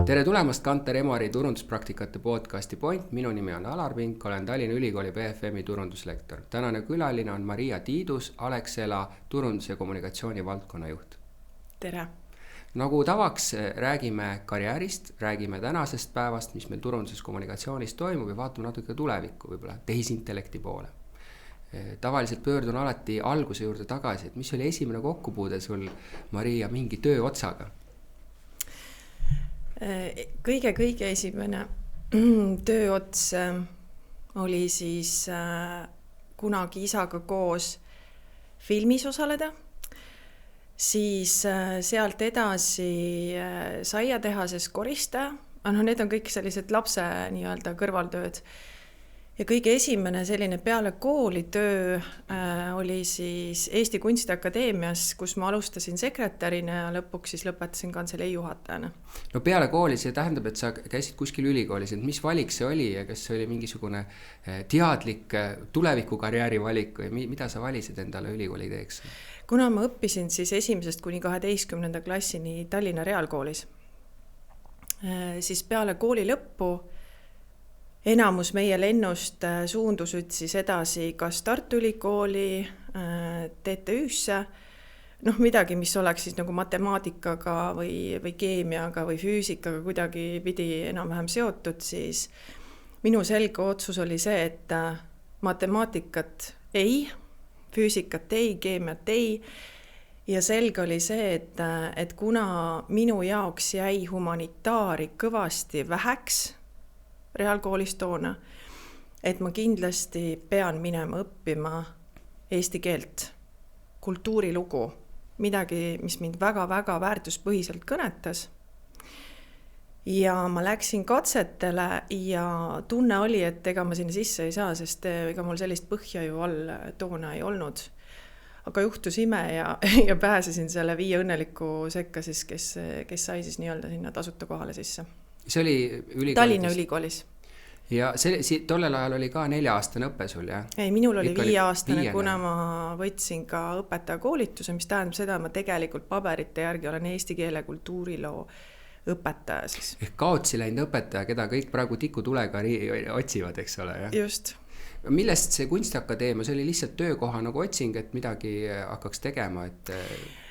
Tere tulemast Kanter Emori turunduspraktikate podcasti Point. Minu nimi on Alar Pink, olen Tallinna Ülikooli BFM-i turunduslektor. Tänane külaline on Maria Tiidus, Alexela turundus- ja kommunikatsiooni valdkonna juht. Tere! Nagu tavaks räägime karjäärist, räägime tänasest päevast, mis meil turunduses kommunikatsioonis toimub ja vaatame natuke tulevikku, võib-olla tehisintellekti poole. Tavaliselt pöördun alati alguse juurde tagasi, et mis oli esimene kokkupuude sul, Maria, mingi töö otsaga? Kõige esimene tööots oli siis kunagi isaga koos filmis osaleda, siis sealt edasi saiatehases koristaja, need on kõik sellised lapse nii-öelda kõrvaltööd. Ja kõige esimene selline peale kooli töö oli siis Eesti Kunstiakadeemias, kus ma alustasin sekretärina ja lõpuks siis lõpetasin kantselei juhatajana. No peale kooli see tähendab, et sa käisid kuskil ülikoolis, et mis valik see oli ja kas see oli mingisugune teadlik tulevikukarjääri valik või mida sa valisid endale ülikooli teeks? Kuna ma õppisin siis 1. kuni 12. klassini Tallinna Reaalkoolis, siis peale kooli lõppu enamus meie lennust suundusid siis edasi kas Tartu Ülikooli, TTÜ-sse, midagi, mis oleks siis nagu matemaatikaga või keemiaga või füüsikaga kuidagi pidi enam-vähem seotud, siis minu selge otsus oli see, et matemaatikat ei, füüsikat ei, keemiat ei. Ja selge oli see, et kuna minu jaoks jäi humanitaari kõvasti väheks, reaalkoolis toona, et ma kindlasti pean minema õppima eesti keelt, kultuurilugu, midagi, mis mind väga-väga väärtuspõhiselt kõnetas. Ja ma läksin katsetele ja tunne oli, et ega ma sinna sisse ei saa, sest ega mul sellist põhja ju all toona ei olnud. Aga juhtus ime ja pääsesin selle 5 õnneliku sekka, siis, kes sai siis nii-öelda sinna tasuta kohale sisse. See oli ülikoolis? Tallinna Ülikoolis. Ja tollel ajal oli ka 4-aastane õppe sul, jah? Ei, minul oli 5-aastane, kuna ma võtsin ka õpetaja koolituse, mis tähendab seda, ma tegelikult paberite järgi olen eesti keele kultuuriloo õpetaja siis. Ehk kaotsi läinud õpetaja, keda kõik praegu tikutulega otsivad, eks ole, jah? Just. Millest see Kunstiakadeemia, see oli lihtsalt töökoha nagu otsing, et midagi hakkaks tegema, et...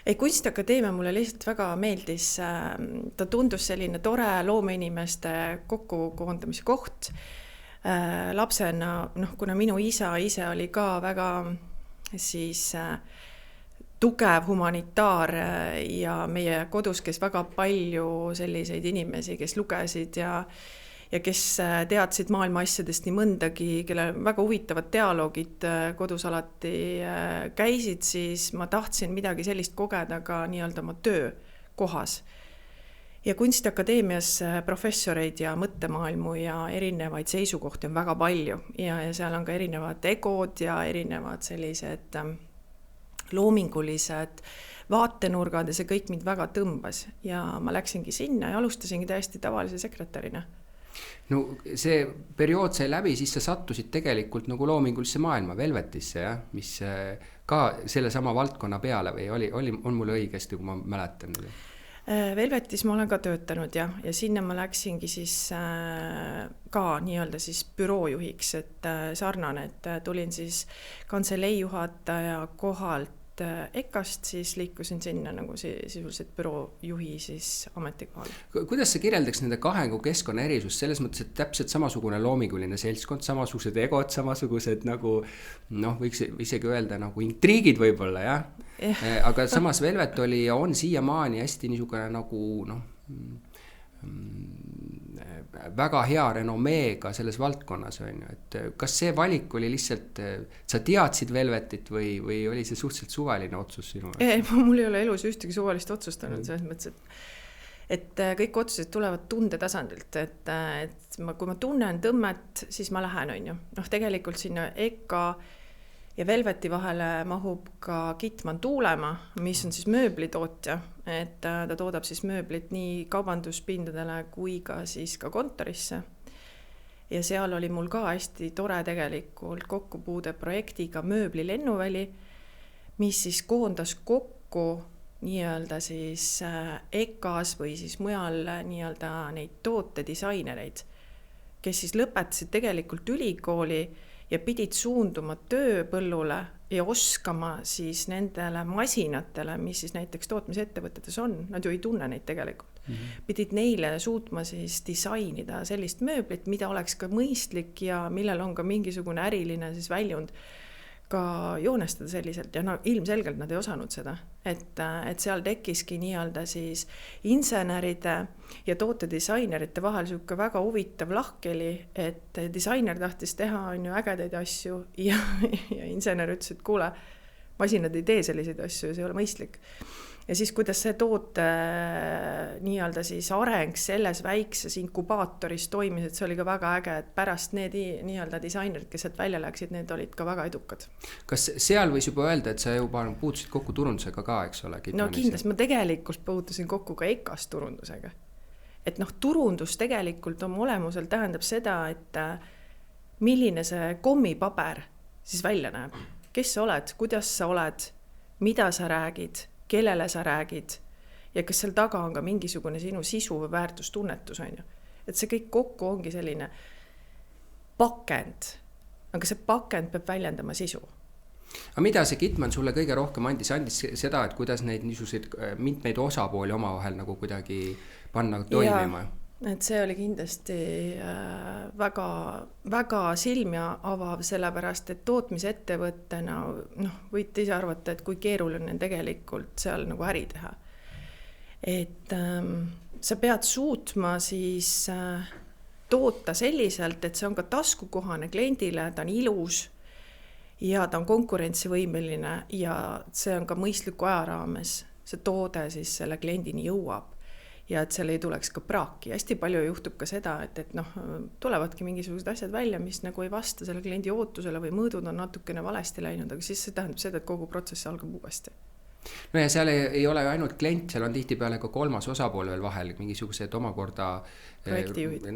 Ei, Kunstiakadeemia mulle lihtsalt väga meeldis, ta tundus selline tore loomeinimeste kokkukoondamise koht. Lapsena, kuna minu isa ise oli ka väga siis tugev humanitaar ja meie kodus, kes väga palju selliseid inimesi, kes lugesid ja kes teadsid maailma asjadest nii mõndagi, kelle väga huvitavad dialoogid kodus alati käisid, siis ma tahtsin midagi sellist kogeda ka nii-öelda oma töö kohas. Ja Kunstiakadeemias professoreid ja mõttemaailmu ja erinevaid seisukohti on väga palju ja seal on ka erinevad egod ja erinevad sellised loomingulised vaatenurgad ja see kõik mind väga tõmbas ja ma läksingi sinna ja alustasingi täiesti tavalise sekretärina. No see periood sai läbi, siis sa sattusid tegelikult nagu loomingulisse maailma, Velvetisse, jah? Mis ka selle sama valdkonna peale või on mul õigesti, kui ma mäletan? Velvetis ma olen ka töötanud ja sinna ma läksingi siis ka nii-öelda siis büroojuhiks, et sarnane, et tulin siis kantselei juhataja kohalt EKAst, siis liikusin sinna nagu sisuliselt büroojuhi siis ametikohal. Kuidas sa kirjeldaks nende kahe keskkonna erisus selles mõttes, et täpselt samasugune loominguline seltskond, samasugused egod, samasugused nagu, võiks isegi öelda nagu intriigid võib-olla, jah? Aga samas Velvet oli ja on siiamaani hästi niisugune nagu, väga hea renomeega selles valdkonnas, et kas see valik oli lihtsalt, sa teadsid Velvetit või oli see suhteliselt suvaline otsus sinu? Mul ei ole elus ühtegi suvalist otsustanud selles mõttes, et kõik otsused tulevad tundetasandilt, et kui ma tunnen tõmmet, siis ma lähen, on ju. Tegelikult sinna EKA ja Velveti vahele mahub ka Kitman Tuulemaa, mis on siis mööblitootja, et ta toodab siis mööblit nii kaubanduspindadele kui ka siis ka kontorisse. Ja seal oli mul ka hästi tore tegelikult kokkupuude projektiga mööbli lennuväli, mis siis koondas kokku nii-öelda siis EKA-s või siis mujal nii-öelda neid tootedisainereid, kes siis lõpetasid tegelikult ülikooli ja pidid suunduma tööpõllule ja oskama siis nendele masinatele, mis siis näiteks tootmisettevõtetes on, nad ju ei tunne neid tegelikult. Pidid neile suutma siis disainida sellist mööblit, mida oleks ka mõistlik ja millel on ka mingisugune äriline siis väljund ka joonestada selliselt ja no ilmselgelt nad ei osanud seda, et seal tekkiski nii-öelda siis inseneride ja tootedisainerite vahel siuke väga huvitav lahkeli, et disainer tahtis teha on ju ägedaid asju ja insener ütles, et kuule, masinad ei tee selliseid asju ja see ei ole mõistlik. Ja siis, kuidas see toote nii-öelda siis areng selles väikses inkubaatoris toimis, et see oli ka väga äge, et pärast need nii-öelda disainerid, kes sealt välja läksid, need olid ka väga edukad. Kas seal võis juba öelda, et sa juba puutusid kokku turundusega ka, eks ole? No kindlasti, ma tegelikult puutusin kokku ka EKA-s turundusega. Et noh, turundus tegelikult oma olemusel tähendab seda, et milline see kommipaber siis välja näeb. Kes sa oled, kuidas sa oled, mida sa räägid, kellele sa räägid ja kas seal taga on ka mingisugune sinu sisu või väärtustunnetus on ju. Et see kõik kokku ongi selline pakend, aga see pakend peab väljendama sisu. Aga mida see Gitman sulle kõige rohkem andis seda, et kuidas neid niisuguseid mitmeid osapooli omavahel nagu kuidagi panna toimima? Et see oli kindlasti väga, väga silmi avav, sellepärast, et tootmisettevõttena võite ise arvata, et kui keeruline on tegelikult seal nagu äri teha. Et sa pead suutma siis toota selliselt, et see on ka taskukohane kliendile, ta on ilus ja ta on konkurentsivõimeline ja see on ka mõistliku aja raames. See toode siis selle kliendini jõuab. Ja et seal ei tuleks ka praaki. Hästi palju juhtub ka seda, et tulevadki mingisugused asjad välja, mis nagu ei vasta selle kliendi ootusele või mõõdud on natukene valesti läinud, aga siis see tähendab seda, et kogu protsess algab uuesti. No ja seal ei ole ainult klient, seal on tihtipeale ka kolmas osapool veel vahel, mingisugused omakorda projektijuhid.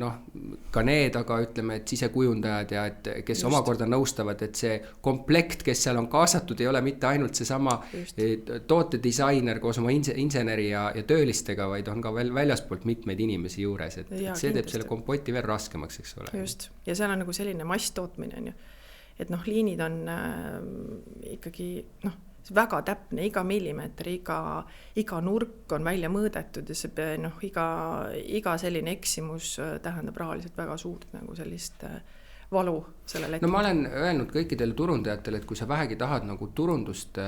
Ka need, aga ütleme, et sisekujundajad ja et kes omakorda nõustavad, et see komplekt, kes seal on kaasatud, ei ole mitte ainult see sama tootedisainer koos oma inseneri ja töölistega, vaid on ka veel väljaspoolt mitmeid inimesi juures, et see teeb selle kompoti veel raskemaks, eks ole. Just, ja seal on nagu selline masstootmine, on ju. Et liinid on ikkagi, väga täpne, iga millimeeter, iga nurk on välja mõõdetud ja see iga selline eksimus tähendab rahaliselt väga suurt nagu sellist valu sellele ette. No ma olen öelnud kõikidele turundajatele, et kui sa vähegi tahad nagu turundust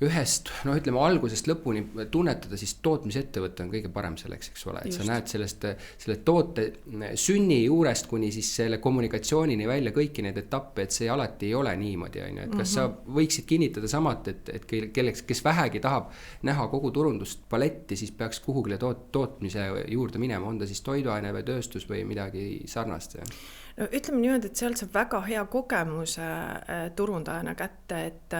ühest, ütleme algusest lõpuni tunnetada, siis tootmisettevõte on kõige parem selleks, eks ole, et just. Sa näed selle toote sünni juurest kuni siis selle kommunikatsioonini välja kõiki need etappe, et see alati ei ole niimoodi, on ju, et kas sa võiksid kinnitada samat, et kelleks, kes vähegi tahab näha kogu turundust paletti, siis peaks kuhugile tootmise juurde minema, on ta siis toiduaine või tööstus või midagi sarnast? No, ütleme niimoodi, et sealt saab väga hea kogemuse turundajana kätte, et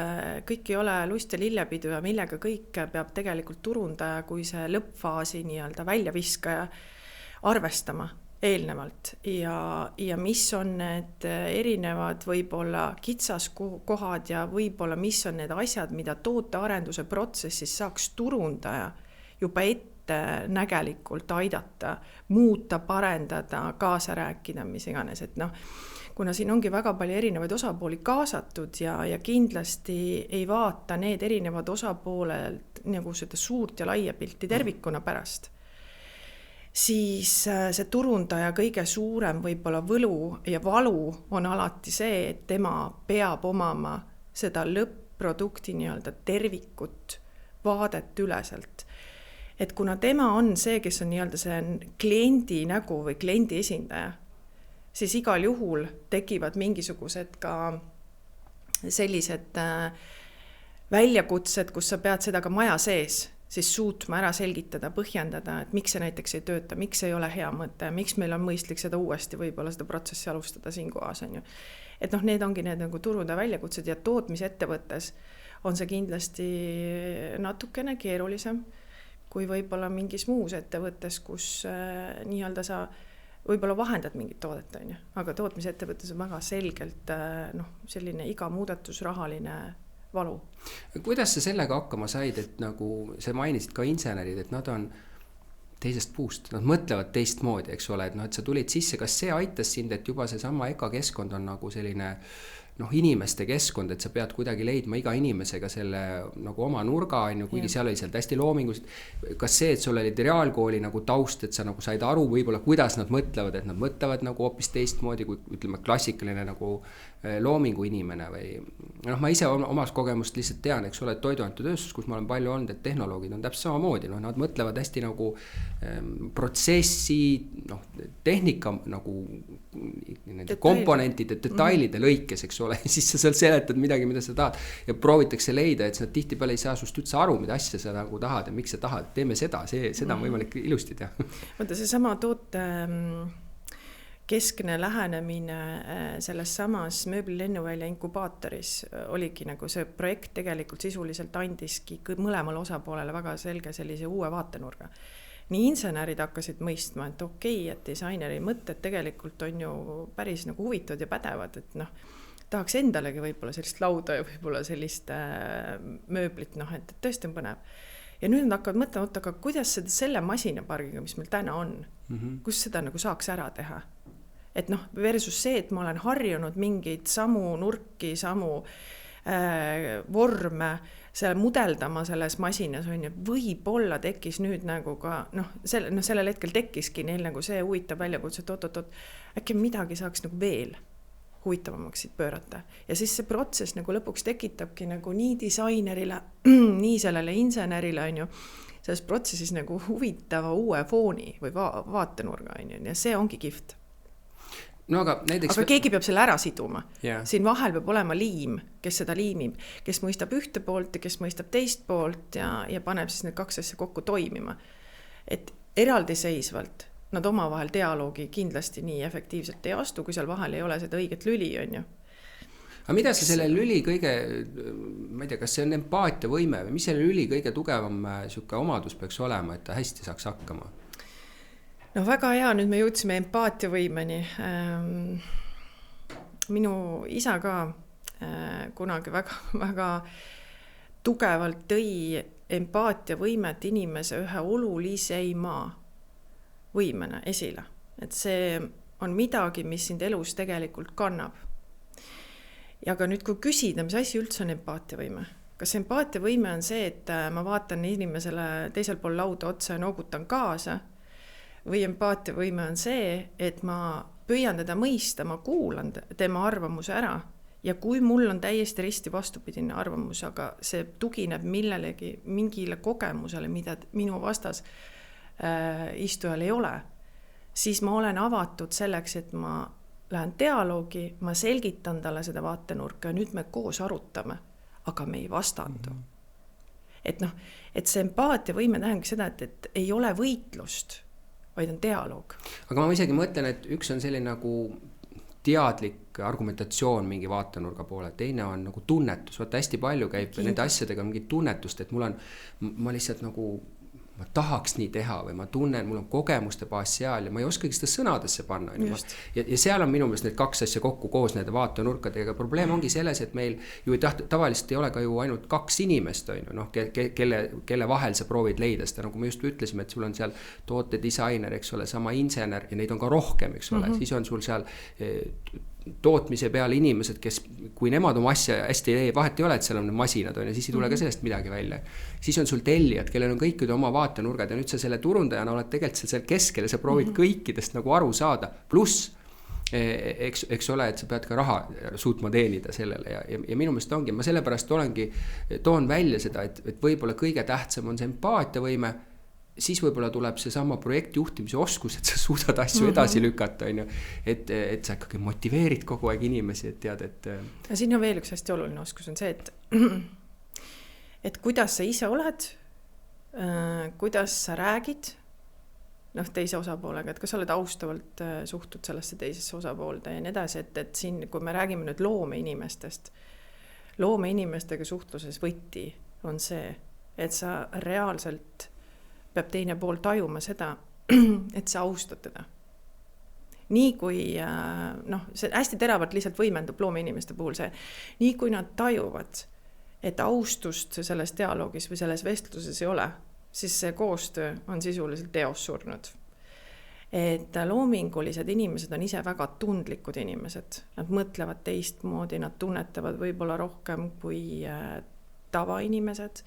kõik ei ole lust ja lillepidu ja millega kõik peab tegelikult turundaja kui see lõppfaasi nii-öelda väljaviskaja arvestama eelnevalt ja mis on need erinevad võib-olla kitsaskohad ja võib-olla mis on need asjad, mida tootearenduse protsessis saaks turundaja juba ette nägelikult aidata, muuta, parendada, kaasa rääkida, mis iganes, et kuna siin ongi väga palju erinevaid osapooli kaasatud ja kindlasti ei vaata need erinevad osapooled nagu seda suurt ja laia pilti tervikuna pärast, siis see turundaja kõige suurem võib-olla võlu ja valu on alati see, et tema peab omama seda lõpp-produkti nii-öelda tervikut vaadet üleselt. Et kuna tema on see, kes on nii-öelda see kliendi nägu või kliendi esindaja, siis igal juhul tekivad mingisugused ka sellised väljakutsed, kus sa pead seda ka maja sees siis suutma ära selgitada, põhjendada, et miks see näiteks ei tööta, miks ei ole hea mõte, miks meil on mõistlik seda uuesti võib-olla seda protsessi alustada siin kohas, on ju. Et need ongi need nagu turunda väljakutsed ja tootmisettevõttes on see kindlasti natukene keerulisem kui võib-olla mingis muus ettevõttes, kus nii-öelda sa võib-olla vahendad mingit toodet, on ju. Aga tootmisettevõttes on väga selgelt selline iga muudatus rahaline valu. Kuidas sa sellega hakkama said, et nagu sa mainisid ka insenerid, et nad on teisest puust, nad mõtlevad teistmoodi, eks ole, et noh, et sa tulid sisse, kas see aitas sind, et juba seesama EKA keskkond on nagu selline inimeste keskkond, et sa pead kuidagi leidma iga inimesega selle nagu oma nurga, kuigi seal oli sealt hästi loominguliselt. Kas see, et sul oli reaalkooli nagu taust, et sa nagu said aru võib-olla, kuidas nad mõtlevad, et nad mõtlevad nagu hoopis teistmoodi kui ütleme klassikaline nagu loomingu inimene või ma ise omas kogemust lihtsalt tean, eks ole, et toiduainetööstus, kus ma olen palju olnud, et tehnoloogid on täpselt samamoodi, nad mõtlevad hästi nagu protsessi, tehnika nagu nende komponentide, detailide lõikes, eks ole, siis sa seal seletad midagi, mida sa tahad ja proovitakse leida, et nad tihtipeale ei saa sust üldse aru, mida asja sa nagu tahad ja miks sa tahad, teeme seda on võimalik ilusti teha. Vaata, see sama toote keskne lähenemine selles samas mööblilennuvälja inkubaatoris oligi nagu see projekt tegelikult sisuliselt andiski mõlemale osapoolele väga selge sellise uue vaatenurga. Nii insenerid hakkasid mõistma, et okei, et disaineri mõtted tegelikult on ju päris nagu huvitavad ja pädevad, et tahaks endalegi võib-olla sellist lauda ja võib-olla sellist mööblit, et tõesti on põnev. Ja nüüd nad hakkavad mõtlema, aga kuidas selle masinapargiga, mis meil täna on, kus seda nagu saaks ära teha? Et versus see, et ma olen harjunud mingeid samu nurki, samu vorme selle mudeldama selles masinas on ju, võib-olla tekkis nüüd nagu ka, sellel hetkel tekkiski neil nagu see huvitav väljakutse, et äkki midagi saaks nagu veel huvitavamaks siit pöörata. Ja siis see protsess nagu lõpuks tekitabki nagu nii disainerile, nii sellele insenerile on ju, selles protsessis nagu huvitava uue fooni või vaatenurga on ju, ja see ongi kihvt. Aga keegi peab selle ära siduma. Yeah. Siin vahel peab olema liim, kes seda liimib, kes mõistab ühte poolt ja kes mõistab teist poolt ja paneb siis need kaks asja kokku toimima. Et eraldiseisvalt nad omavahel dialoogi kindlasti nii efektiivselt ei astu, kui seal vahel ei ole seda õiget lüli, on ju. Aga mida see selle lüli kõige, ma ei tea, kas see on empaatia võime või mis selle lüli kõige tugevam siuke omadus peaks olema, et ta hästi saaks hakkama? Väga hea, nüüd me jõudsime empaatiavõimeni. Minu isa ka kunagi väga, väga tugevalt tõi empaatiavõimet inimese ühe oluliseima võimena esile. Et see on midagi, mis sind elus tegelikult kannab. Ja ka nüüd, kui küsida, mis asi üldse on empaatiavõime? Kas empaatiavõime on see, et ma vaatan inimesele teisel pool lauda otsa ja noogutan kaasa? Või empaatiavõime on see, et ma püüan teda mõista, ma kuulan tema arvamuse ära ja kui mul on täiesti risti vastupidine arvamus, aga see tugineb millelegi, mingile kogemusele, mida minu vastas istujal ei ole, siis ma olen avatud selleks, et ma lähen dialoogi, ma selgitan talle seda vaatenurka ja nüüd me koos arutame, aga me ei vastandu. Et see empaatiavõime tähendab seda, et ei ole võitlust, vaid on dialoog. Aga ma isegi mõtlen, et üks on selline nagu teadlik argumentatsioon mingi vaatenurga poole, teine on nagu tunnetus, vaata hästi palju käib nende asjadega mingi tunnetust, et ma lihtsalt nagu ma tahaks nii teha või ma tunnen, mul on kogemuste baas seal ja ma ei oskagi seda sõnadesse panna. Ja seal on minu meelest need kaks asja kokku koos nende vaatenurkadega. Probleem ongi selles, et meil ju tavaliselt ei ole ka ju ainult kaks inimest, kelle vahel sa proovid leida seda, nagu me just ütlesime, et sul on seal tootedisainer, eks ole, sama insener ja neid on ka rohkem, eks ole, siis on sul seal tootmise peale inimesed, kes, kui nemad oma asja hästi ei vahet ei ole, et seal on masinad on ja siis ei tule ka sellest midagi välja. Siis on sul tellijad, kellel on kõikide oma vaatenurgad ja nüüd sa selle turundajana oled tegelikult seal keskel ja sa proovid kõikidest nagu aru saada. Pluss, eks ole, et sa pead ka raha suutma teenida sellele ja minu meelest ongi, ma sellepärast toon välja seda, et võib-olla kõige tähtsam on see empaatiavõime, siis võib-olla tuleb see sama projektjuhtimise oskus, et sa suudad asju edasi lükata, et sa ikkagi motiveerid kogu aeg inimesi, et tead, et... Ja siin on veel üks hästi oluline oskus on see, et kuidas sa ise oled, kuidas sa räägid teise osapoolega, et kas sa oled austavalt suhtud sellesse teisesse osapoolde ja nii edasi, et siin, kui me räägime nüüd loomeinimestega suhtluses võti on see, et sa reaalselt peab teine pool tajuma seda, et sa austad teda. Nii kui, see hästi teravalt lihtsalt võimendub loomeinimeste puhul see, nii kui nad tajuvad, et austust selles dialoogis või selles vestluses ei ole, siis see koostöö on sisuliselt eos surnud. Et loomingulised inimesed on ise väga tundlikud inimesed. Nad mõtlevad teistmoodi, nad tunnetavad võib-olla rohkem kui tavainimesed.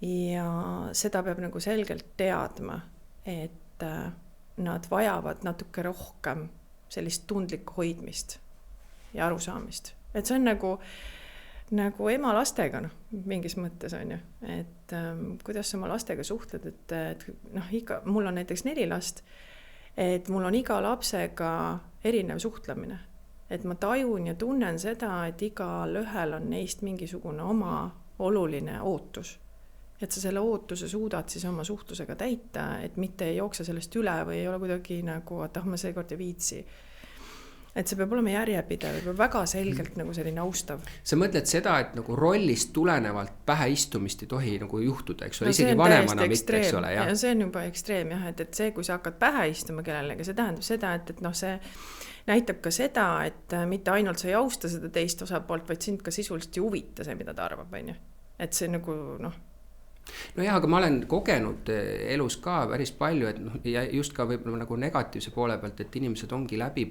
Ja seda peab nagu selgelt teadma, et nad vajavad natuke rohkem sellist tundlikku hoidmist ja arusaamist. Et see on nagu ema lastega, mingis mõttes on ju, et kuidas sa oma lastega suhtled, et mul on näiteks 4 last, et mul on iga lapsega erinev suhtlemine, et ma tajun ja tunnen seda, et igal ühel on neist mingisugune oma oluline ootus, et sa selle ootuse suudad siis oma suhtlusega täita, et mitte ei jookse sellest üle või ei ole kuidagi nagu, et ma seekord ei viitsi. Et see peab olema järjepidev, peab väga selgelt nagu selline austav. Sa mõtled seda, et nagu rollist tulenevalt pähe istumist ei tohi nagu juhtuda, eks ole, isegi vanemana mitte, eks ole. Ja see on juba ekstreem, jah, et see, kui sa hakkad pähe istuma kellelegi, see tähendab seda, et see näitab ka seda, et mitte ainult sa ei austa seda teist osapoolt, vaid sind ka sisuliselt ei huvita see, mida ta arvab, on ju. Et see nagu, No jah, aga ma olen kogenud elus ka päris palju, et ja just ka võib-olla nagu negatiivse poole pealt, et inimesed ongi läbi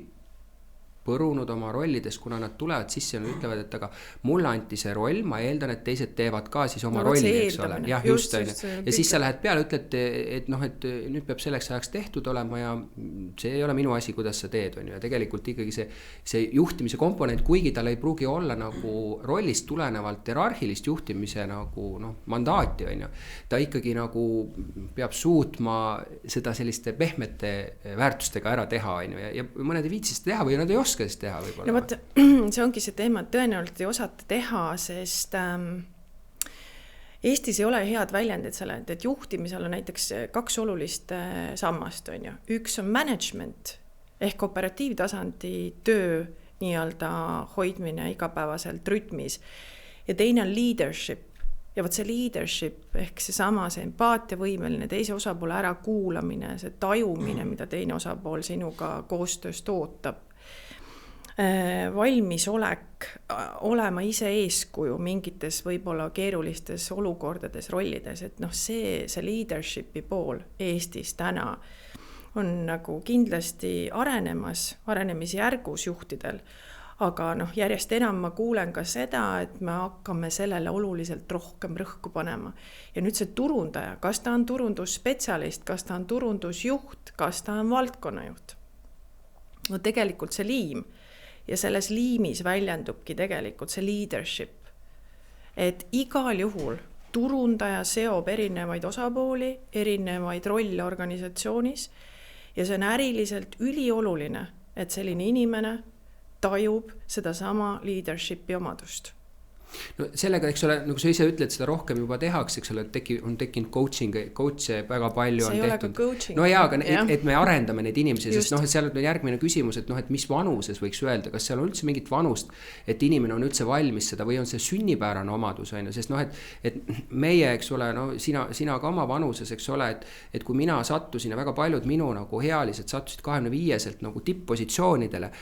põrunud oma rollides, kuna nad tulevad sisse ja nad ütlevad, et aga mulle anti see roll, ma eeldan, et teised teevad ka siis oma rolli, eks ole. Jah, just. Ja siis sa lähed peale, ütled, et nüüd peab selleks ajaks tehtud olema ja see ei ole minu asi, kuidas sa teed, on ju. Ja tegelikult ikkagi see juhtimise komponent, kuigi tal ei pruugi olla nagu rollist tulenevalt hierarhilist juhtimise nagu mandaati, on ju. Ta ikkagi nagu peab suutma seda selliste pehmete väärtustega ära teha, on ju. Ja mõned ei viitsi seda teha või nad ei oska teha võib-olla. No võt, see ongi see teema, et tõenäoliselt ei osata teha, sest Eestis ei ole head väljendid selle, et juhtimisel on näiteks 2 olulist sammast, on ju. Üks on management ehk operatiivtasandi töö nii-öelda hoidmine igapäevaselt rütmis ja teine on leadership. Ja võt see leadership ehk seesama see empaatiavõimeline teise osapoole ära kuulamine, see tajumine, mida teine osapool sinuga koostöös tootab. Valmisolek olema ise eeskuju mingites võib-olla keerulistes olukordades, rollides, et see leadershipi pool Eestis täna on nagu kindlasti arenemisjärgus juhtidel, aga järjest enam ma kuulen ka seda, et me hakkame sellele oluliselt rohkem rõhku panema. Ja nüüd see turundaja, kas ta on turundusspetsialist, kas ta on turundusjuht, kas ta on valdkonnajuht? No tegelikult see liim. Ja selles liimis väljendubki tegelikult see leadership. Et igal juhul turundaja seob erinevaid osapooli, erinevaid rolle organisatsioonis ja see on äriliselt ülioluline, et selline inimene tajub sedasama leadershipi omadust. No sellega, eks ole, nagu sa ise ütled, seda rohkem juba tehakse, eks ole, on tekkinud coach'e väga palju see on tehtud. Coaching. No jaa, aga et me arendame neid inimesi, sest et seal on järgmine küsimus, et et mis vanuses võiks öelda, kas seal on üldse mingit vanust, et inimene on üldse valmis seda või on see sünnipärane omadus, on ju, sest et meie, eks ole, sina ka oma vanuses, eks ole, et kui mina sattusin ja väga paljud minu nagu healised sattusid 25-selt nagu tipp-positsioonidele,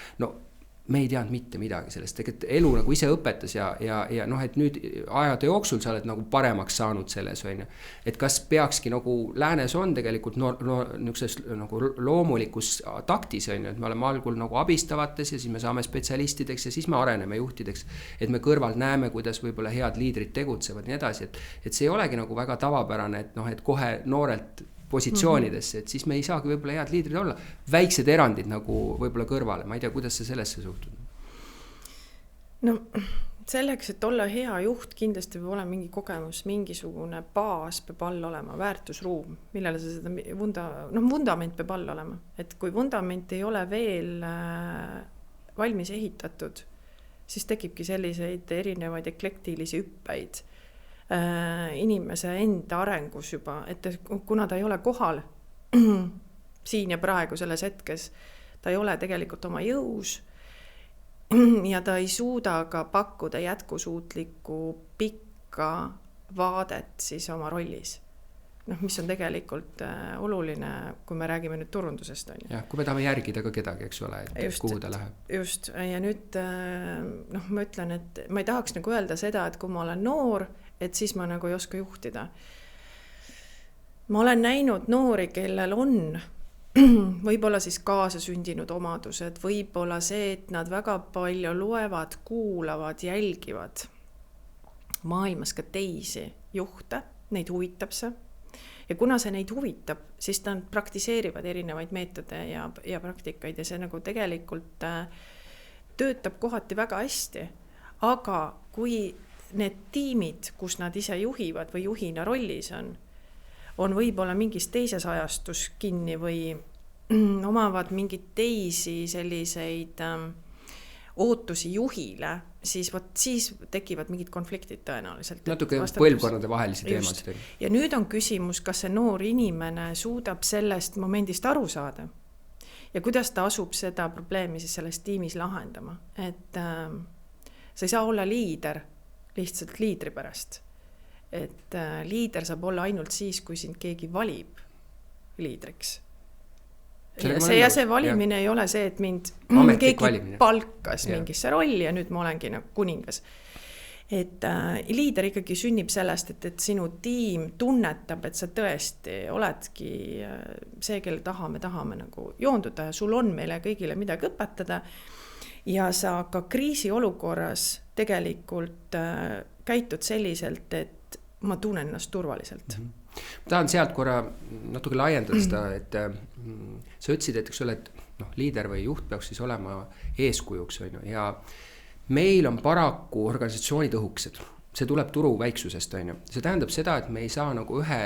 me ei teadnud mitte midagi sellest, tegelikult elu nagu ise õpetas ja et nüüd ajade jooksul sa oled nagu paremaks saanud selles, on ju. Et kas peakski nagu läänes on tegelikult niisuguses nagu loomulikus taktis, on ju, et me oleme algul nagu abistavates ja siis me saame spetsialistideks ja siis me areneme juhtideks, et me kõrval näeme, kuidas võib-olla head liidrid tegutsevad nii edasi, et see ei olegi nagu väga tavapärane, et kohe noorelt positsioonidesse, et siis me ei saagi võib-olla head liidrid olla. Väiksed erandid nagu võib-olla kõrvale, ma ei tea, kuidas sa sellesse suhtud? No selleks, et olla hea juht, kindlasti peab olema mingi kogemus, mingisugune baas peab all olema, väärtusruum, millele sa seda vundament peab all olema. Et kui vundament ei ole veel valmis ehitatud, siis tekibki selliseid erinevaid eklektilisi hüppeid inimese enda arengus juba, et kuna ta ei ole kohal siin ja praegu selles hetkes, ta ei ole tegelikult oma jõus ja ta ei suuda ka pakkuda jätkusuutlikku pikka vaadet siis oma rollis. noh, mis on tegelikult oluline, kui me räägime nüüd turundusest. Jah, kui me tahame järgida ka kedagi, eks ole, et just, kuhu ta läheb. Just, ja nüüd noh, ma ütlen, et ma ei tahaks nagu öelda seda, et kui ma olen noor, et siis ma nagu ei oska juhtida. Ma olen näinud noori, kellel on võib-olla siis kaasasündinud omadused, võib-olla see, et nad väga palju loevad, kuulavad, jälgivad maailmas ka teisi juhte, neid huvitab see. Ja kuna see neid huvitab, siis nad praktiseerivad erinevaid meetode ja praktikaid ja see nagu tegelikult töötab kohati väga hästi. Aga kui need tiimid, kus nad ise juhivad või juhina rollis on võib-olla mingis teises ajastus kinni või omavad mingid teisi selliseid ootusi juhile, siis tekivad mingid konfliktid tõenäoliselt. Natuke põlvkonnade vahelisi teemasid. Ja nüüd on küsimus, kas see noor inimene suudab sellest momendist aru saada ja kuidas ta asub seda probleemi siis selles tiimis lahendama. Et sa ei saa olla liider lihtsalt liidri pärast. Et liider saab olla ainult siis, kui sind keegi valib liidriks. Ja see valimine ei ole see, et mind keegi valimine palkas mingisse rolli ja nüüd ma olengi nagu kuningas. Et liider ikkagi sünnib sellest, et sinu tiim tunnetab, et sa tõesti oledki see, kelle taha me tahame nagu joonduda ja sul on meile kõigile midagi õpetada ja sa ka kriisiolukorras tegelikult käitud selliselt, et ma tunnen ennast turvaliselt. Ma tahan sealt korra natuke laiendada seda, et sa ütlesid, et, et liider või juht peaks siis olema eeskujuks ja meil on paraku organisatsioonid õhuksed. See tuleb turu väiksusest. See tähendab seda, et me ei saa nagu ühe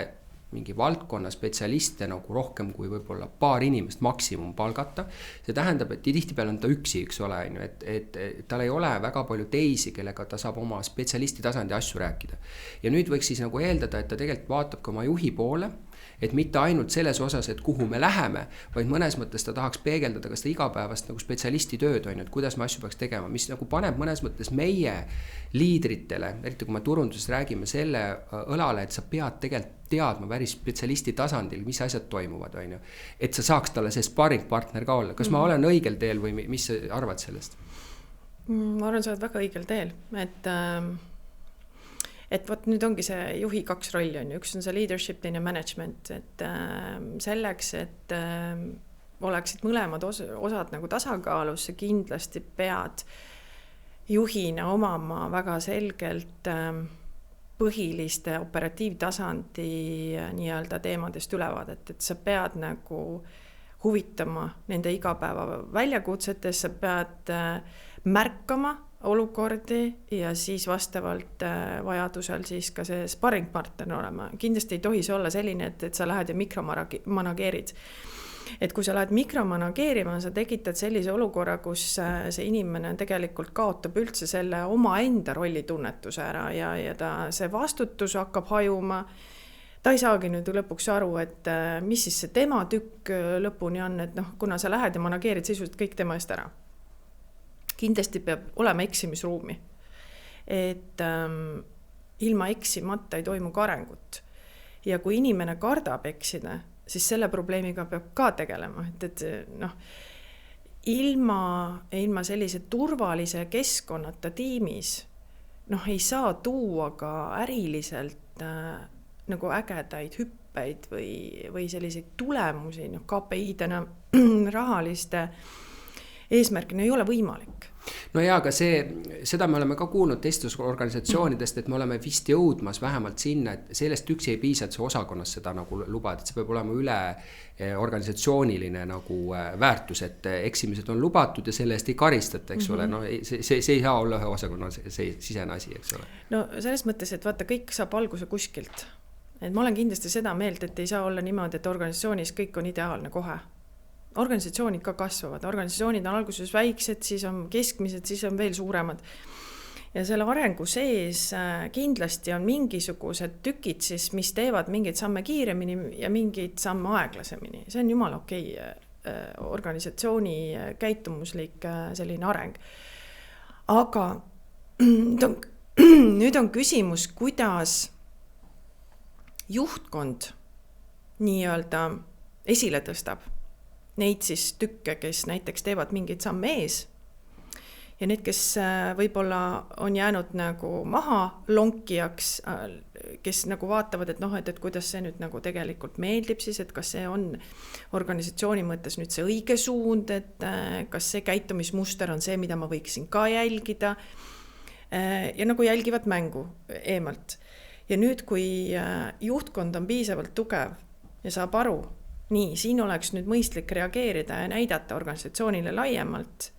mingi valdkonna spetsialiste nagu rohkem kui võib-olla paar inimest maksimum palgata. See tähendab, et tihtipeale on ta üksi, eks ole, et tal ei ole väga palju teisi, kellega ta saab oma spetsialisti tasandi asju rääkida. Ja nüüd võiks siis nagu eeldada, et ta tegelikult vaatab ka oma juhi poole, et mitte ainult selles osas, et kuhu me läheme, vaid mõnes mõttes ta tahaks peegeldada ka seda igapäevast nagu spetsialisti tööd, et kuidas me asju peaks tegema, mis nagu paneb mõnes mõttes meie liidritele, eriti kui me turunduses räägime selle õlale, et sa pead tegelikult teadma päris spetsialisti tasandil, mis asjad toimuvad, et sa saaks talle see sparringpartner ka olla. Kas ma olen õigel teel või mis sa arvad sellest? Ma arvan, sa oled väga õigel teel, et võt nüüd ongi see juhi kaks rolli on. Üks on see leadership, teine management, et selleks, et oleksid mõlemad osad nagu tasakaalus, sa kindlasti pead juhina omama väga selgelt põhiliste operatiivtasandi nii-öelda teemadest ülevaadet, et sa pead nagu huvitama nende igapäeva väljakutsetes, sa pead märkama olukordi ja siis vastavalt vajadusel siis ka see sparringpartner olema. Kindlasti ei tohi see olla selline, et sa lähed ja mikromanageerid. Et kui sa lähed mikromanageerima, sa tekitad sellise olukorra, kus see inimene tegelikult kaotab üldse selle oma enda rollitunnetuse ära ja see vastutus hakkab hajuma. Ta ei saagi nüüd lõpuks aru, et mis siis see tema tükk lõpuni on, et kuna sa lähed ja manageerid sisuliselt kõik tema eest ära. Kindlasti peab olema eksimisruumi. Et ilma eksimata ei toimu ka arengut. Ja kui inimene kardab eksida, siis selle probleemiga peab ka tegelema. Et ilma sellise turvalise keskkonnata tiimis ei saa tuua ka äriliselt nagu ägedaid hüppeid või selliseid tulemusi KPI-dena rahaliste eesmärkina ei ole võimalik. No jaa, aga seda me oleme ka kuulnud teistes organisatsioonidest, et me oleme vist jõudmas vähemalt sinna, et sellest üksi ei piisa, et see osakonnas seda nagu lubad, et see peab olema üle organisatsiooniline nagu väärtus, et eksimised on lubatud ja selle eest ei karistata, eks ole. No, see ei saa olla ühe osakonna sisene asi, eks ole. No selles mõttes, et vaata, kõik saab alguse kuskilt. Et ma olen kindlasti seda meelt, et ei saa olla niimoodi, et organisatsioonis kõik on ideaalne kohe. Organisatsioonid ka kasvavad, organisatsioonid on alguses väiksed, siis on keskmised, siis on veel suuremad. Ja selle arengu sees kindlasti on mingisugused tükid, siis, mis teevad mingeid samme kiiremini ja mingeid samme aeglasemini. See on jumala okei organisatsiooni käitumuslik selline areng. Aga nüüd on küsimus, kuidas juhtkond nii-öelda esile tõstab. Neid siis tükke, kes näiteks teevad mingeid samme ees ja need, kes võib-olla on jäänud nagu maha lonkijaks, kes nagu vaatavad, et noh, et kuidas see nüüd nagu tegelikult meeldib siis, et kas see on organisatsiooni mõttes nüüd see õige suund, et kas see käitumismuster on see, mida ma võiksin ka jälgida ja nagu jälgivad mängu eemalt. Ja nüüd, kui juhtkond on piisavalt tugev ja saab aru, nii, siin oleks nüüd mõistlik reageerida ja näidata organisatsioonile laiemalt,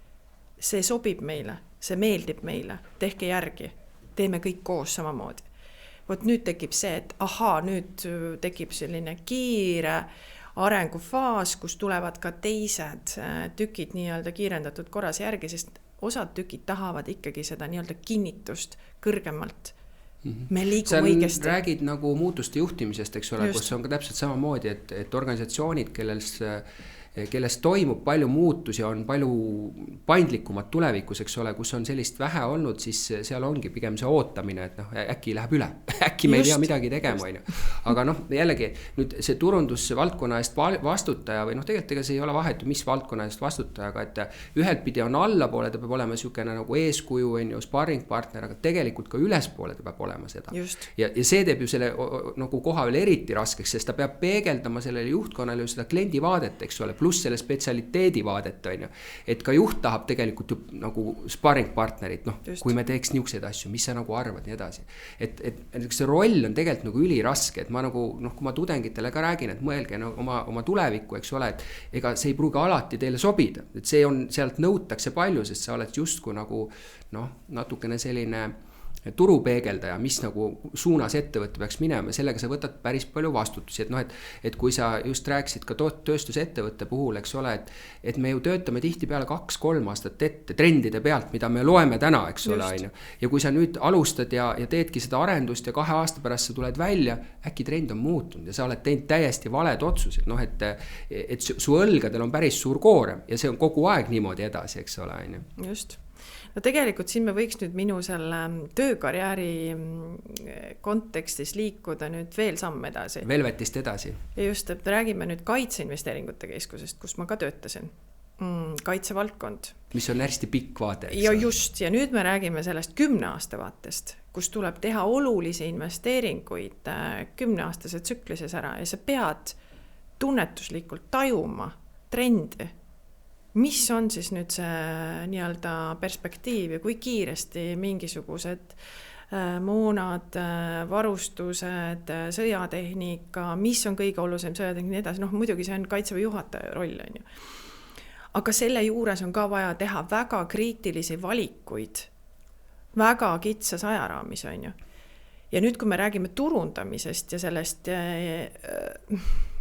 see sobib meile, see meeldib meile, tehke järgi, teeme kõik koos samamoodi. Vot nüüd tekib see, et nüüd tekib selline kiire arengufaas, kus tulevad ka teised tükid nii-öelda kiirendatud korras järgi, sest osad tükid tahavad ikkagi seda nii-öelda kinnitust kõrgemalt. Me liigume õigesti. Räägid nagu muutuste juhtimisest, eks ole, kus on ka täpselt samamoodi, et organisatsioonid, kelles toimub palju muutusi, on palju paindlikumad tulevikus, eks ole, kus on sellist vähe olnud, siis seal ongi pigem see ootamine, et äkki läheb üle, äkki me ei pea midagi tegema. Aga jällegi, nüüd see turundusvaldkonna eest vastutaja või tegelikult ega see ei ole vahet, mis valdkonna eest vastutaja, aga et ühelt pidi on allapoole, ta peab olema niisugune nagu eeskuju, sparringpartner, aga tegelikult ka ülespoole ta peab olema seda. Ja see teeb ju selle nagu koha veel eriti raskeks, sest ta peab peegeldama sellele juhtkonnale ju seda kliendi vaadet, eks ole, pluss selle spetsialiteedi vaadet, on ju. Et ka juht tahab tegelikult ju nagu sparringpartnerit, kui me teeks niisuguseid asju, mis sa nagu arvad, nii edasi. Et see roll on tegelikult nagu üliraske, et ma nagu, kui ma tudengitele ka räägin, et mõelge oma tulevikku, eks ole, et ega see ei pruugi alati teile sobida, et see on, sealt nõutakse palju, sest sa oled justkui nagu natukene selline turupeegeldaja, mis nagu suunas ettevõtte peaks minema, sellega sa võtad päris palju vastutusi, et kui sa just rääkisid ka tööstusettevõtte puhul, eks ole, et me ju töötame tihtipeale 2-3 aastat ette trendide pealt, mida me loeme täna, eks ole, ja kui sa nüüd alustad ja teedki seda arendust ja 2 aasta pärast sa tuled välja, äkki trend on muutunud ja sa oled teinud täiesti valed otsused, et su õlgadel on päris suur koorem ja see on kogu aeg niimoodi edasi, eks ole. Just. No tegelikult siin me võiks nüüd minu selle töökarjääri kontekstis liikuda nüüd veel samm edasi. Velvetist edasi. Ja just, et räägime nüüd kaitseinvesteeringute keskusest, kus ma ka töötasin. Kaitsevaldkond. Mis on hästi pikk vaade. Ja just, ja nüüd me räägime sellest 10 aasta vaatest, kus tuleb teha olulisi investeeringuid 10-aastase tsüklises ära ja sa pead tunnetuslikult tajuma trendi. Mis on siis nüüd see nii-öelda perspektiiv ja kui kiiresti mingisugused moonad, varustused, sõjatehnika, mis on kõige olulisem sõjatehnika, nii edasi, muidugi see on Kaitseväe juhataja roll, on ju. Aga selle juures on ka vaja teha väga kriitilisi valikuid, väga kitsas ajaraamis, on ju. Ja nüüd, kui me räägime turundamisest ja sellest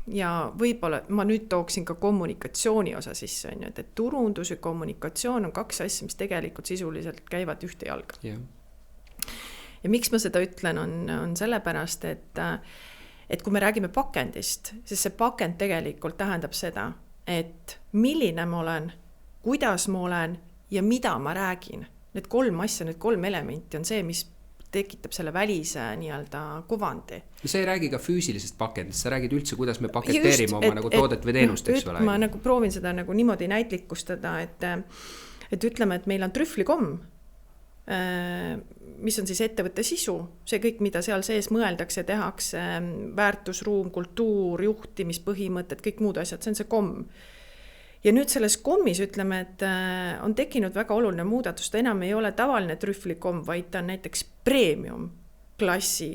ja võib-olla ma nüüd tooksin ka kommunikatsiooni osa sisse, on ju, et turundus ja kommunikatsioon on 2 asja, mis tegelikult sisuliselt käivad ühte jalga. Yeah. Ja miks ma seda ütlen, on sellepärast, et kui me räägime pakendist, siis see pakend tegelikult tähendab seda, et milline ma olen, kuidas ma olen ja mida ma räägin. Need 3 asja, need 3 elementi on see, mis tekitab selle välise nii-öelda kuvandi. Ja sa ei räägi ka füüsilisest pakendist, sa räägid üldse, kuidas me paketeerime oma nagu toodet või teenust, eks ole. Ma nagu proovin seda nagu niimoodi näitlikustada, et ütleme, et meil on trühvlikomm, mis on siis ettevõtte sisu, see kõik, mida seal sees mõeldakse, tehakse, väärtusruum, kultuur, juhtimispõhimõtted, kõik muud asjad, see on see komm. Ja nüüd selles kommis ütleme, et on tekkinud väga oluline muudatus, ta enam ei ole tavaline trühvlikomm, vaid ta on näiteks premium klassi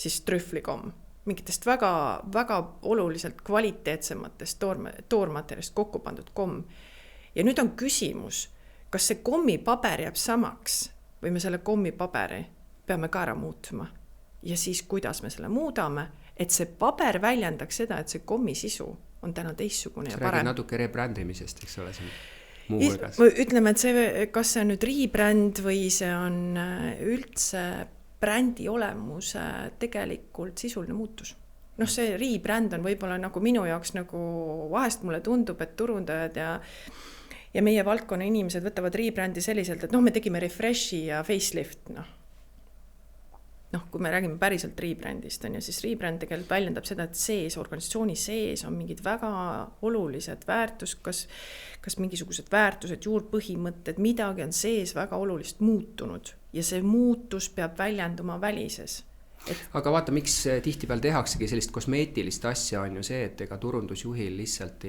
siis trühvlikomm, mingitest väga, väga oluliselt kvaliteetsematest toormaterjalist kokku pandud komm. Ja nüüd on küsimus, kas see kommipaber jääb samaks või me selle kommipaberi peame ka ära muutma ja siis kuidas me selle muudame, et see paber väljendaks seda, et see kommi sisu on täna teissugune ja parem. Räägi natuke rebrändimisest, eks ole siin muu hulgas. Ütleme, et see, kas see on nüüd rebrand või see on üldse brändi olemuse tegelikult sisuline muutus. See rebrand on võib-olla nagu minu jaoks nagu vahest mulle tundub, et turundajad ja meie valdkonna inimesed võtavad rebrändi selliselt, et me tegime refreshi ja facelift, noh, kui me räägime päriselt rebrandist, on ju, siis rebrand tegelikult väljendab seda, et sees, organisatsiooni sees on mingid väga olulised väärtus, kas mingisugused väärtused, juurpõhimõtted, midagi on sees väga olulist muutunud ja see muutus peab väljenduma välises. Aga vaata, miks tihtipeale tehaksegi sellist kosmeetilist asja on ju see, et ega turundusjuhil lihtsalt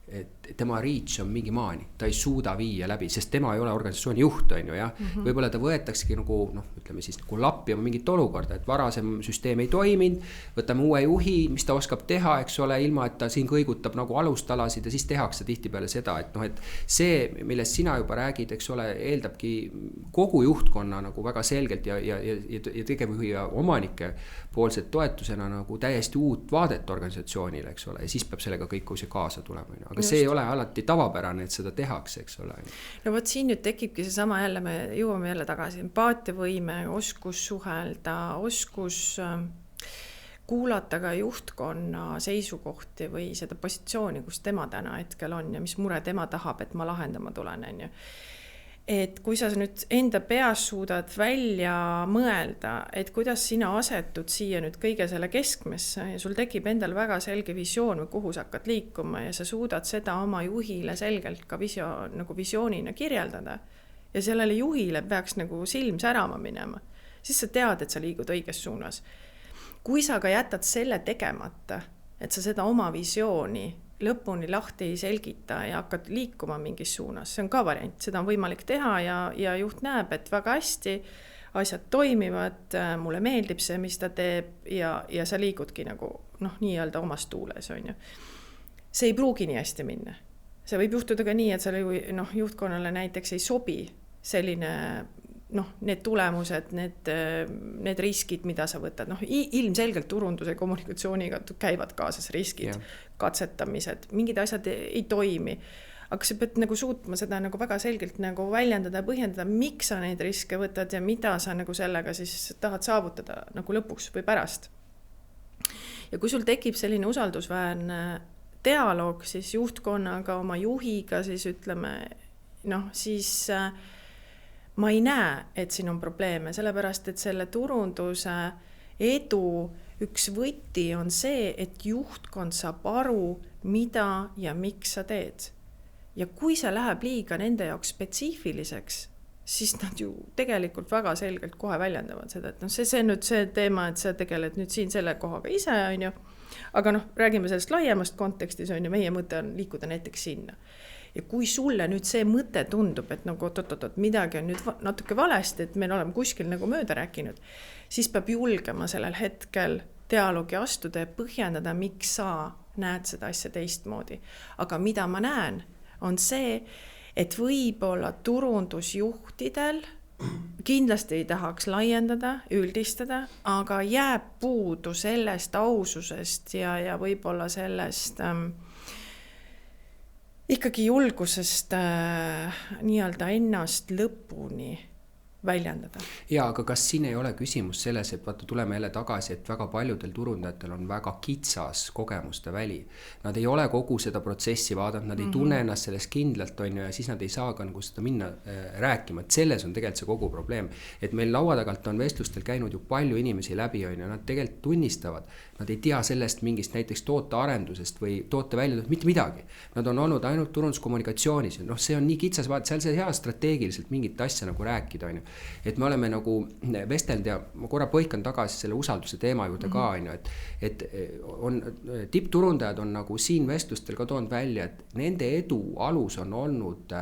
et tema reach on mingi maani, ta ei suuda viia läbi, sest tema ei ole organisatsiooni juht, on ju, jah. Võib-olla ta võetaksegi nagu, ütleme siis nagu lappi oma mingit olukorda, et varasem süsteem ei toiminud, võtame uue juhi, mis ta oskab teha, eks ole, ilma et ta siin kõigutab nagu alustalasid ja siis tehakse tihtipeale seda, et see, millest sina juba räägid, eks ole, eeldabki kogu juhtkonna nagu väga selgelt ja tegevjuhi ja omanike poolset toetusena nagu täiesti uut vaadet organisatsioonile, eks ole, ja siis peab sellega kõik see kaasa tulema, aga see ei ole alati tavapärane, et seda tehakse, eks ole. No vot siin nüüd tekibki see sama jälle, me jõuame jälle tagasi, empaatiavõime, oskus suhelda, oskus kuulata ka juhtkonna seisukohti või seda positsiooni, kus tema täna hetkel on ja mis mure tema tahab, et ma lahendama tulen, on ju. Et kui sa nüüd enda peas suudad välja mõelda, et kuidas sina asetud siia nüüd kõige selle keskmesse ja sul tekib endal väga selge visioon või kuhu sa hakkad liikuma ja sa suudad seda oma juhile selgelt ka visioonina kirjeldada ja sellele juhile peaks nagu silm särama minema, siis sa tead, et sa liigud õiges suunas. Kui sa ka jätad selle tegemata, et sa seda oma visiooni lõpuni lahti ei selgita ja hakkad liikuma mingis suunas, see on ka variant, seda on võimalik teha ja juht näeb, et väga hästi asjad toimivad, mulle meeldib see, mis ta teeb ja sa liigudki nagu nii-öelda omas tuules, on ju. See ei pruugi nii hästi minna. See võib juhtuda ka nii, et selle juhtkonnale näiteks ei sobi selline need tulemused, need riskid, mida sa võtad, ilmselgelt turunduse kommunikatsiooniga käivad kaasas riskid, katsetamised, mingid asjad ei toimi, aga sa pead nagu suutma seda nagu väga selgelt nagu väljendada ja põhjendada, miks sa neid riske võtad ja mida sa nagu sellega siis tahad saavutada nagu lõpuks või pärast. Ja kui sul tekib selline usaldusväärne dialoog siis juhtkonnaga, oma juhiga, siis ütleme, siis ma ei näe, et siin on probleeme, sellepärast, et selle turunduse edu üks võti on see, et juhtkond saab aru, mida ja miks sa teed. Ja kui see läheb liiga nende jaoks spetsiifiliseks, siis nad ju tegelikult väga selgelt kohe väljendavad seda, et see on nüüd see teema, et sa tegeled nüüd siin selle kohaga ise, on ju. Aga räägime sellest laiemast kontekstis, on ju, meie mõte on liikuda näiteks sinna. Ja kui sulle nüüd see mõte tundub, et midagi on nüüd natuke valesti, et me oleme kuskil nagu mööda rääkinud, siis peab julgema sellel hetkel dialoogi astuda ja põhjendada, miks sa näed seda asja teistmoodi. Aga mida ma näen, on see, et võib-olla turundusjuhtidel kindlasti ei tahaks laiendada, üldistada, aga jääb puudu sellest aususest ja võib-olla sellest ikkagi julgusest nii-öelda ennast lõpuni väljendada. Ja, aga kas siin ei ole küsimus selles, et vaata, tuleme jälle tagasi, et väga paljudel turundajatel on väga kitsas kogemuste väli. Nad ei ole kogu seda protsessi vaadanud, nad ei tunne ennast sellest kindlalt, on ju, ja siis nad ei saa ka nagu seda minna rääkima. Et selles on tegelikult see kogu probleem. Et meil laua tagalt on vestlustel käinud ju palju inimesi läbi, on ju, nad tegelikult tunnistavad, nad ei tea sellest mingist näiteks tootearendusest või toote väljendust, mitte midagi. Nad on olnud ainult turunduskommunikatsioonis. See on nii kitsas vaat, seal see hea strateegiliselt mingit asja nagu rääkida, on ju. Et me oleme nagu vestelnud ja ma korra põikan tagasi selle usalduse teema juurde ka, on ju, et on, tippturundajad on nagu siin vestlustel ka toonud välja, et nende edu alus on olnud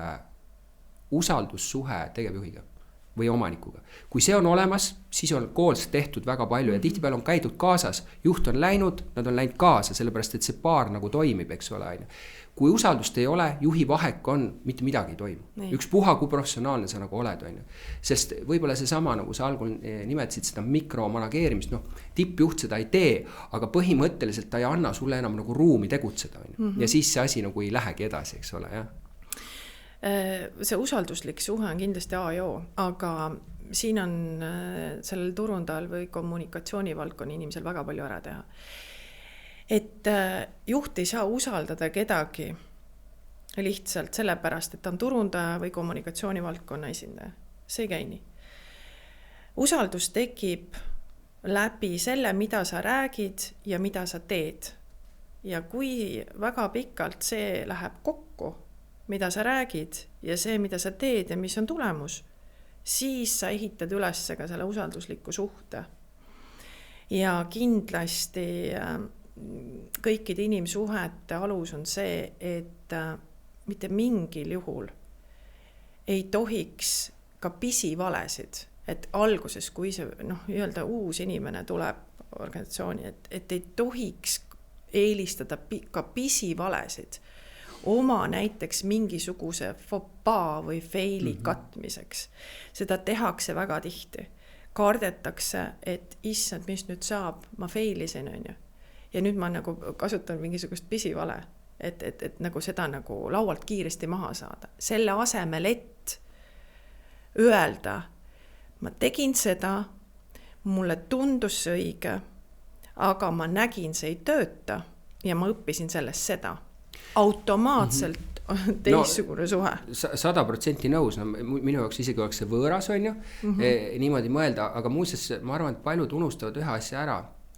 usaldussuhe tegevjuhiga või omanikuga. Kui see on olemas, siis on koos tehtud väga palju ja tihtipeale on käidud kaasas, juht on läinud, nad on läinud kaasa, sellepärast et see paar nagu toimib, eks ole. Kui usaldust ei ole, juhi vahek on, mitte midagi ei toimu. Üks puha, kui professionaalne sa nagu oled, on ju. Sest võib-olla see sama, nagu sa algul nimetasid seda mikromanageerimist, tippjuht seda ei tee, aga põhimõtteliselt ta ei anna sulle enam nagu ruumi tegutseda, on ju. Ja siis see asi nagu ei lähegi edasi, eks ole, jah. See usalduslik suhe on kindlasti A ja O, aga siin on sellel turundajal või kommunikatsioonivaldkonna inimesel väga palju ära teha. Et juht ei saa usaldada kedagi lihtsalt sellepärast, et ta on turundaja või kommunikatsioonivaldkonna esindaja. See ei käi nii. usaldus tekib läbi selle, mida sa räägid ja mida sa teed. Ja kui väga pikalt see läheb kokku, mida sa räägid ja see, mida sa teed ja mis on tulemus, siis sa ehitad üles ka selle usaldusliku suhte. Ja kindlasti kõikide inimsuhete alus on see, et mitte mingil juhul ei tohiks ka pisivalesid, et alguses, kui see öelda uus inimene tuleb organisatsiooni, et ei tohiks eelistada ka pisivalesid oma näiteks mingisuguse fopaa või feili katmiseks. Seda tehakse väga tihti. Kardetakse, et issand, mis nüüd saab, ma feilisin, on ju. Ja nüüd ma nagu kasutan mingisugust pisivale, et nagu seda nagu laualt kiiresti maha saada. Selle asemel, et öelda, ma tegin seda, mulle tundus see õige, aga ma nägin, see ei tööta ja ma õppisin sellest seda. Automaatselt teissugune suhe. 100% nõus, minu jaoks isegi oleks see võõras, on ju, niimoodi mõelda, aga muuseas ma arvan, et paljud unustavad ühe asja ära,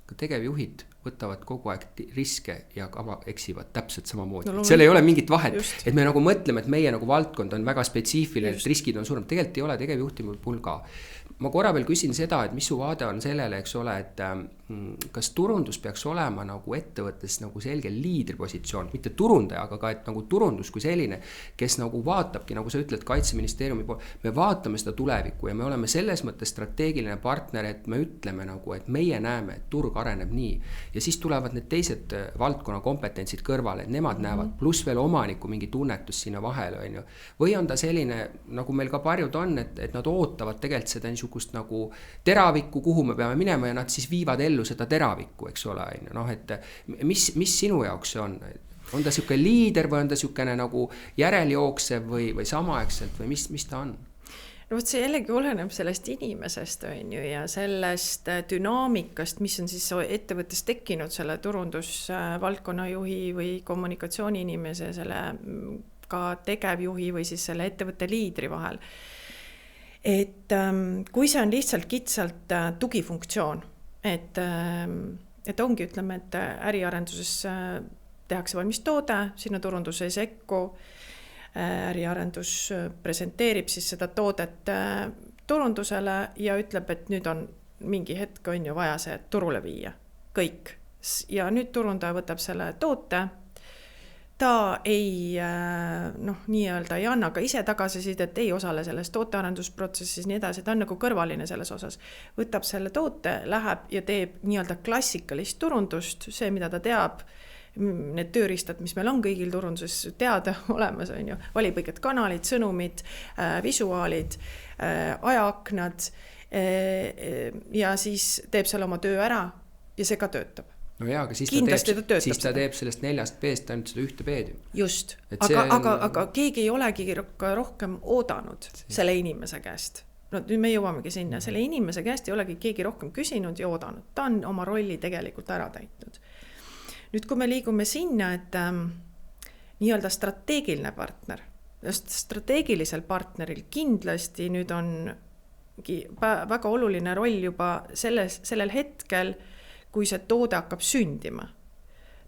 ka tegevjuhid võtavad kogu aeg riske ja eksivad täpselt samamoodi. Seal ei ole mingit vahet, et me nagu mõtleme, et meie nagu valdkond on väga spetsiifiline, et riskid on suurem, tegelikult ei ole tegevjuhtimine puhul ka. Ma korra veel küsin seda, et mis su vaade on sellele, eks ole, et kas turundus peaks olema nagu ettevõttes nagu selge liidripositsioon, mitte turundaja, aga ka et nagu turundus kui selline, kes nagu vaatabki, nagu sa ütled Kaitseministeeriumi pool, me vaatame seda tulevikku ja me oleme selles mõttes strateegiline partner, et me ütleme nagu, et meie näeme, et turg areneb nii ja siis tulevad need teised valdkonna kompetentsid kõrvale, et nemad näevad, pluss veel omaniku mingi tunnetus sinna vahele, on ju. Või on ta selline, nagu meil ka paljud on, et nad ootavad tegelikult seda niisugust nagu teravikku, kuhu me peame minema ja nad siis viivad ellu seda teravikku, eks ole, et mis sinu jaoks see on? On ta siuke liider või on ta siukene nagu järeljooksev või samaaegselt või mis ta on? No võt see jällegi oleneb sellest inimesest, on ju, ja sellest dünaamikast, mis on siis ettevõttes tekkinud selle turundusvaldkonnajuhi või kommunikatsiooni inimese, selle ka tegevjuhi või siis selle ettevõtte liidri vahel. Et kui see on lihtsalt kitsalt tugifunktsioon, et ongi, ütleme, et äriarenduses tehakse valmis toode, sinna turundus ei sekku, äriarendus presenteerib siis seda toodet turundusele ja ütleb, et nüüd on mingi hetk on ju vaja see turule viia, kõik. Ja nüüd turundaja võtab selle toote, ta ei, nii-öelda ei anna ka ise tagasisidet, ei osale selles tootearendusprotsessis nii edasi, ta on nagu kõrvaline selles osas. Võtab selle toote, läheb ja teeb nii-öelda klassikalist turundust, see, mida ta teab, need tööriistad, mis meil on kõigil turunduses teada olemas, on ju, valib õiged kanalid, sõnumid, visuaalid, ajaaknad ja siis teeb seal oma töö ära ja see ka töötab. No jaa, aga siis ta teeb sellest 4 B-st ainult seda 1 B-d. Just, aga keegi ei olegi rohkem oodanud selle inimese käest. No nüüd me jõuamegi sinna, selle inimese käest ei olegi keegi rohkem küsinud ja oodanud. Ta on oma rolli tegelikult ära täitnud. Nüüd, kui me liigume sinna, et nii-öelda strateegiline partner, just strateegilisel partneril kindlasti nüüd on väga oluline roll juba sellel hetkel, kui see toode hakkab sündima.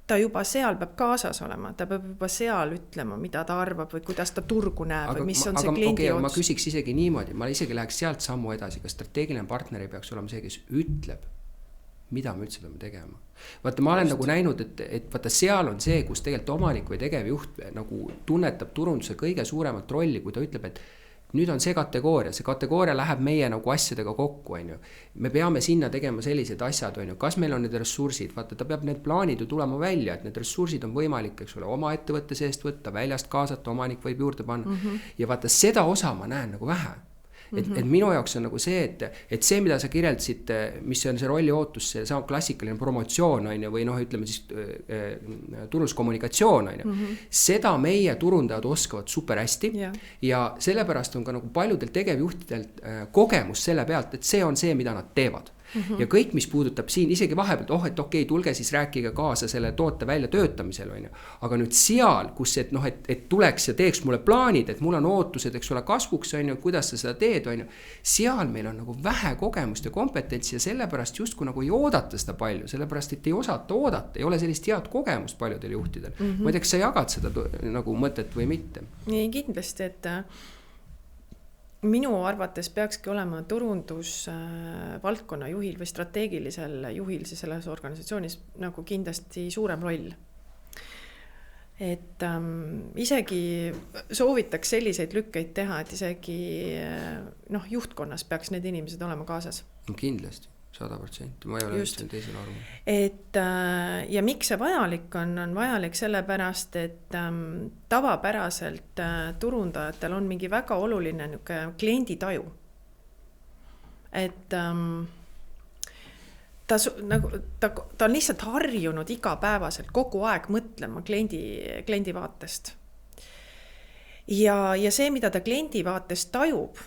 Ta juba seal peab kaasas olema, ta peab juba seal ütlema, mida ta arvab või kuidas ta turgu näeb või mis on see kliendi ots. Ma küsiks isegi niimoodi, ma isegi läheks sealt sammu edasi, kas strateegiline partner ei peaks olema see, kes ütleb, mida me üldse peame tegema. Vaata, ma olen nagu näinud, et vaata, seal on see, kus tegelikult omanik või tegevjuht nagu tunnetab turunduse kõige suuremat rolli, kui ta ütleb, et nüüd on see kategooria läheb meie nagu asjadega kokku, on ju. Me peame sinna tegema sellised asjad, on ju. Kas meil on need ressursid? Vaata, ta peab need plaanid ju tulema välja, et need ressursid on võimalik, eks ole, oma ettevõtte seest võtta, väljast kaasata, omanik võib juurde panna. Ja vaata, seda osa ma näen nagu vähe. Et minu jaoks on nagu see, et see, mida sa kirjeldasid, mis on see rolli ootus, see on klassikaline promotsioon, on ju, või ütleme siis turunduskommunikatsioon, on ju. Seda meie turundajad oskavad super hästi ja sellepärast on ka nagu paljudel tegevjuhtidel kogemus selle pealt, et see on see, mida nad teevad. Ja kõik, mis puudutab siin isegi vahepealt, et okei, tulge siis rääkige kaasa selle toote välja töötamisel, on ju. Aga nüüd seal, kus et tuleks ja teeks mulle plaanid, et mul on ootused, eks ole, kasvuks, on ju, kuidas sa seda teed, on ju. Seal meil on nagu vähe kogemust ja kompetentsi ja sellepärast justkui nagu ei oodata seda palju, sellepärast, et ei osata oodata, ei ole sellist head kogemust paljudel juhtidel. Ma ei tea, kas sa jagad seda nagu mõtet või mitte? Nii kindlasti, et minu arvates peakski olema turundus valdkonna juhil või strateegilisel juhil siis selles organisatsioonis nagu kindlasti suurem roll. Et isegi soovitaks selliseid lükkeid teha, et isegi juhtkonnas peaks need inimesed olema kaasas. Kindlasti, 100%. Ma ei ole just teisel arvama. Et ja miks see vajalik on vajalik sellepärast, et tavapäraselt turundajatel on mingi väga oluline klienditaju. Et ta on lihtsalt harjunud igapäevaselt kogu aeg mõtlema kliendi vaatest. Ja see, mida ta kliendi vaatest tajub,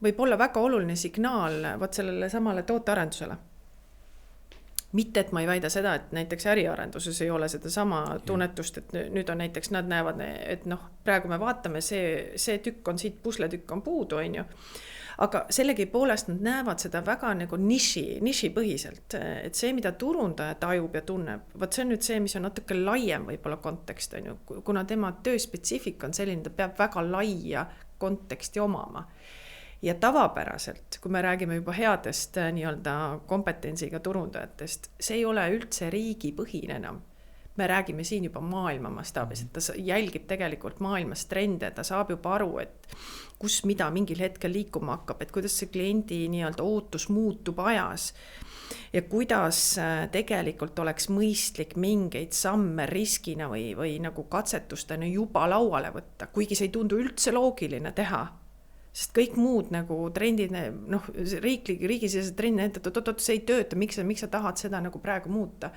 võib olla väga oluline signaal sellele samale tootearendusele. Mitte, et ma ei väida seda, et näiteks äriarenduses ei ole seda sama tunnetust, et nüüd on näiteks, nad näevad, et praegu me vaatame, see tükk on siit, pusletükk on puudu, on ju. Aga sellegi poolest nad näevad seda väga nagu niši põhiselt, et see, mida turundaja tajub ja tunneb, see on nüüd see, mis on natuke laiem võib-olla kontekst, on ju, kuna tema tööspetsiifik on selline, ta peab väga laia konteksti omama. Ja tavapäraselt, kui me räägime juba headest nii-öelda kompetentsiga turundajatest, see ei ole üldse riigipõhine enam. Me räägime siin juba maailma mastaabis, et ta jälgib tegelikult maailmas trende, ta saab juba aru, et kus mida mingil hetkel liikuma hakkab, et kuidas see kliendi nii-öelda ootus muutub ajas ja kuidas tegelikult oleks mõistlik mingeid samme riskina või nagu katsetustena juba lauale võtta, kuigi see ei tundu üldse loogiline teha. Sest kõik muud nagu trendid, riigisisesed trendid, et see ei tööta, miks sa tahad seda nagu praegu muuta.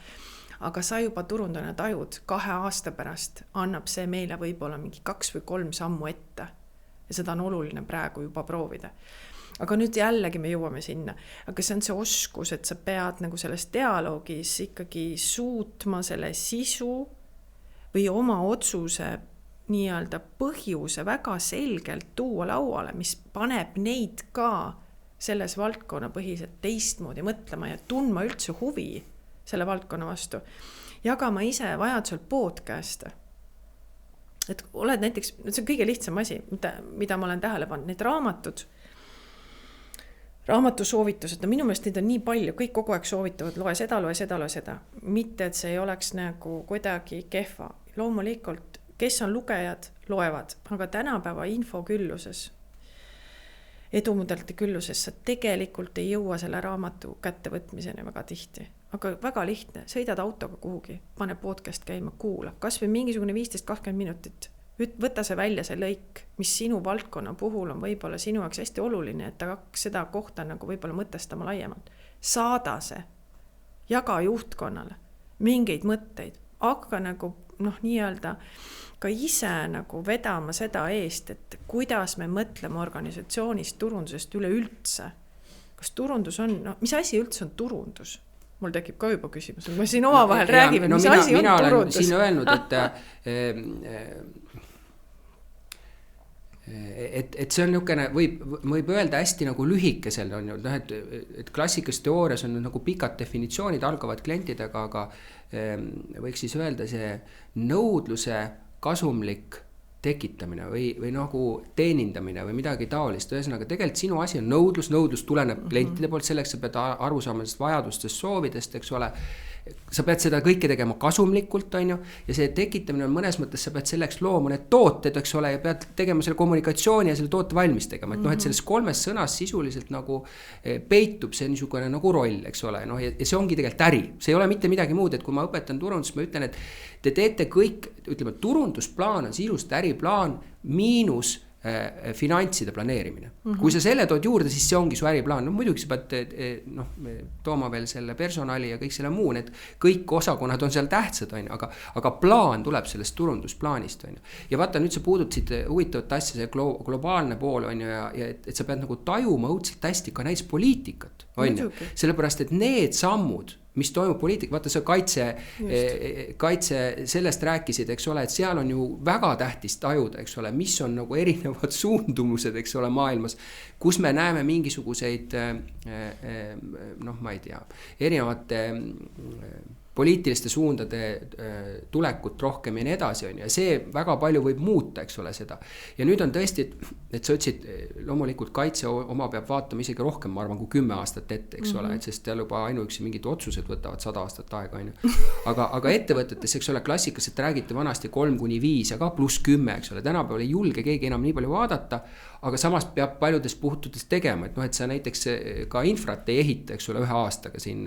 Aga sa juba turundana tajud, 2 aasta pärast annab see meile võib-olla mingi 2 või 3 sammu ette. Ja seda on oluline praegu juba proovida. Aga nüüd jällegi me jõuame sinna. Aga see on see oskus, et sa pead nagu selles dialoogis ikkagi suutma selle sisu või oma otsuse nii-öelda põhjuse väga selgelt tuua lauale, mis paneb neid ka selles valdkonna põhiselt teistmoodi mõtlema ja tundma üldse huvi selle valdkonna vastu. Jagama ise vajadusel podcast'e. Et oled näiteks, see on kõige lihtsam asi, mida ma olen tähele pannud, need raamatusoovitused, minu meelest neid on nii palju, kõik kogu aeg soovitavad, loe seda. Mitte, et see ei oleks nagu kuidagi kehva. Loomulikult, kes on lugejad, loevad, aga tänapäeva infokülluses, edumudelite külluses, sa tegelikult ei jõua selle raamatu kättevõtmiseni väga tihti. Aga väga lihtne, sõidad autoga kuhugi, pane podcast käima, kuula, kas või mingisugune 15-20 minutit. Võta see välja, see lõik, mis sinu valdkonna puhul on võib-olla sinu jaoks hästi oluline, et ta hakkaks seda kohta nagu võib-olla mõtestama laiemalt. Saada see, jaga juhtkonnale mingeid mõtteid, hakka nagu nii-öelda ka ise nagu vedama seda eest, et kuidas me mõtleme organisatsioonist, turundusest üleüldse. Kas turundus on, mis asi üldse on turundus? Mul tekib ka juba küsimus, ma siin oma vahel räägime, mis asi on turundus? Mina olen siin öelnud, et see on niisugune, võib öelda hästi nagu lühikesel, on ju, et klassikas teoorias on nagu pikad definitsioonid, algavad klientidega, aga võiks siis öelda see nõudluse kasumlik tekitamine või nagu teenindamine või midagi taolist. Ühesõnaga, tegelikult sinu asi on nõudlus tuleneb klientide poolt, selleks sa pead aru saama vajadustest, soovidest, eks ole. Sa pead seda kõike tegema kasumlikult, on ju, ja see tekitamine on mõnes mõttes, sa pead selleks looma need tooted, eks ole, ja pead tegema selle kommunikatsiooni ja selle toote valmis tegema. Et et selles 3 sõnas sisuliselt nagu peitub see niisugune nagu roll, eks ole, ja see ongi tegelikult äri. See ei ole mitte midagi muud, et kui ma õpetan turundust, ma ütlen, et te teete kõik, ütleme, turundusplaan on sisuliselt äriplaan miinus finantside planeerimine. Kui sa selle tood juurde, siis see ongi su äriplaan. No muidugi sa pead tooma veel selle personali ja kõik selle muu, need kõik osakonnad on seal tähtsad, aga plaan tuleb sellest turundusplaanist. Ja vaata, nüüd sa puudutasid huvitavat asja, see globaalne pool ja et sa pead nagu tajuma õudselt hästi ka näis poliitikat. Sellepärast, et need sammud, mis toimub poliitika, vaata see kaitse sellest rääkisid, eks ole, et seal on ju väga tähtis tajuda, eks ole, mis on nagu erinevad suundumused, eks ole, maailmas, kus me näeme mingisuguseid, ma ei tea, erinevate poliitiliste suundade tulekut rohkem ja nii edasi on ja see väga palju võib muuta, eks ole, seda. Ja nüüd on tõesti, et sa ütlesid, loomulikult kaitse oma peab vaatama isegi rohkem, ma arvan, kui 10 aastat ette, eks ole, et sest juba ainuüksi mingid otsused võtavad 100 aastat aega, aga ettevõtetes, eks ole, klassikaliselt räägiti vanasti 3-5 ja ka +10, eks ole, tänapäeval ei julge keegi enam nii palju vaadata, aga samas peab paljudes puhtudes tegema, et sa näiteks ka infrat ei ehita, eks ole, 1 aastaga siin,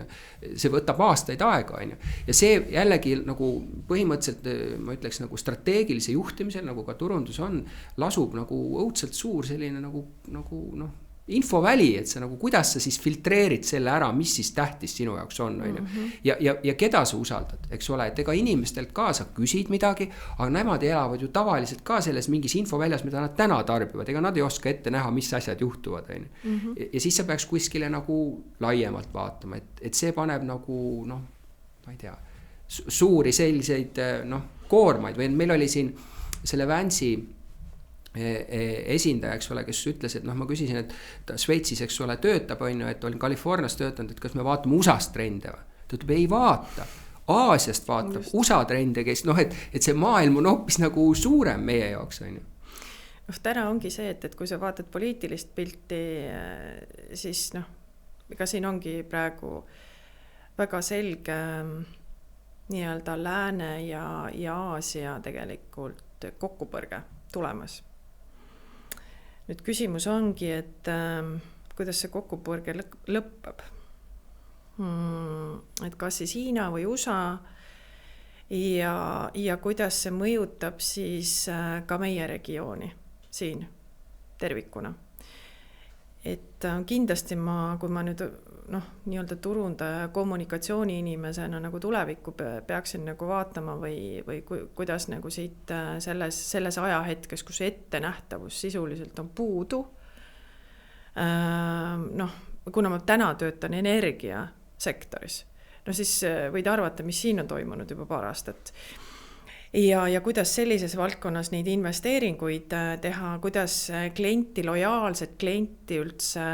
see võtab aastaid aega, ja see jällegi nagu põhimõtteliselt, ma ütleks nagu strateegilise juhtimisel, nagu ka turundus on, lasub nagu õudselt suur selline nagu infoväli, et sa nagu, kuidas sa siis filtreerid selle ära, mis siis tähtis sinu jaoks on. Ja keda sa usaldad, eks ole, et ega inimestelt ka sa küsid midagi, aga nemad elavad ju tavaliselt ka selles mingis infoväljas, mida nad täna tarbivad, ega nad ei oska ette näha, mis asjad juhtuvad. Ja siis sa peaks kuskile nagu laiemalt vaatama, et see paneb nagu, ma ei tea, suuri selliseid koormaid või meil oli siin selle Vance'i esindaja, eks ole, kes ütles, et ma küsisin, et ta Šveitsis, eks ole, töötab, et olin Californias töötanud, et kas me vaatame USA-st trende või? Ta ütleb, ei vaata, Aasiast vaatab, USA trende, kes, et see maailm on hoopis nagu suurem meie jaoks, on ju. Täna ongi see, et kui sa vaatad poliitilist pilti, siis ega siin ongi praegu väga selge nii-öelda Lääne ja Aasia tegelikult kokkupõrge tulemas. Nüüd küsimus ongi, et kuidas see kokkupõrge lõppeb. Et kas siis Hiina või USA ja kuidas see mõjutab siis ka meie regiooni siin tervikuna. Et kindlasti kui ma nüüd nii-öelda turundaja kommunikatsiooni inimesena nagu tulevikku peaksin nagu vaatama või kuidas nagu siit selles ajahetkes, kus ettenähtavus sisuliselt on puudu. Kuna ma täna töötan energiasektoris, siis võid arvata, mis siin on toimunud juba paar aastat. Ja kuidas sellises valdkonnas neid investeeringuid teha, kuidas lojaalset klienti üldse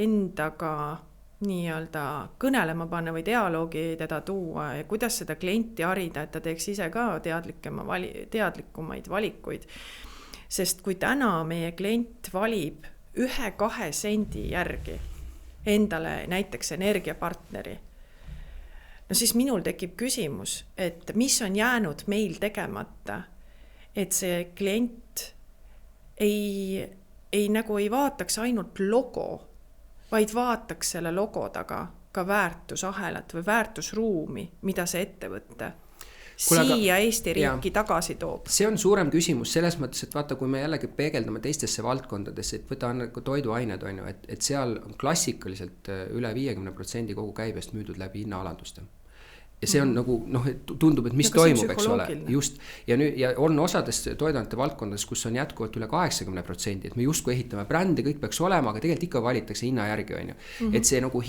endaga nii-öelda kõnelema panna või dialoogi teda tuua ja kuidas seda klienti harida, et ta teeks ise ka teadlikumaid valikuid. Sest kui täna meie klient valib 1-2 sendi järgi endale näiteks energiapartneri, siis minul tekib küsimus, et mis on jäänud meil tegemata, et see klient ei vaataks ainult logo, vaid vaataks selle logo taga ka väärtusahelat või väärtusruumi, mida see ettevõte siia Eesti riiki tagasi toob. See on suurem küsimus selles mõttes, et vaata, kui me jällegi peegeldame teistesse valdkondadesse, et võta toiduained, on ju, et seal on klassikaliselt üle 50% kogu käibest müüdud läbi hinnaalanduste. Ja see on nagu, tundub, et mis toimub, eks ole. Just. Ja on osades toiduainete valdkondades, kus on jätkuvalt üle 80%, et me justkui ehitame brändi, kõik peaks olema, aga tegelikult ikka valitakse hinna järgi, on ju. Et see nagu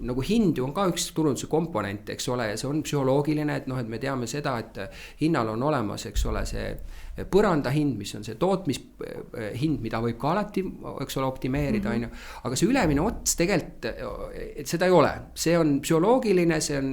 nagu hind ju on ka üks turunduse komponent, eks ole, ja see on psühholoogiline, et me teame seda, et hinnal on olemas, eks ole, see põranda hind, mis on see tootmishind, mida võib ka alati, eks ole, optimeerida, on ju. Aga see ülemine ots tegelikult, et seda ei ole. See on psühholoogiline, see on,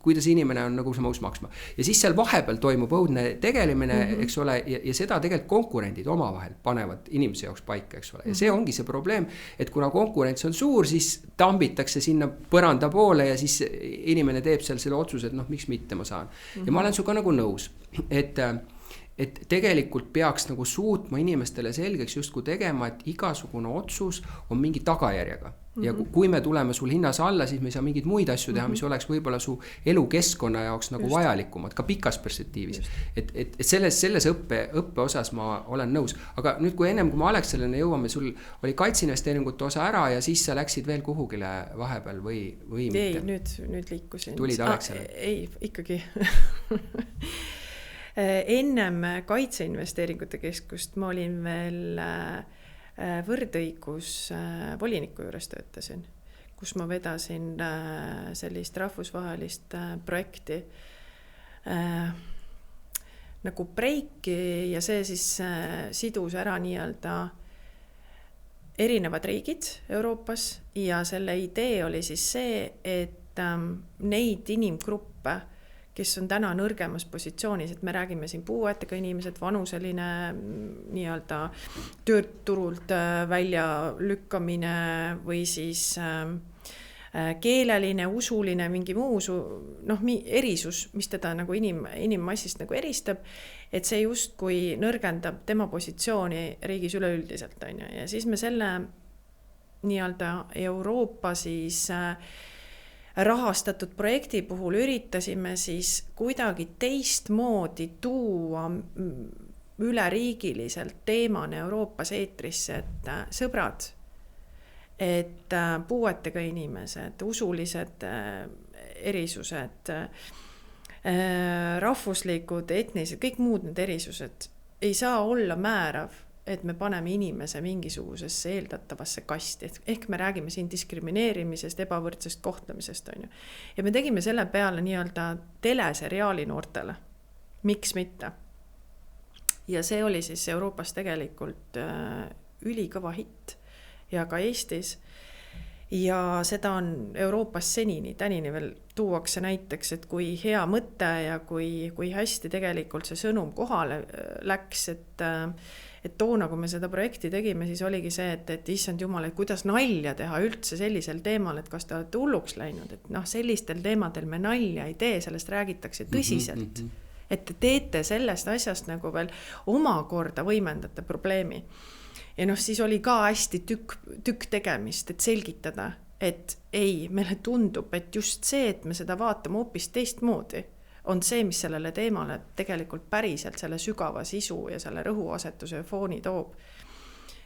kuidas inimene on nagu mõus maksma. Ja siis seal vahepeal toimub õudne tegelemine, eks ole, ja seda tegelikult konkurendid omavahel panevad inimese jaoks paika, eks ole. Ja see ongi see probleem, et kuna konkurents on suur, siis tambitakse sinna põranda poole ja siis inimene teeb seal selle otsuse, et miks mitte ma saan. Ja ma olen suga nagu nõus, et tegelikult peaks nagu suutma inimestele selgeks justkui tegema, et igasugune otsus on mingi tagajärjega. Ja kui me tuleme sul hinnas alla, siis me ei saa mingeid muid asju teha, mis oleks võib-olla su elukeskkonna jaoks nagu vajalikumad, ka pikas perspektiivis. Et selles õppe osas ma olen nõus. Aga nüüd, kui ennem, kui me Alexelani jõuame, sul oli kaitseinvesteeringute osa ära ja siis sa läksid veel kuhugile vahepeal või mitte? Ei, nüüd liikusin. Tulid Alexelani? Ei, ikkagi. Ennem kaitseinvesteeringute keskust ma olin veel võrdõigus voliniku juures töötasin, kus ma vedasin sellist rahvusvahelist projekti nagu breiki ja see siis sidus ära nii-öelda erinevad riigid Euroopas ja selle idee oli siis see, et neid inimgruppe, kes on täna nõrgemas positsioonis, et me räägime siin puuetega inimesed, vanuseline nii-öelda tööturult välja lükkamine või siis keeleline, usuline, mingi muu erisus, mis teda nagu inimmassist nagu eristab, et see justkui nõrgendab tema positsiooni riigis üleüldiselt. Ja siis me selle nii-öelda Euroopa siis rahastatud projekti puhul üritasime siis kuidagi teistmoodi tuua üleriigiliselt teemana Euroopas eetrisse, et sõbrad, et puuetega inimesed, usulised erisused, rahvuslikud, etnilised, kõik muud need erisused ei saa olla määrav, et me paneme inimese mingisugusesse eeldatavasse kasti. Ehk me räägime siin diskrimineerimisest, ebavõrdsest kohtlamisest. On ju. Ja me tegime selle peale nii-öelda teleseriaali noortele. Miks mitte? Ja see oli siis Euroopas tegelikult ülikõva hitt ja ka Eestis. Ja seda on Euroopas senini, tänini veel tuuakse näiteks, et kui hea mõte ja kui hästi tegelikult see sõnum kohale läks, et toona, kui me seda projekti tegime, siis oligi see, et issand jumal, et kuidas nalja teha üldse sellisel teemal, et kas te olete hulluks läinud, et sellistel teemadel me nalja ei tee, sellest räägitakse tõsiselt, et te teete sellest asjast nagu veel omakorda võimendate probleemi. Ja siis oli ka hästi tükk tegemist, et selgitada, et ei, meile tundub, et just see, et me seda vaatame hoopis teistmoodi, on see, mis sellele teemale tegelikult päriselt selle sügava sisu ja selle rõhuasetuse ja fooni toob.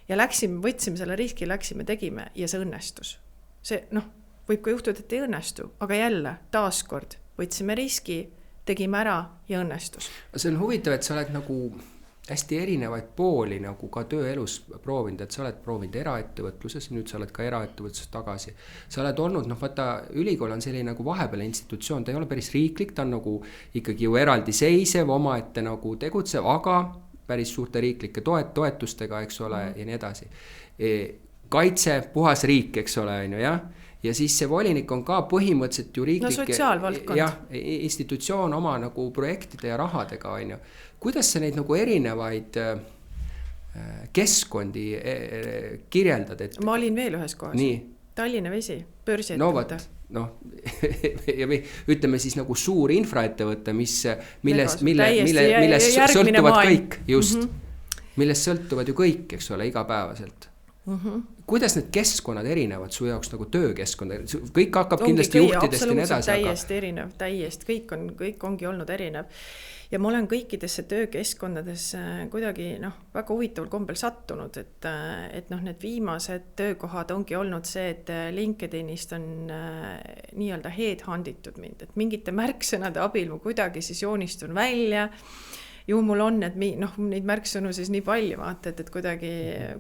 Ja võtsime selle riski, tegime ja see õnnestus. See, võib ka juhtuda, et ei õnnestu, aga jälle, taaskord, võtsime riski, tegime ära ja õnnestus. See on huvitav, et sa oled nagu hästi erinevaid pooli nagu ka tööelus proovinud, et sa oled proovinud eraettevõtluses, nüüd sa oled ka eraettevõtluses tagasi. Sa oled olnud, vaata, ülikool on selline nagu vahepeal institutsioon, ta ei ole päris riiklik, ta on nagu ikkagi ju eraldiseisev, omaette nagu tegutsev, aga päris suurte riiklike toetustega, eks ole, ja nii edasi. Kaitse, puhas riik, eks ole, on ju, jah? Ja siis see volinik on ka põhimõtteliselt ju riiklik institutsioon oma nagu projektide ja rahadega, on ju. Kuidas sa neid nagu erinevaid keskkondi kirjeldad? Ma olin veel ühes kohas. Nii. Tallinna Vesi, börsiettevõte. Ja ütleme siis nagu suur infraettevõte, millest sõltuvad kõik, just, millest sõltuvad ju kõik, eks ole, igapäevaselt. Kuidas need keskkonnad erinevad su jaoks nagu töökeskkond? Kõik hakkab kindlasti juhtidest ja nii edasi. Täiesti erinev, kõik ongi olnud erinev. Ja ma olen kõikidesse töökeskkondades kuidagi väga huvitaval kombel sattunud, et need viimased töökohad ongi olnud see, et LinkedInist on nii-öelda headhunditud mind, et mingite märksõnade abil ma kuidagi siis joonistun välja. Ju mul on, et neid märksõnu siis nii palju vaata, et kuidagi,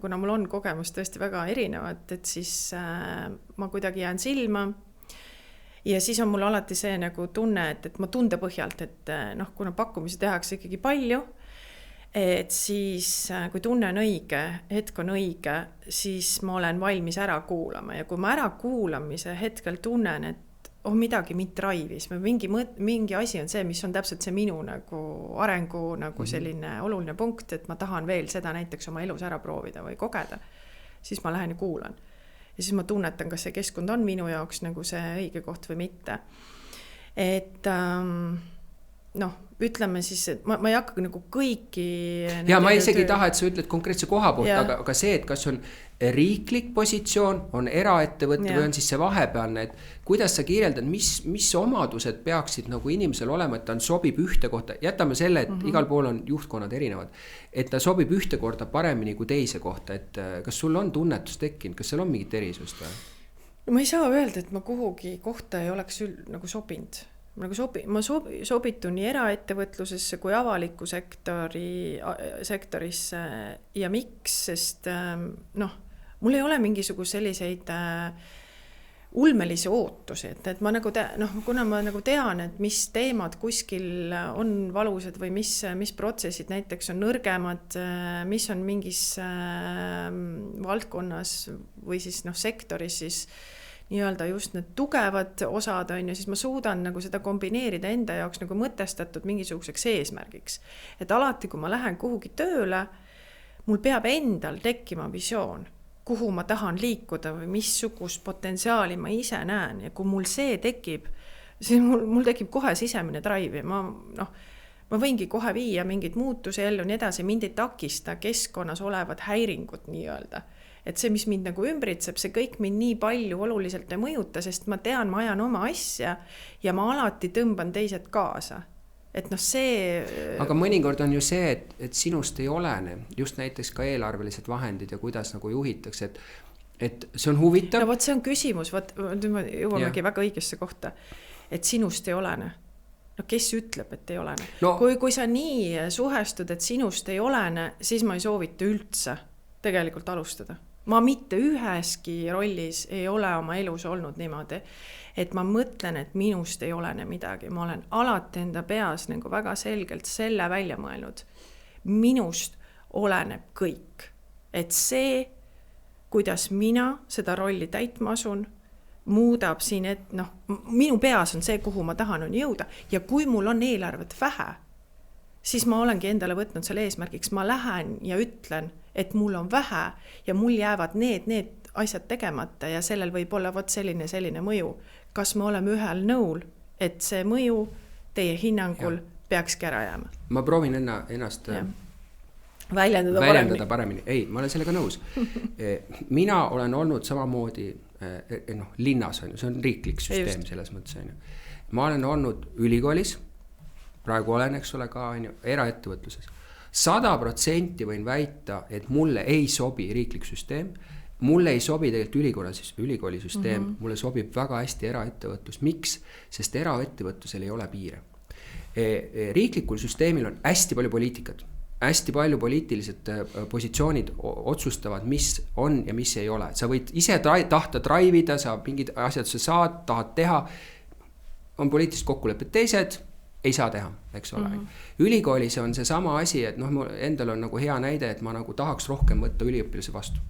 kuna mul on kogemus tõesti väga erinevat, et siis ma kuidagi jään silma. Ja siis on mul alati see nagu tunne, et ma tunde põhjalt, et kuna pakkumisi tehakse ikkagi palju, et siis kui tunne on õige, hetk on õige, siis ma olen valmis ära kuulama. Ja kui ma ära kuulamise hetkel tunnen, et midagi mind raivis, mingi asi on see, mis on täpselt see minu nagu arengu nagu selline oluline punkt, et ma tahan veel seda näiteks oma elus ära proovida või kogeda, siis ma lähen ja kuulan. Ja siis ma tunnetan, kas see keskkond on minu jaoks nagu see õige koht või mitte. Et noh, ütleme siis, et ma ei hakka nagu kõiki ja ma isegi ei taha, et sa ütled konkreetse koha poolt, aga see, et kas on riiklik positsioon, on eraettevõtte või on siis see vahepealne, et kuidas sa kirjeldad, mis omadused peaksid nagu inimesel olema, et ta sobib ühte kohta, jätame selle, et igal pool on juhtkonnad erinevad, et ta sobib ühte korda paremini kui teise kohta, et kas sul on tunnetus tekkinud, kas seal on mingit erisust või? No ma ei saa öelda, et ma kuhugi kohta ei oleks nagu sobinud. Ma sobitun nii eraettevõtlusesse kui avaliku sektorisse ja miks, sest mul ei ole mingisuguse selliseid ulmelisi ootusi, et ma nagu kuna ma nagu tean, et mis teemad kuskil on valusad või mis protsessid näiteks on nõrgemad, mis on mingis valdkonnas või siis sektoris siis nii-öelda just need tugevad osad on ja siis ma suudan nagu seda kombineerida enda jaoks nagu mõtestatud mingisuguseks eesmärgiks. Et alati, kui ma lähen kuhugi tööle, mul peab endal tekkima visioon, kuhu ma tahan liikuda või missugust potentsiaali ma ise näen ja kui mul see tekib, siis mul tekib kohe sisemine drive ja ma võingi kohe viia mingid muutusi ellu nii edasi, mind ei takista keskkonnas olevad häiringud nii-öelda. Et see, mis mind nagu ümbritseb, see kõik mind nii palju oluliselt ei mõjuta, sest ma tean, ma ajan oma asja ja ma alati tõmban teised kaasa. Et see... Aga mõnikord on ju see, et sinust ei olene, just näiteks ka eelarvelised vahendid ja kuidas nagu juhitakse, et see on huvitav. No võt, see on küsimus, jõuamegi väga õigesse kohta, et sinust ei olene. No kes ütleb, et ei olene? No, kui sa nii suhestud, et sinust ei olene, siis ma ei soovita üldse tegelikult alustada. Ma mitte üheski rollis ei ole oma elus olnud niimoodi, et ma mõtlen, et minust ei olene midagi. Ma olen alati enda peas nagu väga selgelt selle välja mõelnud. Minust oleneb kõik. Et see, kuidas mina seda rolli täitma asun, muudab siin, et minu peas on see, kuhu ma tahan on jõuda. Ja kui mul on eelarvet vähe, siis ma olengi endale võtnud selle eesmärgiks. Ma lähen ja ütlen, et mul on vähe ja mul jäävad need asjad tegemata ja sellel võib olla selline mõju. Kas me oleme ühel nõul, et see mõju teie hinnangul peakski ära jääma? Ma proovin ennast väljendada paremini. Ei, ma olen sellega nõus. Mina olen olnud samamoodi linnas, see on riiklik süsteem selles mõttes. Ma olen olnud ülikoolis, praegu olen, eks ole, ka eraettevõtluses. 100% võin väita, et mulle ei sobi riiklik süsteem, mulle ei sobi tegelikult ülikooli süsteem, mulle sobib väga hästi eraettevõtlus. Miks? Sest eraettevõtlusel ei ole piire. Riiklikul süsteemil on hästi palju poliitikat, hästi palju poliitilised positsioonid otsustavad, mis on ja mis ei ole. Sa võid ise tahta drive'ida, sa mingid asjad sa tahad teha, on poliitilised kokkulepped teised, ei saa teha, eks ole. Ülikoolis on see sama asi, et endal on nagu hea näide, et ma nagu tahaks rohkem võtta üliõpilase vastu.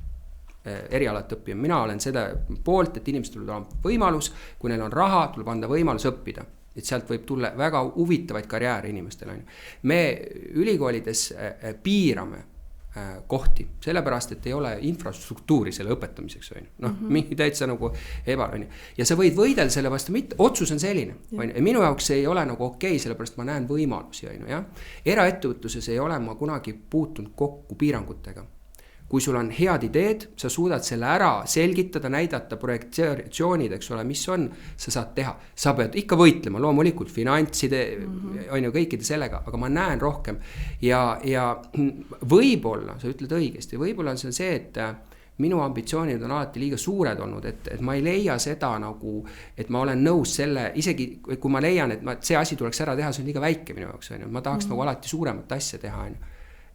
Erialat õppima. Mina olen seda poolt, et inimesed tuleb olema võimalus, kui neil on raha, tuleb anda võimalus õppida. Et sealt võib tulla väga huvitavaid karjääre inimestele. Me ülikoolides piirame kohti, sellepärast, et ei ole infrastruktuuri selle õpetamiseks. Mingi täitsa nagu ja sa võid võidel selle vastu, otsus on selline. Minu jaoks ei ole nagu okei, sellepärast ma näen võimalusi. Eraettevõtluses ei ole ma kunagi puutunud kokku piirangutega. Kui sul on head ideed, sa suudad selle ära selgitada, näidata projektsioonid, eks ole, mis on, sa saad teha. Sa pead ikka võitlema, loomulikult finantside, on ju kõikide sellega, aga ma näen rohkem. Ja võib-olla, sa ütled õigesti, võib-olla on see, et minu ambitsioonid on alati liiga suured olnud, et ma ei leia seda nagu, et ma olen nõus selle, isegi kui ma leian, et see asi tuleks ära teha, see on liiga väike minu jaoks, ma tahaks nagu alati suuremat asja teha,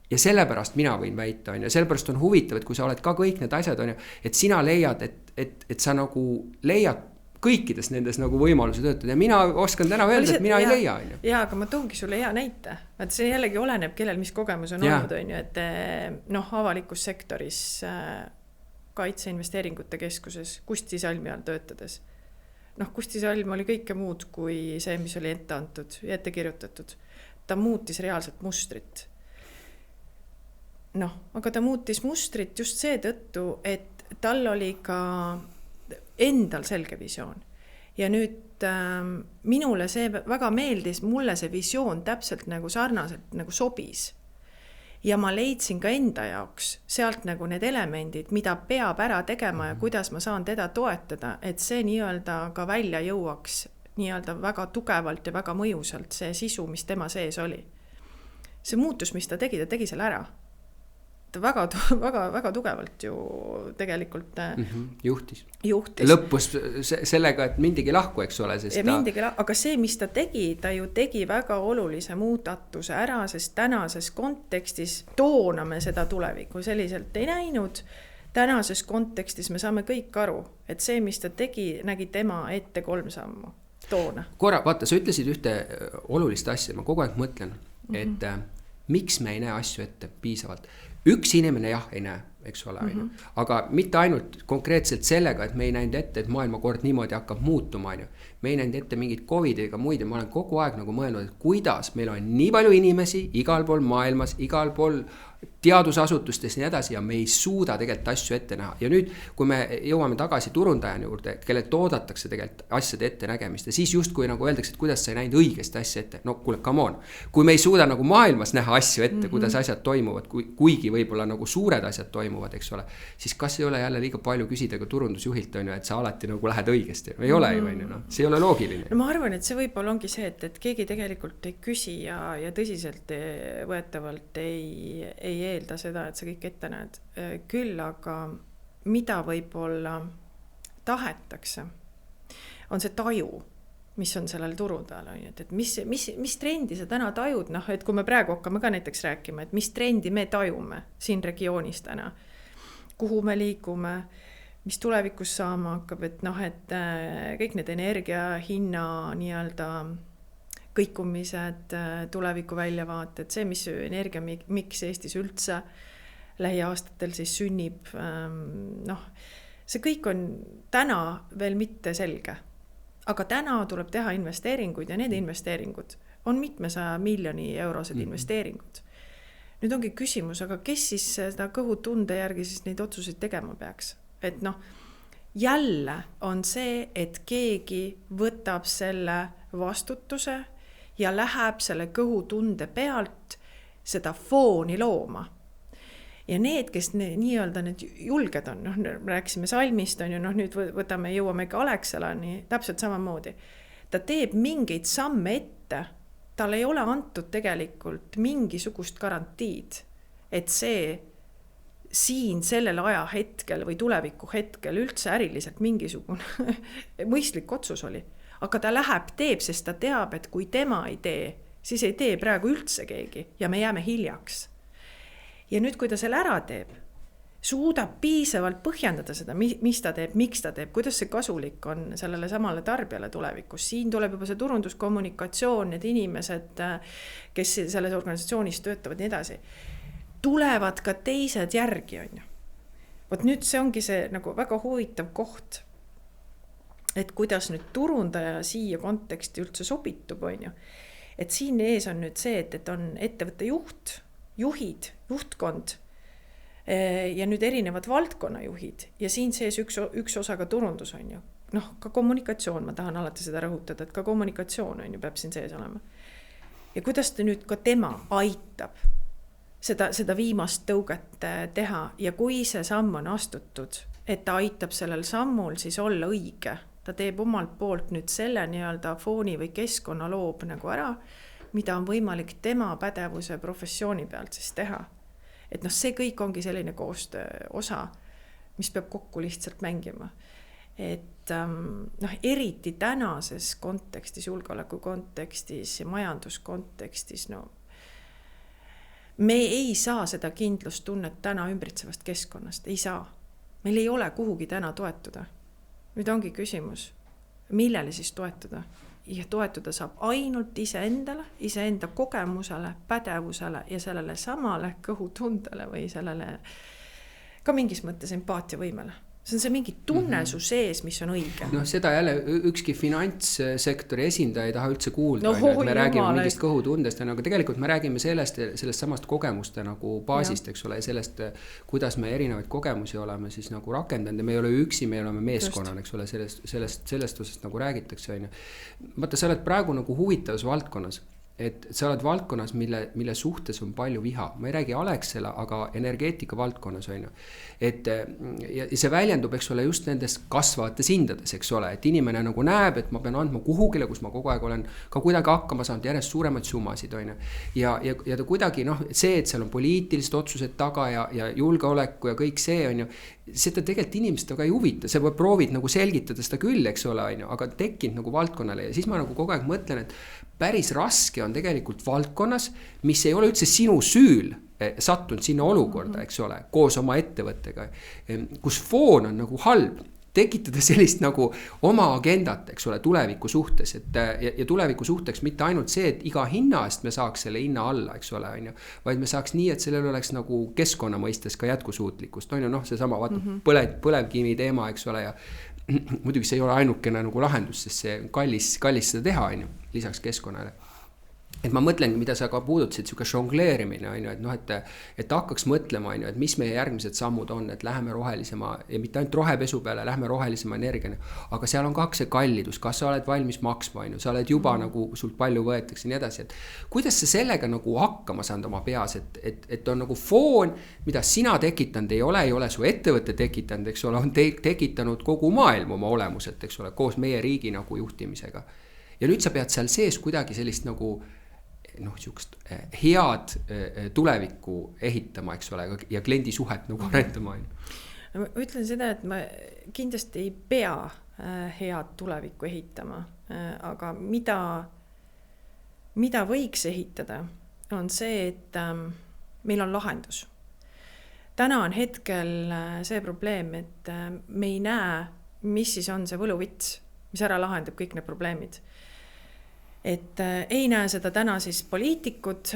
ja sellepärast mina võin väita, ja sellepärast on huvitav, et kui sa oled ka kõik need asjad, et sina leiad, et sa nagu leiad kõikides nendes nagu võimaluse töötada, ja mina oskan täna öelda, et mina ei leia. Jaa, aga ma toongi sulle hea näite. Et see jällegi oleneb, kellel mis kogemus on olnud, et avalikus sektoris kaitseinvesteeringute keskuses Kusti Salmi all töötades. Kusti Salm oli kõike muud kui see, mis oli ette antud ja ette kirjutatud. Ta muutis reaalselt mustrit. Aga ta muutis mustrit just see tõttu, et tal oli ka endal selge visioon. Ja nüüd et minule see väga meeldis, mulle see visioon täpselt nagu sarnaselt nagu sobis. Ja ma leidsin ka enda jaoks sealt nagu need elemendid, mida peab ära tegema ja kuidas ma saan teda toetada, et see nii-öelda ka välja jõuaks nii-öelda väga tugevalt ja väga mõjusalt see sisu, mis tema sees oli. See muutus, mis ta tegi selle ära. Ta väga tugevalt ju tegelikult juhtis. Lõppus sellega, et mindigi lahku, eks ole. Aga see, mis ta ju tegi väga olulise muudatuse ära, sest tänases kontekstis toona me seda tulevikku selliselt ei näinud. Tänases kontekstis me saame kõik aru, et see, mis ta tegi, nägi tema ette 3 sammu toona. Korra, vaata, sa ütlesid ühte olulist asja, ma kogu aeg mõtlen, et miks me ei näe asju ette piisavalt. Üks inimene ei näe, eks ole, aga mitte ainult konkreetselt sellega, et me ei näinud ette, et maailmakord niimoodi hakkab muutuma, me ei näinud ette mingid COVID-i ega muid ja ma olen kogu aeg nagu mõelnud, et kuidas meil on nii palju inimesi igal pool maailmas, igal pool teadusasutustes ja nii edasi ja me ei suuda tegelikult asju ette näha. Ja nüüd, kui me jõuame tagasi turundajani juurde, kelle toodatakse tegelikult asjade ette nägemist ja siis justkui nagu öeldakse, et kuidas sa ei näinud õigesti asja ette. No kuule, come on. Kui me ei suuda nagu maailmas näha asju ette, kuidas asjad toimuvad, kuigi võib-olla nagu suured asjad toimuvad, eks ole, siis kas ei ole jälle liiga palju küsida ka turundusjuhilt, et sa alati nagu lähed õigesti. Ei ole ju, no. See ei ole loogiline. No ma arvan, et see võib-olla ongi see, et keegi tegelikult ei küsi ja tõsiselt võetavalt ei eelda seda, et sa kõik ette näed. Küll aga mida võib-olla tahetakse, on see taju, mis on sellel turu peal. Et mis trendi sa täna tajud? Et kui me praegu hakkame ka näiteks rääkima, et mis trendi me tajume siin regioonis täna, kuhu me liigume, mis tulevikus saama hakkab, et kõik need energia hinna nii-öelda kõikumised, tuleviku väljavaated, see, mis energia miks Eestis üldse lähiaastatel siis sünnib, see kõik on täna veel mitte selge. Aga täna tuleb teha investeeringuid ja need investeeringud on mitmesaja miljoni eurosed investeeringud. Nüüd ongi küsimus, aga kes siis seda kõhutunde järgi siis neid otsuseid tegema peaks? Et jälle on see, et keegi võtab selle vastutuse ja läheb selle kõhutunde pealt seda fooni looma. Ja need, kes nii-öelda need julged on, rääksime Salmist, nüüd jõuame ka Alexelani, täpselt samamoodi. Ta teeb mingeid samme ette, tal ei ole antud tegelikult mingisugust garantiid, et see siin sellel ajahetkel või tuleviku hetkel üldse äriliselt mingisugune mõistlik otsus oli. Aga ta läheb, teeb, sest ta teab, et kui tema ei tee, siis ei tee praegu üldse keegi ja me jääme hiljaks. Ja nüüd, kui ta selle ära teeb, suudab piisavalt põhjendada seda, mis ta teeb, miks ta teeb, kuidas see kasulik on sellele samale tarbijale tulevikus. Siin tuleb juba see turunduskommunikatsioon, need inimesed, kes selles organisatsioonis töötavad nii edasi, tulevad ka teised järgi. Vot nüüd see ongi see nagu väga huvitav koht, et kuidas nüüd turundaja siia konteksti üldse sobitub, et siin ees on nüüd see, et on ettevõtte juhid, juhtkond ja nüüd erinevad valdkonnajuhid ja siin sees üks osa ka turundus on ju. Ka kommunikatsioon, ma tahan alati seda rõhutada, et ka kommunikatsioon on ju, peab siin sees olema. Ja kuidas ta nüüd ka tema aitab seda viimast tõuget teha ja kui see samm on astutud, et ta aitab sellel sammul siis olla õige, ta teeb omalt poolt nüüd selle nii-öelda fooni või keskkonna loob nagu ära, mida on võimalik tema pädevuse professiooni pealt siis teha. Et see kõik ongi selline koostöö osa, mis peab kokku lihtsalt mängima. Et eriti tänases kontekstis, julgeoleku kontekstis ja majanduskontekstis, me ei saa seda kindlustunnet täna ümbritsevast keskkonnast, ei saa. Meil ei ole kuhugi täna toetuda. Nüüd ongi küsimus, millele siis toetuda? Ja toetuda saab ainult iseenda kogemusele, pädevusele ja sellele samale kõhutundele või sellele ka mingis mõttes empaatiavõimele. see on see mingi tunne su sees, mis on õige. Noh, seda jälle ükski finantssektori esindaja ei taha üldse kuulda, No, et me räägime mingist kõhutundest, aga tegelikult me räägime sellest samast kogemuste nagu baasist, eks ole, ja sellest, kuidas me erinevaid kogemusi oleme siis nagu rakendanud ja me ei ole üksi, me oleme meeskonnal, eks ole, sellest osast nagu räägitakse, on ju. Vaata, sa oled praegu nagu huvitavas valdkonnas, et sa oled valdkonnas, mille suhtes on palju viha. Ma ei räägi Alexela, aga energeetika valdkonnas on ju. Et ja see väljendub, eks ole, just nendes kasvavates hindades, eks ole, et inimene nagu näeb, et ma pean andma kuhugile, kus ma kogu aeg olen ka kuidagi hakkama saanud järjest suuremaid summasid, on ju. Ja ta kuidagi, noh, see, et seal on poliitilised otsused taga ja julgeoleku ja kõik see on ju, seda tegelikult inimesed väga ei huvita, sa proovid nagu selgitada seda küll, eks ole, on ju, aga tekkinud nagu valdkonnale ja siis ma nagu kogu aeg mõtlen, et päris raske on tegelikult valdkonnas, mis ei ole üldse sinu süül sattunud sinna olukorda, eks ole, koos oma ettevõttega, kus foon on nagu halb, tekitada sellist nagu oma agendat, eks ole, tuleviku suhtes, ja tuleviku suhteks mitte ainult see, et iga hinna eest me saaks selle hinna alla, eks ole, on ju, vaid me saaks nii, et sellel oleks nagu keskkonna mõistes ka jätkusuutlikkust, on ju, noh, see sama põlevkivi teema, eks ole, ja muidugi see ei ole ainukene nagu lahendus, sest see kallis seda teha, on ju, lisaks keskkonnale. Et ma mõtlen, mida sa ka puudutasid, siuke žongleerimine, on ju, et noh, et hakkaks mõtlema, on ju, et mis meie järgmised sammud on, et läheme rohelisema, ja mitte ainult rohepesu peale, läheme rohelisema energiana, aga seal on ka see kallidus, kas sa oled valmis maksma, on ju, sa oled juba nagu sult palju võetakse ja nii edasi, et kuidas sa sellega nagu hakkama saanud oma peas, et on nagu foon, mida sina tekitanud ei ole su ettevõtte tekitanud, eks ole, on tekitanud kogu maailm oma olemuselt, eks ole, koos meie riigi nagu juhtimisega. Ja nüüd sa pead seal sees kuidagi sellist nagu noh, siukest head tulevikku ehitama, eks ole, ja kliendi suhet nagu arendama. Ma ütlen seda, et ma kindlasti ei pea head tulevikku ehitama, aga mida võiks ehitada, on see, et meil on lahendus. Täna on hetkel see probleem, et me ei näe, mis siis on see võluvits, mis ära lahendab kõik need probleemid. Et ei näe seda täna siis poliitikud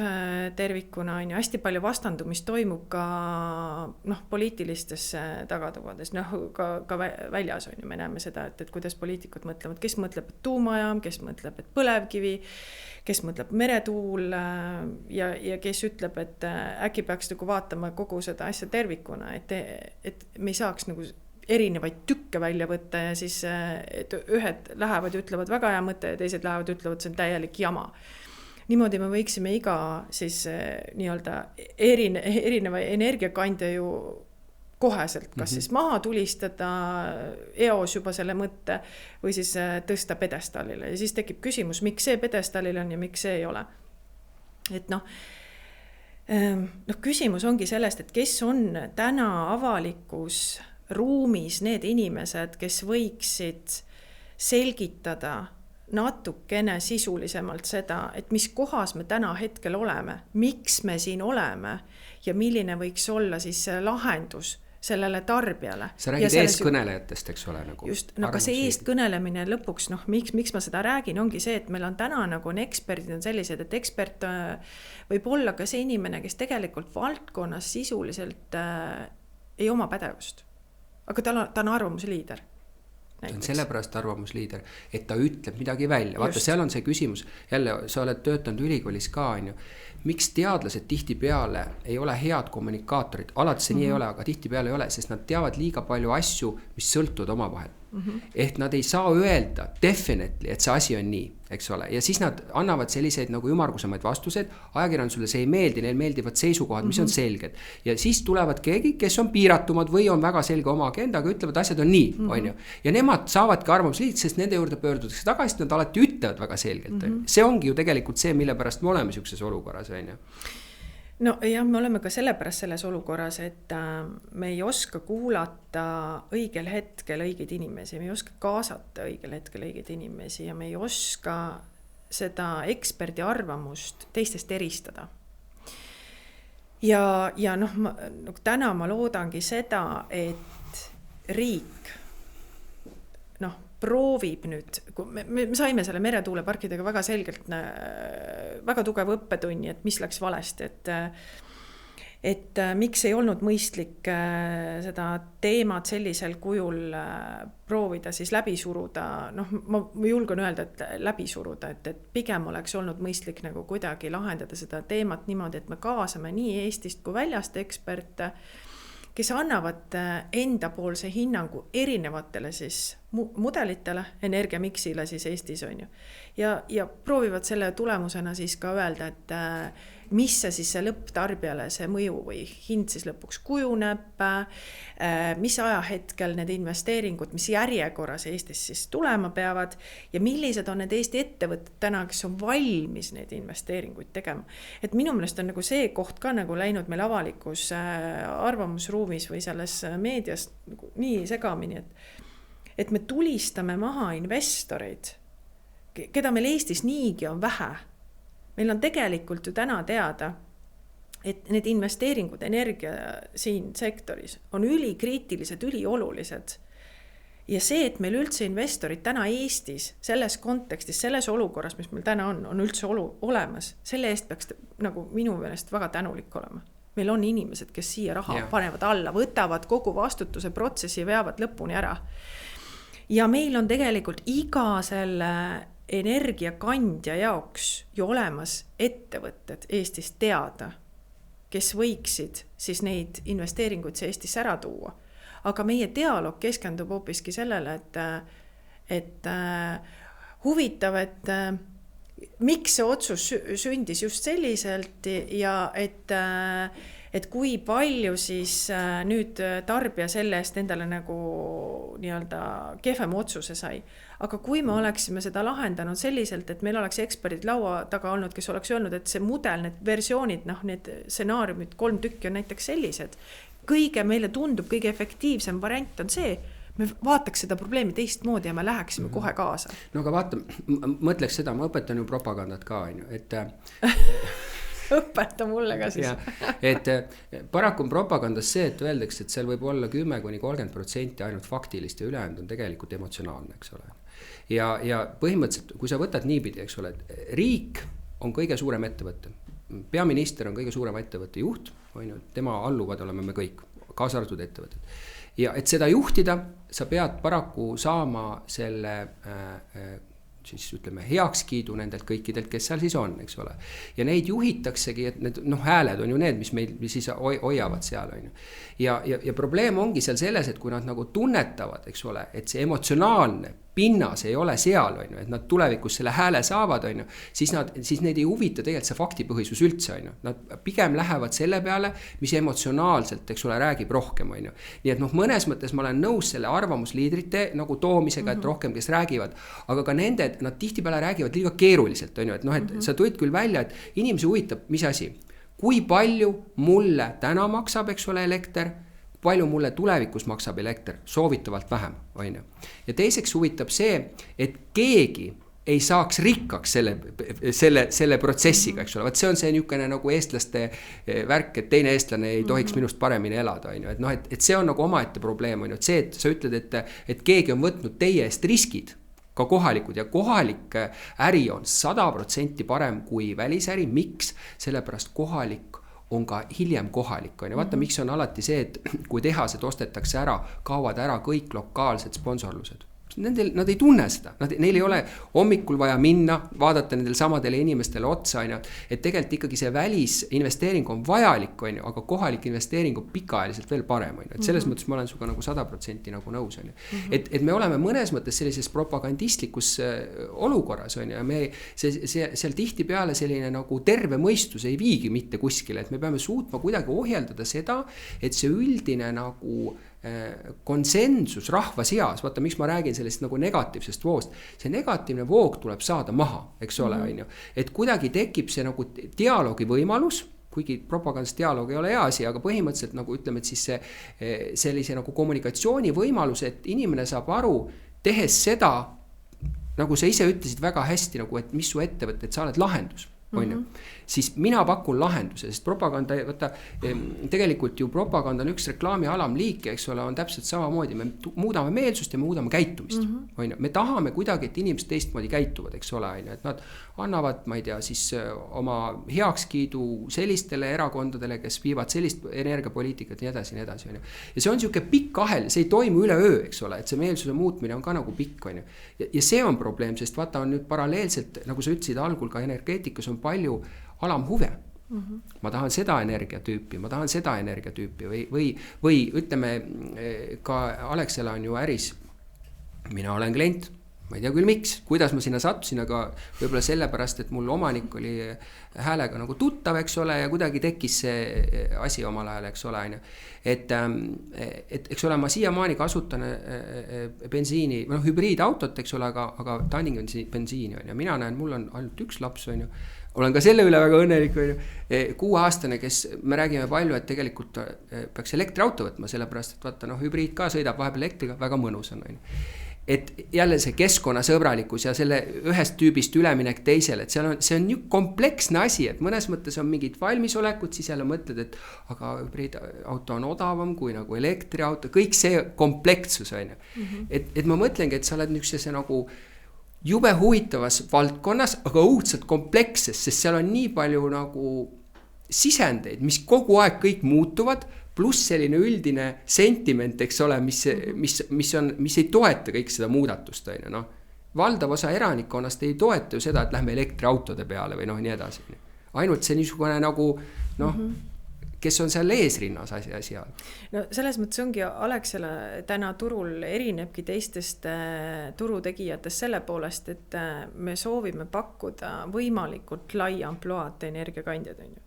tervikuna, on ju, hästi palju vastandumist toimub ka poliitilistes tagatubades, ka väljas on ju, me näeme seda, et kuidas poliitikud mõtlevad, kes mõtleb tuumajaam, kes mõtleb, et põlevkivi, kes mõtleb meretuul ja kes ütleb, et äkki peaks nagu vaatama kogu seda asja tervikuna, et me ei saaks nagu erinevaid tükke välja võtta ja siis et ühed lähevad ja ütlevad väga hea mõte ja teised lähevad ja ütlevad, see on täielik jama. Niimoodi me võiksime iga siis nii-öelda erineva energiakandja ju koheselt, kas siis maha tulistada eos juba selle mõtte või siis tõsta pedestaalile ja siis tekib küsimus, miks see pedestaalil on ja miks see ei ole. Et küsimus ongi sellest, et kes on täna avalikus ruumis need inimesed, kes võiksid selgitada natukene sisulisemalt seda, et mis kohas me täna hetkel oleme, miks me siin oleme ja milline võiks olla siis lahendus sellele tarbijale. Sa räägid eestkõnelejatest, eks ole? Nagu just, aga see eestkõnelemine lõpuks, miks ma seda räägin, ongi see, et meil on täna nagu on eksperdid on sellised, et ekspert võib olla ka see inimene, kes tegelikult valdkonnas sisuliselt ei oma pädevust. Aga ta on arvamusliider. Ta on sellepärast arvamusliider, et ta ütleb midagi välja. Vaata, seal on see küsimus, jälle sa oled töötanud ülikoolis ka, on ju. Miks teadlased tihti peale ei ole head kommunikaatorid? Alati see nii ei ole, aga tihti peale ei ole, sest nad teavad liiga palju asju, mis sõltuvad oma vahel. Ehk nad ei saa öelda definitely, et see asi on nii, eks ole. Ja siis nad annavad selliseid nagu ümargusemaid vastuseid, ajakirjandusele see ei meeldi, neil meeldivad seisukohad, mis on selged. Ja siis tulevad keegi, kes on piiratumad või on väga selge oma agendaga, ütlevad, asjad on nii, on ju. Ja nemad saavadki arvamusliid, sest nende juurde pöördutakse tagasi, nad alati ütlevad väga selgelt. See ongi ju tegelikult see, mille pärast me oleme siukses olukorras, on ju. No jah, me oleme ka sellepärast selles olukorras, et me ei oska kuulata õigel hetkel õigeid inimesi, me ei oska kaasata õigel hetkel õigeid inimesi ja me ei oska seda eksperdi arvamust teistest eristada. Ja täna ma loodangi seda, et riik proovib nüüd, me saime selle meretuuleparkidega väga selgelt, väga tugev õppetunni, et mis läks valesti, et miks ei olnud mõistlik seda teemat sellisel kujul proovida siis läbi suruda, ma julgen öelda, et läbi suruda, et pigem oleks olnud mõistlik nagu kuidagi lahendada seda teemat niimoodi, et me kaasame nii Eestist kui väljast eksperte, kes annavad endapoolse hinnangu erinevatele siis mudelitele, energiamiksile siis Eestis on ju. Ja proovivad selle tulemusena siis ka öelda, et mis see lõpptarbijale see mõju või hind siis lõpuks kujuneb, mis ajahetkel need investeeringud, mis järjekorras Eestis siis tulema peavad ja millised on need Eesti ettevõtted täna, kes on valmis neid investeeringuid tegema. Et minu meelest on nagu see koht ka nagu läinud meil avalikus arvamusruumis või selles meedias nagu nii segamini, et me tulistame maha investoreid, keda meil Eestis niigi on vähe. Meil on tegelikult ju täna teada, et need investeeringud energia siin sektoris on ülikriitilised, üliolulised. Ja see, et meil üldse investorid täna Eestis selles kontekstis, selles olukorras, mis meil täna on üldse olemas, selle eest peaks nagu minu meelest väga tänulik olema. Meil on inimesed, kes siia raha panevad alla, võtavad kogu vastutuse protsessi ja veavad lõpuni ära. Ja meil on tegelikult iga selle energiakandja jaoks ju olemas ettevõtted Eestis teada, kes võiksid siis neid investeeringuid Eestis ära tuua. Aga meie dialoog keskendub hoopiski sellele, et huvitav, et miks see otsus sündis just selliselt ja et kui palju siis nüüd tarbija selle eest endale nagu nii-öelda kehvem otsuse sai. Aga kui me oleksime seda lahendanud selliselt, et meil oleks eksperdid laua taga olnud, kes oleks öelnud, et see mudel, need versioonid, need stsenaariumid 3 tükki on näiteks sellised. Meile tundub kõige efektiivsem variant on see, me vaataks seda probleemi teistmoodi ja me läheksime kohe kaasa. No aga vaata, mõtleks seda, ma õpetan ju propagandat ka, et õpeta mulle ka siis. Et paraku on propagandas see, et öeldakse, et seal võib olla 10–30% ainult faktilist ja ülejäänud on tegelikult emotsionaalne, eks ole. Ja põhimõtteliselt, kui sa võtad niipidi, eks ole, et riik on kõige suurem ettevõte. Peaminister on kõige suurem ettevõtte juht, tema alluvad oleme me kõik, kaasa arvatud ettevõtted. Ja et seda juhtida, sa pead paraku saama selle siis ütleme heakskiidu nendelt kõikidelt, kes seal siis on, eks ole. Ja neid juhitaksegi, et need hääled on ju need, mis meil siis hoiavad seal, on ju. Ja probleem ongi seal selles, et kui nad nagu tunnetavad, eks ole, et see emotsionaalne pinnas ei ole seal, on ju, et nad tulevikus selle hääle saavad, on ju, siis neid ei huvita tegelikult see faktipõhisus üldse, on ju. Nad pigem lähevad selle peale, mis emotsionaalselt, eks ole, räägib rohkem, on ju. Nii et mõnes mõttes ma olen nõus selle arvamusliidrite nagu toomisega, et rohkem, kes räägivad, aga ka nende, nad tihtipeale räägivad liiga keeruliselt, on ju, et et sa tõid küll välja, et inimesi huvitab, mis asi, kui palju mulle täna maksab, eks ole, elekter, palju mulle tulevikus maksab elekter, soovitavalt vähem, on ju. Ja teiseks huvitab see, et keegi ei saaks rikkaks selle protsessiga, eks ole. Vaat see on see niisugune nagu eestlaste värk, et teine eestlane ei tohiks minust paremini elada, on ju. Et see on nagu omaette probleem, on ju. Et see, et sa ütled, et keegi on võtnud teie eest riskid, ka kohalikud ja kohalik äri on 100% parem kui välisäri. Miks? Sellepärast kohalik on ka hiljem kohalik, on ju. Vaata, miks on alati see, et kui tehased ostetakse ära, kaovad ära kõik lokaalsed sponsorlused. Nad ei tunne seda, neil ei ole hommikul vaja minna, vaadata nendel samadele inimestele otsa, on ju, et tegelikult ikkagi see välisinvesteering on vajalik, on ju, aga kohalik investeering on pikaajaliselt veel parem, on ju, et selles mõttes ma olen suga nagu 100% nagu nõus, on ju. Et me oleme mõnes mõttes sellises propagandistlikus olukorras, on ju, ja seal tihti peale selline nagu terve mõistus ei viigi mitte kuskile, et me peame suutma kuidagi ohjeldada seda, et see üldine nagu konsensus rahva seas, vaata miks ma räägin sellest nagu negatiivsest voost, see negatiivne voog tuleb saada maha, eks ole, on ju, et kuidagi tekib see nagu dialoogi võimalus, kuigi propagandist dialoog ei ole hea asi, aga põhimõtteliselt nagu ütleme, et siis sellise nagu kommunikatsiooni võimalus, et inimene saab aru, tehes seda, nagu sa ise ütlesid väga hästi, nagu, et mis su ettevõte, et sa oled lahendus. siis mina pakun lahenduse, sest propaganda, võtta, tegelikult ju propaganda on üks reklaami alamliik, eks ole, on täpselt samamoodi, me muudame meelsust ja me muudame käitumist, on ju, me tahame kuidagi, et inimesed teistmoodi käituvad, eks ole, on ju, et nad annavad, ma ei tea, siis oma heakskiidu sellistele erakondadele, kes viivad sellist energiapoliitikat ja nii edasi, on ju. Ja see on niisugune pikk ahel, see ei toimu üleöö, eks ole, et see meelsuse muutmine on ka nagu pikk, on ju. Ja see on probleem, sest vaata on nüüd paralleelselt, nagu sa ütlesid algul, ka energeetikas on palju alamhuve. Ma tahan seda energiatüüpi, ma tahan seda energiatüüpi või ütleme, ka Alexela on ju äris, mina olen klient, ma ei tea küll miks, kuidas ma sinna sattusin, aga võib-olla sellepärast, et mul omanik oli häälega nagu tuttav, eks ole, ja kuidagi tekkis see asi omal ajal, eks ole, et eks ole, ma siiamaani kasutan bensiini, hübriidautot, eks ole, aga Tanning on bensiini, on ju, mina näen, mul on ainult üks laps, on ju, olen ka selle üle väga õnnelik, on ju, 6-aastane, kes me räägime palju, et tegelikult peaks elektriauto võtma, sellepärast, et vaata, hübriid ka sõidab vahepeal elektriga, väga mõnus on ju. Et jälle see keskkonnasõbralikkus ja selle ühest tüübist üleminek teisele, et see on nii kompleksne asi, et mõnes mõttes on mingid valmisolekut, siis jälle mõtled, et aga hübriidauto on odavam kui nagu elektriauto, kõik see komplekssus on ju. Et ma mõtlengi, et sa oled niisuguse nagu jube huvitavas valdkonnas, aga õudselt kompleksses, sest seal on nii palju nagu sisendeid, mis kogu aeg kõik muutuvad, pluss selline üldine sentiment, eks ole, mis ei toeta kõik seda muudatust, on ju, valdav osa elanikkonnast ei toeta ju seda, et lähme elektriautode peale või nii edasi. Ainult see niisugune nagu, kes on seal eesrinnas asja. No selles mõttes ongi Alexela täna turul erinebki teistest turutegijatest selle poolest, et me soovime pakkuda võimalikult lai ampluaat energiakandjad, on ju.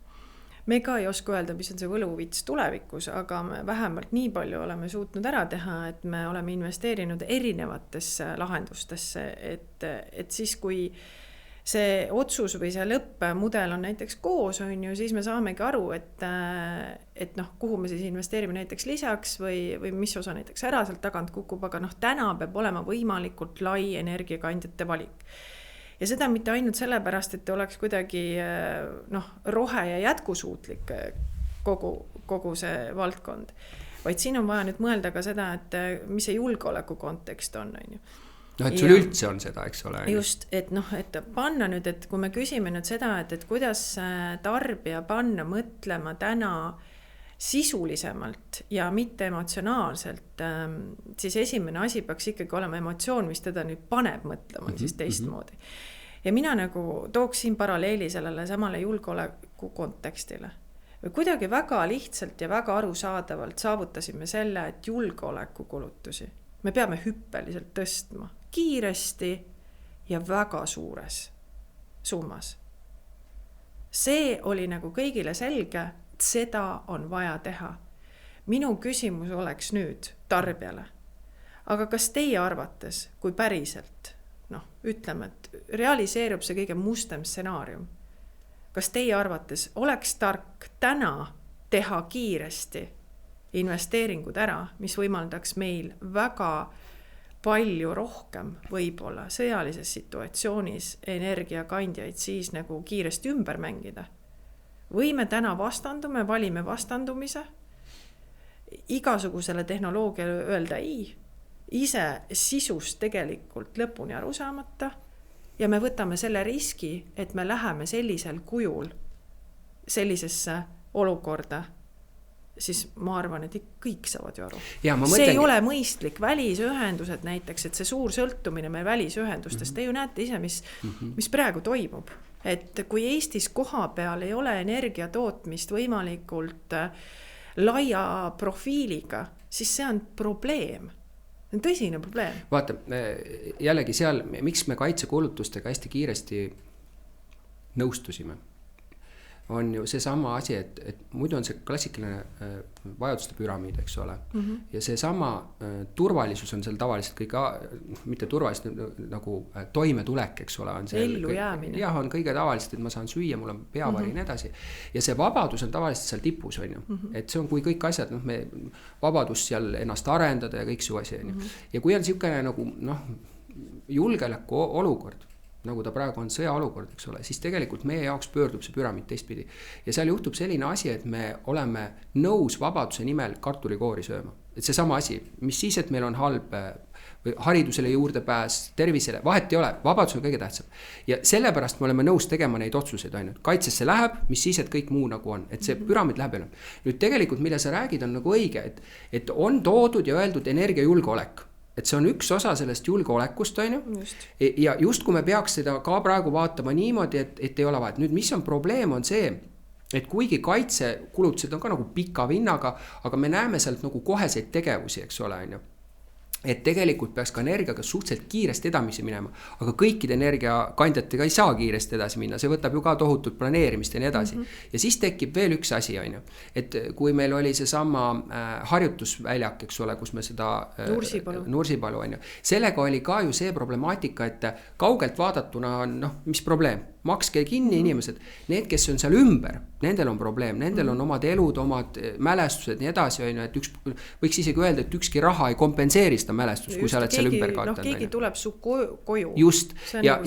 Me ka ei oska öelda, mis on see võluvits tulevikus, aga me vähemalt nii palju oleme suutnud ära teha, et me oleme investeerinud erinevatesse lahendustesse, et siis kui see otsus või see lõppmudel on näiteks koos, on ju, siis me saamegi aru, et kuhu me siis investeerime näiteks lisaks või mis osa näiteks ära sealt tagant kukub, aga täna peab olema võimalikult lai energiakandjate valik. Ja seda mitte ainult sellepärast, et oleks kuidagi rohe ja jätkusuutlik kogu see valdkond, vaid siin on vaja nüüd mõelda ka seda, et mis see julgeoleku kontekst on ju. Et sul üldse on seda, eks ole. Just, et panna nüüd, et kui me küsime nüüd seda, et kuidas tarbija panna mõtlema täna sisulisemalt ja mitte emotsionaalselt, siis esimene asi peaks ikkagi olema emotsioon, mis teda nüüd paneb mõtlema siis teistmoodi. Ja mina nagu tooks siin paralleeli sellele samale julgeoleku kontekstile. Või kuidagi väga lihtsalt ja väga arusaadavalt saavutasime selle, et julgeoleku kulutusi me peame hüppeliselt tõstma kiiresti ja väga suures summas. See oli nagu kõigile selge, seda on vaja teha. Minu küsimus oleks nüüd tarbijale. Aga kas teie arvates, kui päriselt, ütleme, et realiseerub see kõige mustem stsenaarium, kas teie arvates oleks tark täna teha kiiresti investeeringud ära, mis võimaldaks meil väga palju rohkem võib-olla sõjalises situatsioonis energiakandjaid siis nagu kiiresti ümber mängida? Või me täna vastandume, valime vastandumise, igasugusele tehnoloogiale öelda ei, ise sisust tegelikult lõpuni aru saamata ja me võtame selle riski, et me läheme sellisel kujul sellisesse olukorda, siis ma arvan, et kõik saavad ju aru. See ei ole mõistlik, välisühendused näiteks, et see suur sõltumine meil välisühendustest, te ju näete ise, mis praegu toimub. Et kui Eestis koha peal ei ole energiatootmist võimalikult laia profiiliga, siis see on probleem. See on tõsine probleem. Vaata, jällegi seal, miks me kaitsekulutustega hästi kiiresti nõustusime, on ju see sama asi, et muidu on see klassikaline vajaduste püramiid, eks ole. Ja see sama turvalisus on seal tavaliselt kõik, mitte turvaliselt nagu toimetulek, eks ole. On ellu jäämine. Jah, on kõige tavaliselt, et ma saan süüa, mul on peavari ja nii edasi. Ja see vabadus on tavaliselt seal tipus, on ju. Et see on, kui kõik asjad, me vabadus seal ennast arendada ja kõik su asi, on ju. Ja kui on siukene nagu, julgeoleku olukord, nagu ta praegu on sõjaolukord, eks ole, siis tegelikult meie jaoks pöördub see püramiid teistpidi. Ja seal juhtub selline asi, et me oleme nõus vabaduse nimel kartulikoori sööma. Et see sama asi, mis siis, et meil on halb või haridusele juurdepääs, tervisele, vahet ei ole, vabadus on kõige tähtsam. Ja sellepärast me oleme nõus tegema neid otsuseid ainult. Kaitsesse läheb, mis siis, et kõik muu nagu on. Et see püramiid läheb enam. Nüüd tegelikult, mida sa räägid, on nagu õige, et on toodud ja öeldud energiajulgeolek. Et see on üks osa sellest julgeolekust, on ju. Ja just kui me peaks seda ka praegu vaatama niimoodi, et ei ole vahet. Nüüd, mis on probleem, on see, et kuigi kaitsekulutused on ka nagu pika vinnaga, aga me näeme sealt nagu koheseid tegevusi, eks ole, on ju. Et tegelikult peaks ka energiaga suhteliselt kiiresti edamisi minema, aga kõikide energiakandjatega ei saa kiiresti edasi minna, see võtab ju ka tohutut planeerimist ja nii edasi. Ja siis tekib veel üks asi, on ju, et kui meil oli see sama harjutusväljak, eks ole, kus me seda Nursipalu, on ju, sellega oli ka ju see problemaatika, et kaugelt vaadatuna on, mis probleem? Makske kinni inimesed, need, kes on seal ümber, nendel on probleem, nendel on omad elud, omad mälestused, nii edasi, on ju, et võiks isegi öelda, et ükski raha ei kompenseeri seda mälestust, kui sa oled seal ümber kaotanud. Keegi tuleb su koju. Just, ja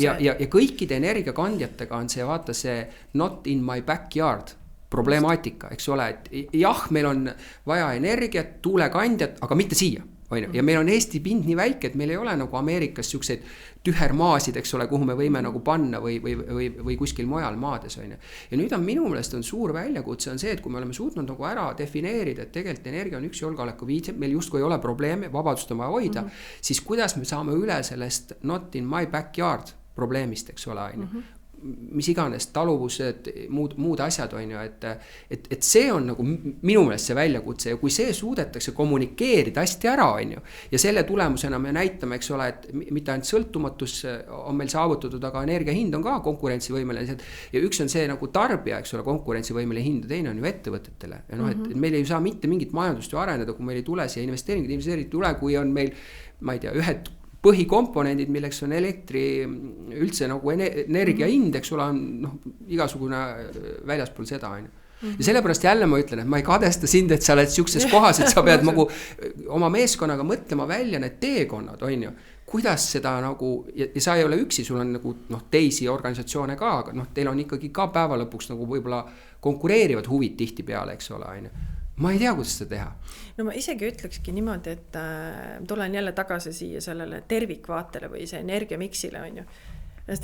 kõikide energiakandjatega on see, vaata see not in my backyard problemaatika, eks ole, et jah, meil on vaja energiat, tuulekandjat, aga mitte siia. Ja meil on Eesti pind nii väike, et meil ei ole nagu Ameerikas siukseid tühermaasid, eks ole, kuhu me võime nagu panna või kuskil mujal maades. Ja nüüd on minu meelest on suur väljakutse on see, et kui me oleme suutnud nagu ära defineerida, et tegelikult energia on üks julgeoleku viis, meil justkui ei ole probleeme, vabadust on vaja hoida, siis kuidas me saame üle sellest not in my backyard probleemist, eks ole, mis iganes taluvused, muud asjad on ju, et see on nagu minu meelest see väljakutse ja kui see suudetakse kommunikeerida hästi ära on ju ja selle tulemusena me näitame, eks ole, et mitte ainult sõltumatus on meil saavutatud, aga energia hind on ka konkurentsivõimeline ja üks on see nagu tarbija, eks ole, konkurentsivõimeline hind ja teine on ju ettevõtetele ja et meil ei saa mitte mingit majandust ju areneda, kui meil ei tule siia investeeringud ei tule, kui on meil, ma ei tea, ühed põhikomponendid, milleks on elektri üldse nagu energia hind, eks ole, on igasugune väljaspool seda, on ju. Ja sellepärast jälle ma ütlen, et ma ei kadesta sind, et sa oled siukses kohas, et sa pead nagu oma meeskonnaga mõtlema välja need teekonnad, on ju. Kuidas seda nagu, ja sa ei ole üksi, sul on nagu teisi organisatsioone ka, aga teil on ikkagi ka päeva lõpuks nagu võib-olla konkureerivad huvid tihti peale, eks ole, on ju. Ma ei tea, kuidas seda teha. No ma isegi ütlekski niimoodi, et tulen jälle tagasi siia sellele tervikvaatele või see energiamiksile on ju.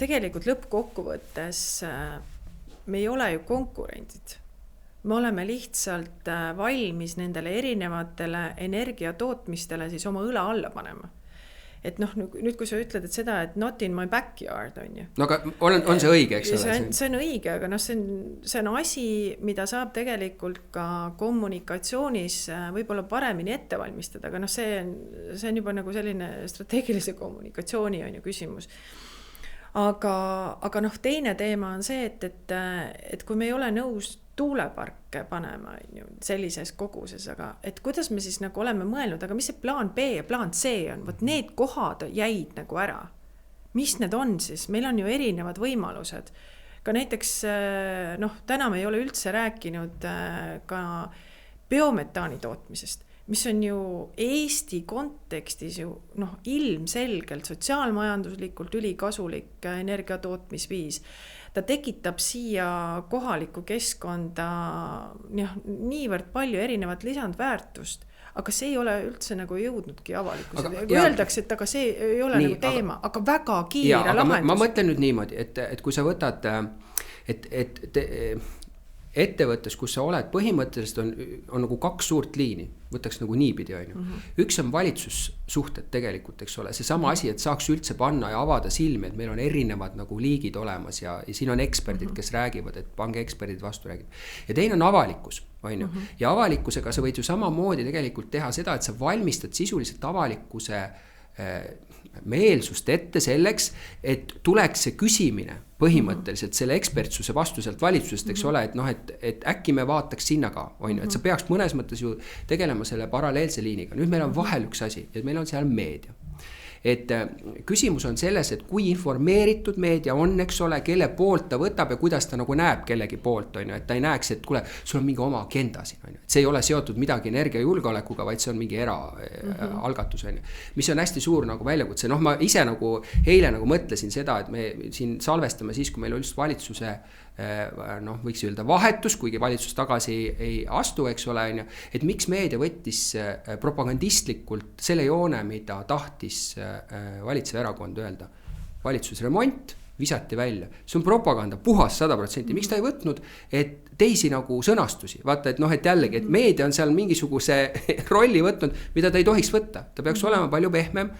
Tegelikult lõppkokkuvõttes me ei ole ju konkurendid. Me oleme lihtsalt valmis nendele erinevatele energiatootmistele siis oma õla alla panema. Et nüüd kui sa ütled, et seda, et not in my backyard on ju. No aga on see õige, eks ole? See on õige, aga see on asi, mida saab tegelikult ka kommunikatsioonis võib-olla paremini ette valmistada, aga see on juba nagu selline strateegilise kommunikatsiooni on ju küsimus. Aga teine teema on see, et kui me ei ole nõus tuuleparke panema sellises koguses, aga et kuidas me siis nagu oleme mõelnud, aga mis see plaan B ja plaan C on, võt need kohad jäid nagu ära. Mis need on siis? Meil on ju erinevad võimalused. Ka näiteks, täna me ei ole üldse rääkinud ka biometaani tootmisest, mis on ju Eesti kontekstis ju ilmselgelt sotsiaalmajanduslikult ülikasulik energiatootmisviis. Ta tekitab siia kohalikku keskkonda niivõrd palju erinevat lisandväärtust, aga see ei ole üldse nagu jõudnudki avalikkusele. Öeldakse, et aga see ei ole nagu teema, aga väga kiire lahendus. Ma mõtlen nüüd niimoodi, et kui sa võtad, ettevõttes, kus sa oled, põhimõtteliselt on nagu kaks suurt liini, võtaks nagu niipidi, on ju. Üks on valitsussuhted tegelikult, eks ole, see sama asi, et saaks üldse panna ja avada silmi, et meil on erinevad nagu liigid olemas ja siin on eksperdid, kes räägivad, et pange eksperdid vastu räägib. Ja teine on avalikkus, on ju. Ja avalikkusega sa võid ju samamoodi tegelikult teha seda, et sa valmistad sisuliselt avalikkuse meelsust ette selleks, et tuleks see küsimine põhimõtteliselt selle ekspertsuse vastuselt valitsusest, eks ole, et äkki me vaataks sinna ka, on ju, et sa peaks mõnes mõttes ju tegelema selle paralleelse liiniga. Nüüd meil on vahel üks asi, et meil on seal meedia. et küsimus on selles, et kui informeeritud meedia on, eks ole, kelle poolt ta võtab ja kuidas ta nagu näeb kellegi poolt, on ju, et ta ei näeks, et kuule, sul on mingi oma agenda siin, on ju, et see ei ole seotud midagi energiajulgeolekuga, vaid see on mingi algatus, on ju, mis on hästi suur nagu väljakutse. Noh, ma ise nagu eile nagu mõtlesin seda, et me siin salvestame siis, kui meil on just valitsuse noh, võiks öelda vahetus, kuigi valitsus tagasi ei astu, eks ole, on ju, et miks meedia võttis propagandistlikult selle joone, mida tahtis valitsev erakond öelda. Valitsusremont visati välja. See on propaganda, puhas 100%. Miks ta ei võtnud, et teisi nagu sõnastusi? Vaata, et noh, et jällegi, et meedia on seal mingisuguse rolli võtnud, mida ta ei tohiks võtta. Ta peaks olema palju pehmem,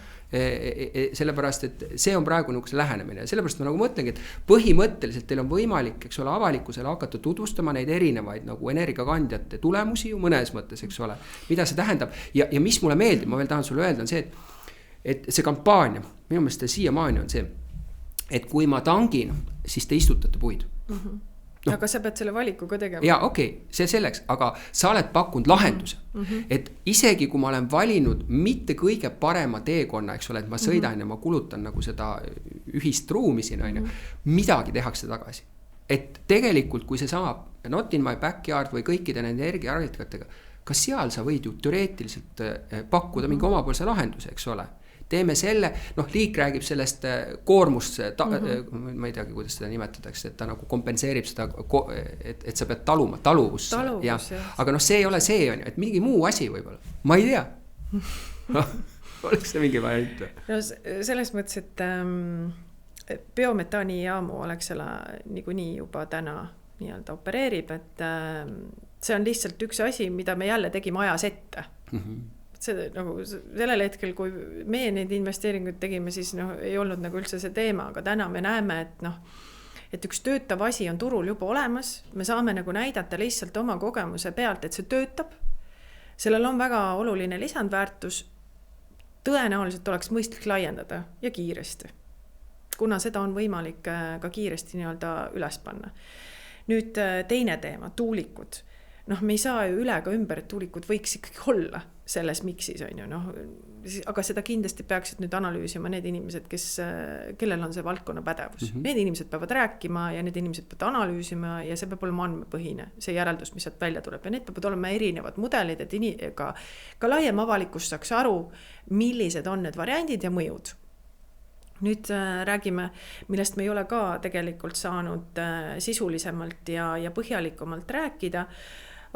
sellepärast, et see on praegu nagu see lähenemine. Sellepärast ma nagu mõtlengi, et põhimõtteliselt teil on võimalik, eks ole, avalikkusele hakata tutvustama neid erinevaid nagu energiakandjate tulemusi ju mõnes mõttes, eks ole, mida see tähendab. Ja mis mulle meeldib, ma veel tahan sulle öelda, on see, et see kampaania, minu meelest siiamaani on see, et kui ma tangin, siis te istutate puid. No. Aga sa pead selle valiku ka tegema. Ja okei, see selleks, aga sa oled pakkunud lahenduse. Et isegi kui ma olen valinud mitte kõige parema teekonna, eks ole, et ma sõidan ja ma kulutan nagu seda ühist ruumi siin, on ju, midagi tehakse tagasi. Et tegelikult, kui see sama not in my backyard või kõikide nende energiaarvikatega, kas seal sa võid ju teoreetiliselt pakkuda mingi omapoolse lahenduse, eks ole. Teeme selle, noh, liik räägib sellest koormust, ma ei teagi, kuidas seda nimetatakse, et ta nagu kompenseerib seda, et sa pead taluvus. Ja. Aga noh, see ei ole see, on ju, et mingi muu asi võib-olla. Ma ei tea. Oleks see mingi variant? No, selles mõttes, et biometaani jaamu Alexela niikuinii juba täna nii-öelda opereerib, et see on lihtsalt üks asi, mida me jälle tegime ajas ette. See, nagu, sellel hetkel, kui me neid investeeringuid tegime, siis noh, ei olnud nagu üldse see teema, aga täna me näeme, et noh, et üks töötav asi on turul juba olemas, me saame nagu näidata lihtsalt oma kogemuse pealt, et see töötab, sellel on väga oluline lisandväärtus, tõenäoliselt oleks mõistlik laiendada ja kiiresti, kuna seda on võimalik ka kiiresti nii-öelda üles panna. Nüüd teine teema, tuulikud. Noh, me ei saa ju üle ka ümber, et tuulikud võiks ikkagi olla selles miksis, on ju, noh, aga seda kindlasti peaksid nüüd analüüsima need inimesed, kellel on see valdkonna pädevus. Need inimesed peavad rääkima ja need inimesed peavad analüüsima ja see peab olema andmepõhine, see järeldus, mis sealt välja tuleb. Ja need peavad olema erinevad mudelid, et ka laiem avalikkus saaks aru, millised on need variandid ja mõjud. Nüüd räägime, millest me ei ole ka tegelikult saanud sisulisemalt ja põhjalikumalt rääkida,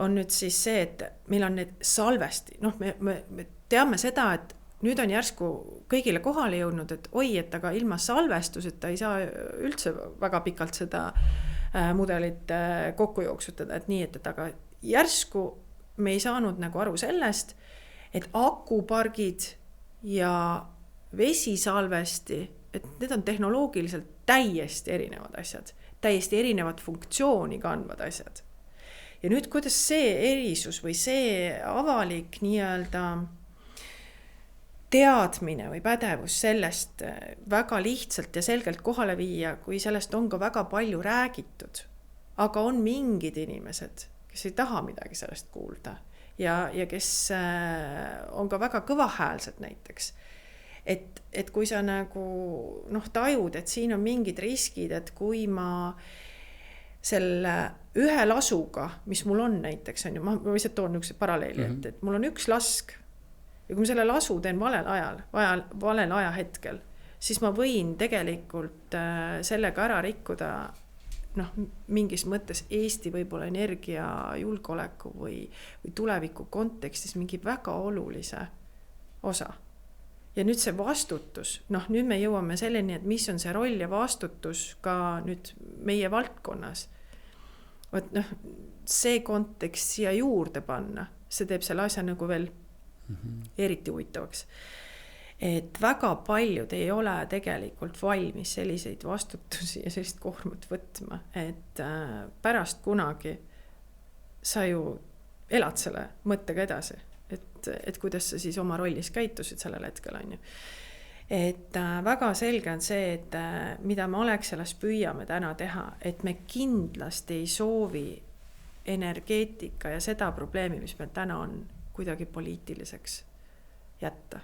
on nüüd siis see, et meil on need salvesti. Noh, me teame seda, et nüüd on järsku kõigile kohale jõudnud, et oi, et aga ilma salvestuseta ei saa üldse väga pikalt seda mudelit kokku jooksutada, et nii, et aga järsku me ei saanud nagu aru sellest, et akupargid ja vesisalvesti, et need on tehnoloogiliselt täiesti erinevad asjad, täiesti erinevad funktsiooni kandvad asjad. Ja nüüd, kuidas see erisus või see avalik nii-öelda teadmine või pädevus sellest väga lihtsalt ja selgelt kohale viia, kui sellest on ka väga palju räägitud, aga on mingid inimesed, kes ei taha midagi sellest kuulda ja kes on ka väga kõvahäälsed näiteks. Et kui sa nagu tajud, et siin on mingid riskid, et kui ma selle ühe lasuga, mis mul on näiteks, on ju, ma lihtsalt toon üks paralleeli, et mul on üks lask ja kui ma selle lasu teen valel ajahetkel, siis ma võin tegelikult sellega ära rikkuda mingis mõttes Eesti võib-olla energiajulgeoleku või tuleviku kontekstis mingi väga olulise osa. Ja nüüd see vastutus, nüüd me jõuame selleni, et mis on see roll ja vastutus ka nüüd meie valdkonnas. See kontekst siia juurde panna, see teeb selle asja nagu veel eriti huvitavaks. Et väga paljud ei ole tegelikult valmis selliseid vastutusi ja sellist koormat võtma, et pärast kunagi sa ju elad selle mõttega edasi. Et kuidas sa siis oma rollis käitusid sellel hetkel, on ju. Et väga selge on see, et mida me Alexelas püüame täna teha, et me kindlasti ei soovi energeetika ja seda probleemi, mis meil täna on, kuidagi poliitiliseks jätta.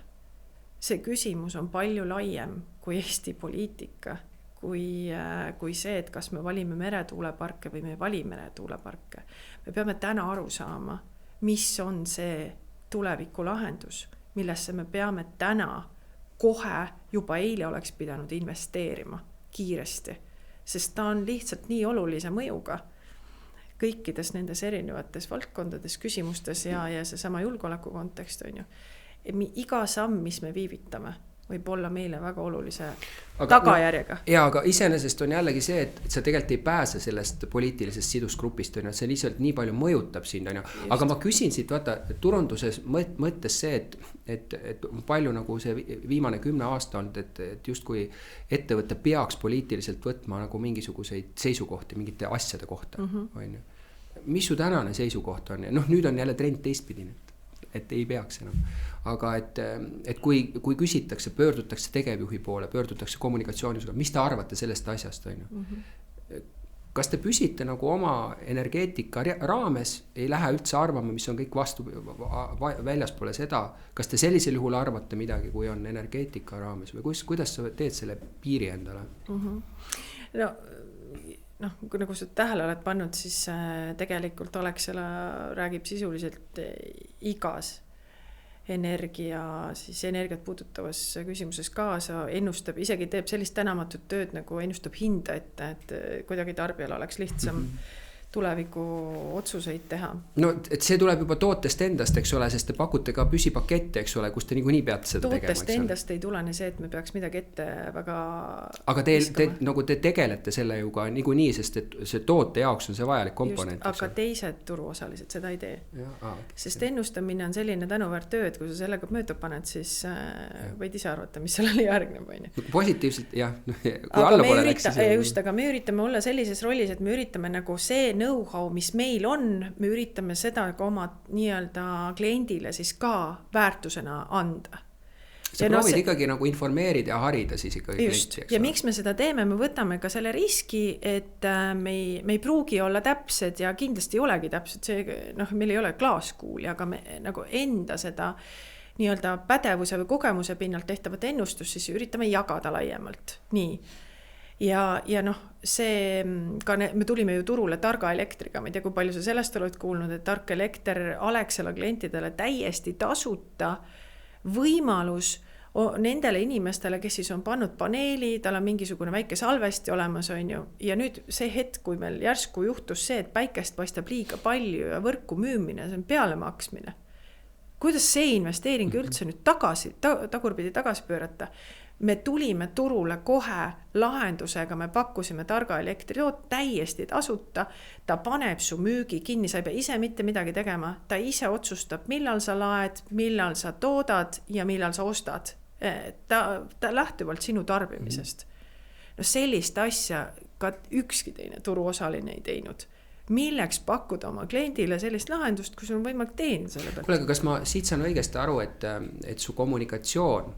see küsimus on palju laiem kui Eesti poliitika, kui see, et kas me valime meretuuleparke või me ei vali meretuuleparke. Me peame täna aru saama, mis on see tuleviku lahendus, millesse me peame täna kohe juba eile oleks pidanud investeerima kiiresti, sest ta on lihtsalt nii olulise mõjuga kõikides nendes erinevates valdkondades, küsimustes ja seesama julgeoleku kontekst on ju. Iga samm, mis me viivitame, võib olla meile väga olulise tagajärjega. Aga iseenesest on jällegi see, et sa tegelikult ei pääse sellest poliitilisest sidusgrupist, on ju, see lihtsalt nii palju mõjutab sind, on ju. Aga ma küsin siit, vaata, turonduses mõttes see, et palju nagu see viimane 10 aasta olnud, et just kui ettevõte peaks poliitiliselt võtma nagu mingisuguseid seisukohti mingite asjade kohta, on ju. Mis su tänane seisukoht on? Nüüd on jälle trend teistpidine, et ei peaks enam. Aga et kui küsitakse, pöördutakse tegevjuhi poole, pöördutakse kommunikatsiooniga, mis te arvate sellest asjast, on ju? Kas te püsite nagu oma energeetika raames, ei lähe üldse arvama, mis on kõik vastu väljaspoole seda, kas te sellisel juhul arvate midagi, kui on energeetika raames või kuidas sa teed selle piiri endale? Nagu sa tähele oled pannud, siis tegelikult Alexela räägib sisuliselt igas energiat puudutavas küsimuses kaasa, ennustab, isegi teeb sellist tänamatut tööd, nagu ennustab hinda, et kuidagi tarbijal oleks lihtsam tuleviku otsuseid teha. Et see tuleb juba tootest endast, eks ole, sest te pakute ka püsipakette, eks ole, kus te niikuinii peate seda tegema. Tootest endast ei tulene see, et me peaks midagi ette väga aga te tegelete selle ju ka niikuinii, sest et see toote jaoks on see vajalik komponent. Just, aga teised turuosalised seda ei tee. Sest ennustamine on selline tänuväärt töö, et kui sa sellega mööda paned, siis võid ise arvata, mis sellele järgneb. Positiivselt, jah. Aga me üritame olla sellises rollis, et me üritame nagu see know-how, mis meil on, me üritame seda ka oma nii-öelda kliendile siis ka väärtusena anda. Sa proovid ikkagi nagu informeerida ja harida siis ikkagi just, klienti. Ja miks me seda teeme, me võtame ka selle riski, et me ei pruugi olla täpsed ja kindlasti ei olegi täpsed, meil ei ole klaaskuuli, aga me nagu enda seda nii-öelda pädevuse või kogemuse pinnalt tehtavat ennustust siis üritame jagada laiemalt. Nii. Ja see, ka me tulime ju turule targa elektriga, ma ei tea, kui palju sa sellest oled kuulnud, et tark elekter Alexela klientidele täiesti tasuta võimalus nendele inimestele, kes siis on pannud paneeli, tal on mingisugune väike salvesti olemas, on ju, ja nüüd see hetk, kui meil järsku juhtus see, et päikest paistab liiga palju ja võrku müümine, see on peale maksmine. Kuidas see investeering üldse nüüd tagurpidi tagasi pöörata? Me tulime turule kohe lahendusega, me pakkusime targa elektritoot täiesti tasuta, ta paneb su müügi kinni, sa ei pea ise mitte midagi tegema, ta ise otsustab, millal sa laed, millal sa toodad ja millal sa ostad. Ta lähtuvalt sinu tarbimisest. Sellist asja ka ükski teine turuosaline ei teinud. Milleks pakkuda oma kliendile sellist lahendust, kui sul on võimalik teenida selle pealt? Kuule, kas ma siit saan õigesti aru, et su kommunikatsioon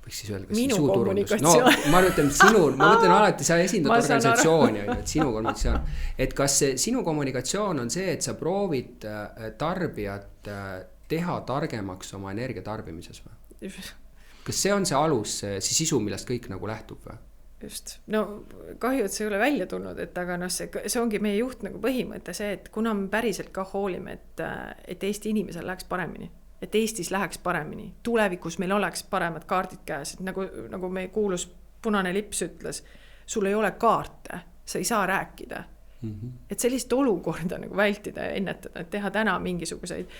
võiks siis öelda, minu kommunikatsioon. Ma mõtlen alati, sa esindad organisatsiooni, et sinu kommunikatsioon. Et kas sinu kommunikatsioon on see, et sa proovid tarbijat teha targemaks oma energia tarbimises või? Kas see on see alus, see sisu, millest kõik nagu lähtub või? Just. Kahju, et see ei ole välja tulnud, aga see ongi meie juht nagu põhimõte see, et kuna me päriselt ka hoolime, et Eesti inimesel läheks paremini, et Eestis läheks paremini, tulevikus meil oleks paremad kaardid käes, et nagu me kuulus punane lips ütles, sul ei ole kaarte, sa ei saa rääkida. Et sellist olukorda nagu vältida ja ennetada, et teha täna mingisuguseid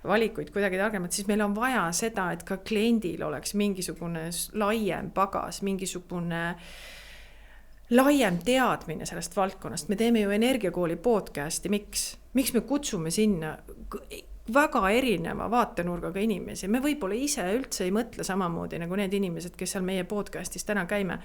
valikuid kuidagi targemad, siis meil on vaja seda, et ka kliendil oleks mingisugune laiem pagas, mingisugune laiem teadmine sellest valdkonnast. Me teeme ju Energiakooli podcasti, miks me kutsume sinna väga erineva vaatenurgaga inimesi. Me võib-olla ise üldse ei mõtle samamoodi nagu need inimesed, kes seal meie podcastis täna käime.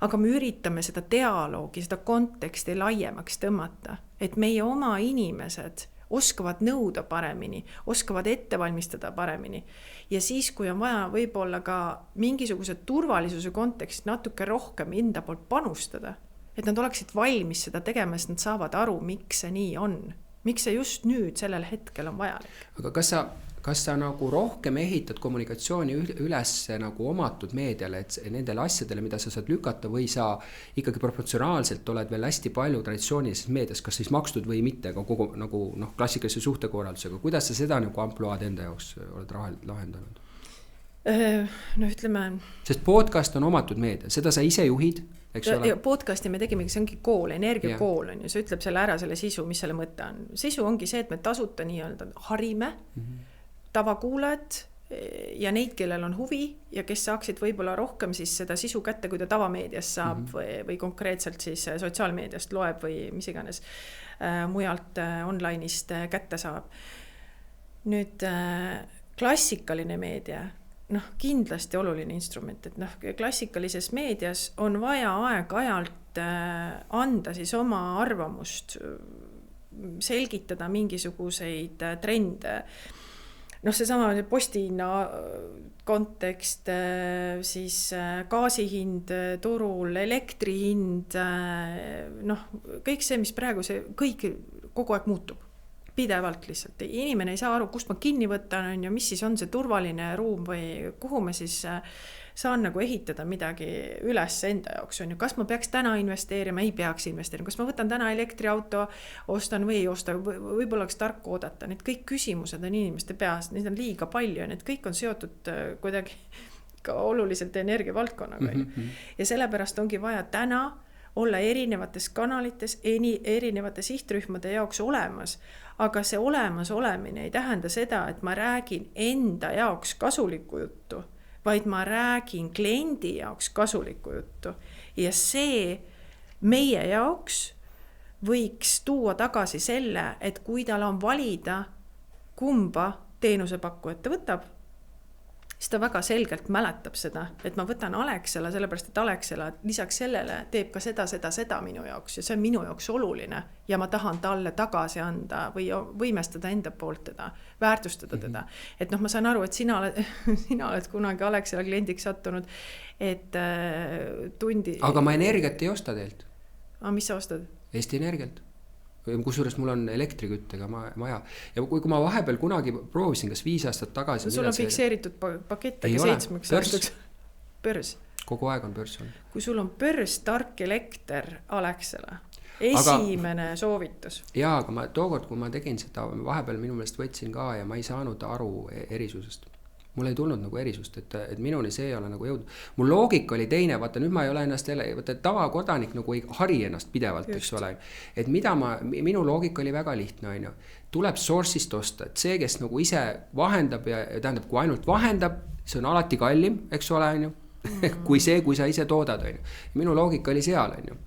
Aga me üritame seda dialoogi, seda konteksti laiemaks tõmmata, et meie oma inimesed oskavad nõuda paremini, oskavad ette valmistada paremini. Ja siis, kui on vaja võib-olla ka mingisuguse turvalisuse kontekst natuke rohkem enda poolt panustada, et nad oleksid valmis seda tegema, sest nad saavad aru, miks see nii on. Miks see just nüüd sellel hetkel on vajalik? Aga kas sa kas sa nagu rohkem ehitad kommunikatsiooni üles nagu omatud meediale, et nendele asjadele, mida sa saad lükata, või sa ikkagi proportsionaalselt oled veel hästi palju traditsioonilises meedias, kas siis makstud või mitte, aga kogu nagu klassikalise suhtekorraldusega, kuidas sa seda nagu ampluaad enda jaoks oled lahendanud? No ütleme... Sest podcast on omatud meedia, seda sa ise juhid, eks ole? Podcasti me tegimegi, see ongi kool, energiakool on ju, see ütleb selle ära, selle sisu, mis selle mõte on. Sisu ongi see, et me tasuta nii-öelda harime tavakuulajad ja neid, kellel on huvi ja kes saaksid võib-olla rohkem siis seda sisu kätte, kui ta tavameediast saab või konkreetselt siis sotsiaalmeediast loeb või mis iganes mujalt online'ist kätte saab. Nüüd klassikaline meedia, kindlasti oluline instrument, et klassikalises meedias on vaja aeg-ajalt anda siis oma arvamust, selgitada mingisuguseid trende. Seesama postihinna kontekst, siis gaasihind turul, elektrihind, kõik see, mis praegu kõik kogu aeg muutub. Pidevalt lihtsalt. Inimene ei saa aru, kust ma kinni võtan ja mis siis on see turvaline ruum või kuhu ma siis saan nagu ehitada midagi üles enda jaoks. Kas ma peaks täna investeerima, ei peaks investeerima, kas ma võtan täna elektriauto, ostan või ei osta, võib-olla oleks tark oodata. Need kõik küsimused on inimeste peas, neid on liiga palju ja need kõik on seotud kuidagi ka oluliselt energiavaldkonnaga. Ja sellepärast ongi vaja täna olla erinevates kanalites, erinevate sihtrühmade jaoks olemas. Aga see olemas olemine ei tähenda seda, et ma räägin enda jaoks kasulikku juttu, vaid ma räägin kliendi jaoks kasulikku juttu. Ja see meie jaoks võiks tuua tagasi selle, et kui tal on valida, kumba teenusepakkujat ta võtab, siis ta väga selgelt mäletab seda, et ma võtan Alexela, sellepärast et Alexela lisaks sellele teeb ka seda minu jaoks ja see on minu jaoks oluline ja ma tahan talle tagasi anda või võimestada enda poolt teda, väärtustada teda. Et ma saan aru, et sina oled kunagi Alexela kliendiks sattunud, et tundi... Aga ma energiat ei osta teilt. Aga mis sa ostad? Eesti Energialt. Kusjuures mul on elektriküttega maja. Ja kui ma vahepeal kunagi proovisin, kas 5 aastat tagasi... Sul on fikseeritud pakett, aga 7 aastaks. Börs. Kogu aeg on börs on. Kui sul on börs, tark elekter Alexela, esimene soovitus. Jaa, aga tookord, kui ma tegin seda, vahepeal minu meelest võtsin ka ja ma ei saanud aru erisusest. Mul ei tulnud nagu erisust, et minuni see ei ole nagu jõudnud. Mul loogika oli teine, vaata nüüd ma ei ole ennast jälle, vaata tavakodanik nagu ei hari ennast pidevalt, eks ole. Et minu loogika oli väga lihtne, on ju. Tuleb source'ist osta, et see, kes nagu ise vahendab ja tähendab, kui ainult vahendab, see on alati kallim, eks ole, on ju. Kui sa ise toodad, on ju. Minu loogika oli seal, on ju.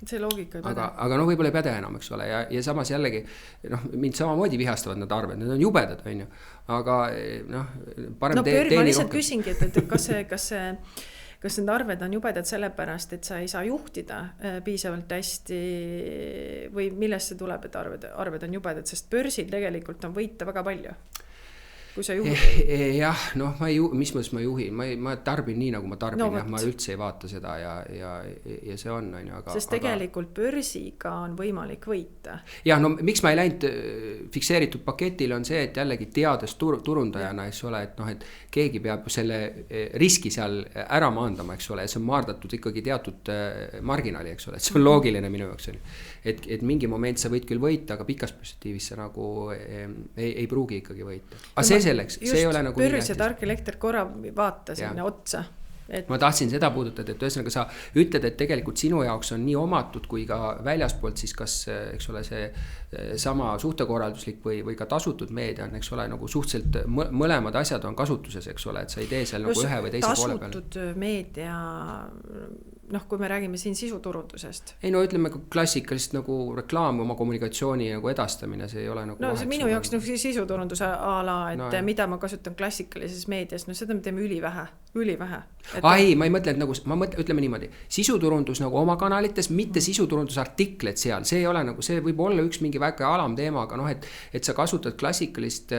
See loogika ei päde. Aga võib-olla ei päde enam, eks ole, ja samas jällegi mind samamoodi vihastavad need arved, need on jubedad, on ju, aga parem teeni ma lihtsalt küsingi, et kas need arved on jubedad sellepärast, et sa ei saa juhtida piisavalt hästi või millest see tuleb, et arved on jubedad, sest börsil tegelikult on võita väga palju. Kui sa juhid. Jah, mis mõttes ma juhin, ma tarbin nii, nagu ma tarbin, ma üldse ei vaata seda ja see on, aga... Sest tegelikult börsiga on võimalik võita. Ja, miks ma ei läinud fikseeritud paketile on see, et jällegi teades turundajana, eks ole, et keegi peab selle riski seal ära maandama, eks ole, see on maardatud ikkagi teatud marginaali, eks ole, et see on loogiline minu jaoks. Et mingi moment sa võid küll võita, aga pikas perspektiivis sa nagu ei pruugi ikkagi võita. Aga see selleks, see ei ole nagu... Börs ja tark elekter korra vaata sinna otsa. Ma tahtsin seda puudutada, et ühesõnaga sa ütled, et tegelikult sinu jaoks on nii omatud kui ka väljaspoolt siis kas, eks ole, see sama suhtekorralduslik või ka tasutud meedia on, eks ole, nagu suhteliselt mõlemad asjad on kasutuses, eks ole, et sa ei tee seal nagu ühe või teise poole peale. Tasutud meedia, kui me räägime siin sisuturundusest. Ei ütleme klassikalist nagu reklaam oma kommunikatsiooni nagu edastamine, see ei ole nagu... see minu jaoks sisuturunduse ala, et mida ma kasutan klassikalises meedias, seda me teeme ülivähe. ülivähe. Ai, ma ei mõtle, et nagu, ütleme niimoodi, sisuturundus nagu oma kanalites, mitte sisuturundusartikleid seal, see ei ole nagu, see võib olla üks mingi väga alamteema, aga noh, et sa kasutad klassikalist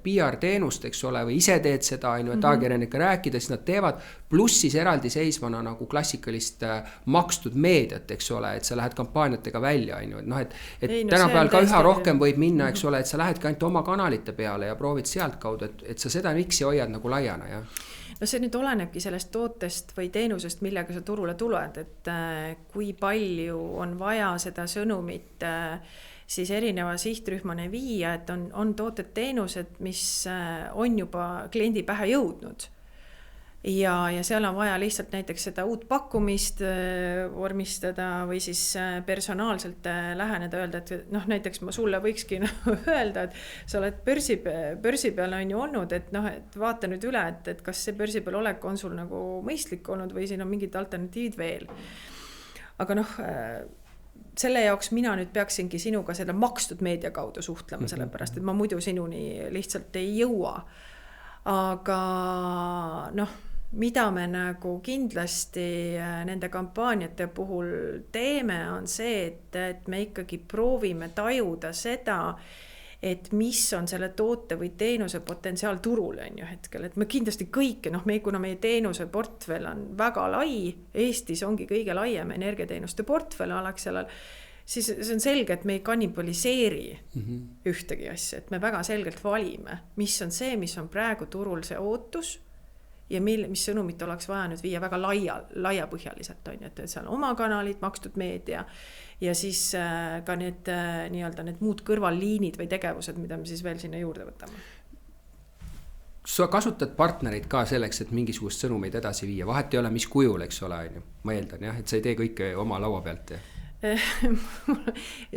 PR teenust, eks ole, või ise teed seda, et ajakirjanikega rääkida, siis nad teevad, pluss siis eraldiseisvana nagu klassikalist makstud meediat, eks ole, et sa lähed kampaaniatega välja, et noh, et tänapäeval ka üha rohkem võib minna, eks ole, et sa lähedki ainult oma kanalite peale ja proovid sealt kaudu, et sa seda miksi hoiad nagu laiana, jah. No see nüüd olenebki sellest tootest või teenusest, millega sa turule tuled, et kui palju on vaja seda sõnumit siis erineva sihtrühmane viia, et on tooted teenused, mis on juba kliendi pähe jõudnud. Ja seal on vaja lihtsalt näiteks seda uut pakkumist vormistada või siis personaalselt läheneda, öelda, et noh, näiteks ma sulle võikski öelda, et sa oled börsi peal on ju olnud, et noh, et vaata nüüd üle, et kas see börsi peal olek on sul nagu mõistlik olnud või siin on mingid alternatiivid veel. Aga noh, selle jaoks mina nüüd peaksingi sinuga seda makstud meedia kaudu suhtlema, sellepärast, et ma muidu sinuni lihtsalt ei jõua. Aga noh, mida me nagu kindlasti nende kampaaniate puhul teeme, on see, et me ikkagi proovime tajuda seda, et mis on selle toote või teenuse potentsiaal turul on ju hetkel, et me kindlasti kõike, noh, kuna meie teenuse portfell on väga lai, Eestis ongi kõige laiem energiateenuste portfell Alexelal, siis see on selge, et me ei kannibaliseeri ühtegi asja, et me väga selgelt valime, mis on see, mis on praegu turul see ootus ja mis sõnumit oleks vaja nüüd viia väga laiapõhjaliselt, on ju, et seal oma kanalid, makstud meedia ja siis ka need nii-öelda need muud kõrvalliinid või tegevused, mida me siis veel sinna juurde võtame. Sa kasutad partnerid ka selleks, et mingisugust sõnumeid edasi viia, vahet ei ole, mis kujul, eks ole, on ju. Ma eeldan, jah, et sa ei tee kõike oma laua pealt.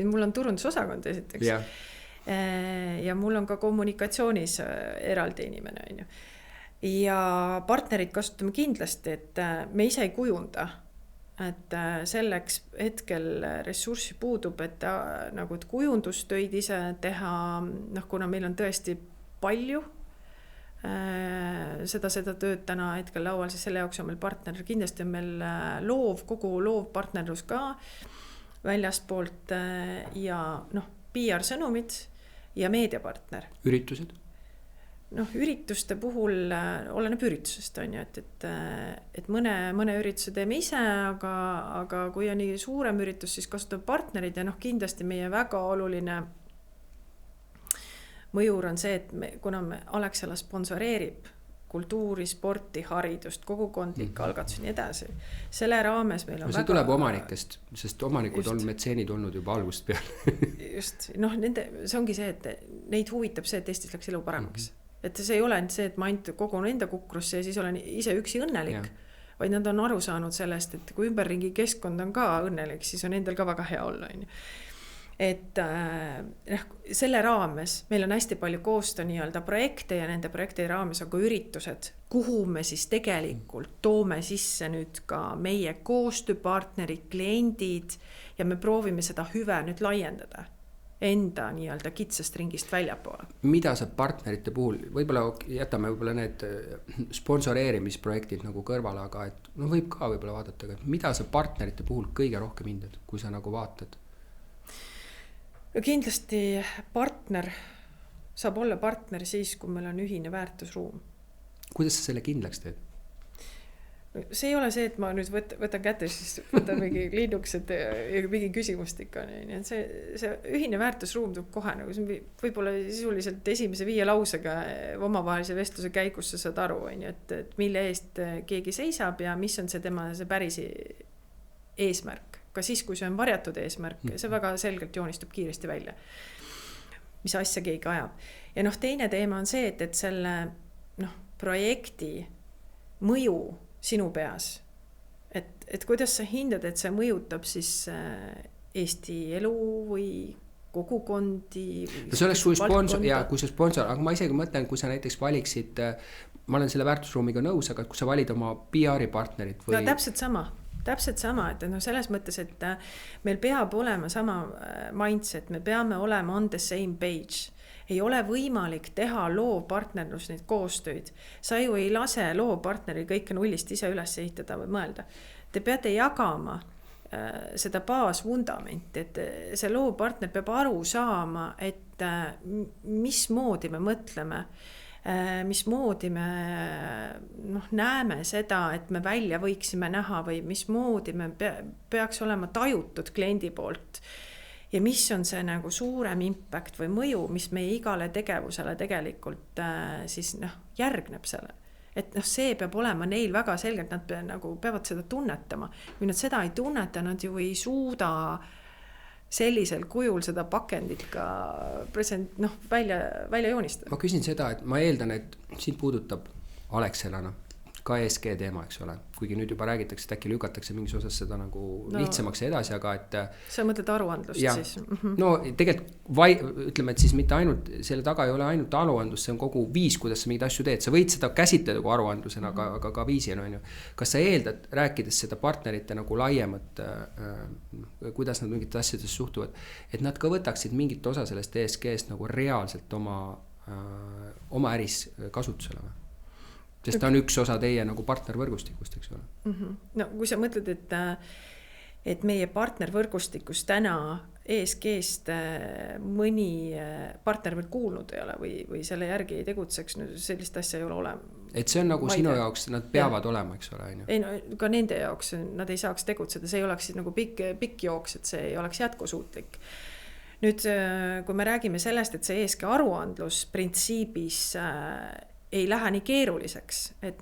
Mul on turundusosakond esiteks ja mul on ka kommunikatsioonis eraldi inimene, on ju. Ja partnerid kasutame kindlasti, et me ise ei kujunda, et selleks hetkel ressurssi puudub, et nagu et kujundustöid ise teha, noh, kuna meil on tõesti palju seda tööd täna hetkel laual, siis selle jaoks on meil partner, kindlasti on meil kogu loov partnerlus ka väljaspoolt ja noh, PR sõnumid ja meediapartner. Üritused? Noh, ürituste puhul oleneb üritusest, on ju, et mõne ürituse teeme ise, aga kui on nii suurem üritus, siis kasutab partnerid ja noh, kindlasti meie väga oluline mõjur on see, et kuna Alexela sponsoreerib kultuuri, sporti, haridust, kogukondlik algatus ja nii edasi. Selle raames meil on see tuleb omanikest, sest omanikud on metseenid olnud juba algust peale. Just, noh, see ongi see, et neid huvitab see, et Eestis läks elu paremaks. Et see ei ole see, et ma ainult kogun enda kukrusse ja siis olen ise üksi õnnelik, vaid nad on aru saanud sellest, et kui ümberringi keskkond on ka õnnelik, siis on endal ka väga hea olla. Et selle raames meil on hästi palju koostöö nii-öelda projekte ja nende projekti raames on ka üritused, kuhu me siis tegelikult toome sisse nüüd ka meie koostööpartnerid, kliendid ja me proovime seda hüve nüüd laiendada enda nii-öelda kitsast ringist väljapoole. Mida sa partnerite puhul, võib-olla jätame need sponsoreerimisprojektid nagu kõrvale, aga et no võib ka võib-olla vaadata, et mida sa partnerite puhul kõige rohkem hindad, kui sa nagu vaatad? Kindlasti partner saab olla partner siis, kui meil on ühine väärtusruum. Kuidas sa selle kindlaks teed? See ei ole see, et ma nüüd võtan kätte, siis võtan mingi liiduksed ja mingi küsimust ikka. See ühine väärtusruum tuleb kohe, nagu võib-olla sisuliselt esimese 5 lausega omavahelise vestluse käigus sa saad aru, et mille eest keegi seisab ja mis on see tema see päris eesmärk. Ka siis, kui see on varjatud eesmärk, see väga selgelt joonistub kiiresti välja, mis asja keegi ajab. Ja noh, teine teema on see, et selle projekti mõju sinu peas, et kuidas sa hindad, et see mõjutab siis Eesti elu või kogukondi. No see oleks kui sponsor, aga ma isegi mõtlen, kui sa näiteks valiksid, ma olen selle väärtusruumiga nõus, aga kui sa valid oma PR-i partnerit või... No täpselt sama. täpselt sama, et noh, selles mõttes, et meil peab olema sama mindset, me peame olema on the same page. Ei ole võimalik teha loovpartnerlus neid koostöid. Sa ju ei lase loovpartneril kõike nullist ise üles ehitada või mõelda. Te peate jagama seda baasvundamenti, et see loovpartner peab aru saama, et mismoodi me mõtleme, mismoodi me näeme seda, et me välja võiksime näha või mismoodi me peaks olema tajutud kliendi poolt ja mis on see nagu suurem impact või mõju, mis meie igale tegevusele tegelikult siis järgneb selle. Et see peab olema neil väga selgelt, nad peavad seda tunnetama. Kui nad seda ei tunneta, nad ju ei suuda sellisel kujul seda pakendit ka välja joonistada. Ma küsin seda, et ma eeldan, et siin puudutab Alexelana ka ESG teema, eks ole. Kuigi nüüd juba räägitakse, et äkki lükatakse mingis osas seda nagu lihtsamaks edasi, aga et... Sa mõtled aruandlust ja, siis? No tegelikult ütleme, et siis mitte ainult, selle taga ei ole ainult aruandlus, see on kogu viis, kuidas sa mingid asju teed. Sa võid seda käsitleda kui aruandlusena, aga ka viisina on ju. Kas sa eeldad, rääkides seda partnerite nagu laiemat, kuidas nad mingit asjadest suhtuvad, et nad ka võtaksid mingit osa sellest ESG-st nagu reaalselt oma äris kasutusele või? Sest ta on üks osa teie nagu partnervõrgustikust, eks ole. No kui sa mõtled, et meie partnervõrgustikus täna ESG-st mõni partner veel kuulnud ei ole või selle järgi ei tegutseks, sellist asja ei ole olema. Et see on nagu sinu jaoks, nad peavad olema, eks ole. Ei, no, ka nende jaoks nad ei saaks tegutseda, see ei oleks siis nagu pikk jooks, et see ei oleks jätkusuutlik. Nüüd, kui me räägime sellest, et see ESG aruandlus printsiibis ei lähe nii keeruliseks, et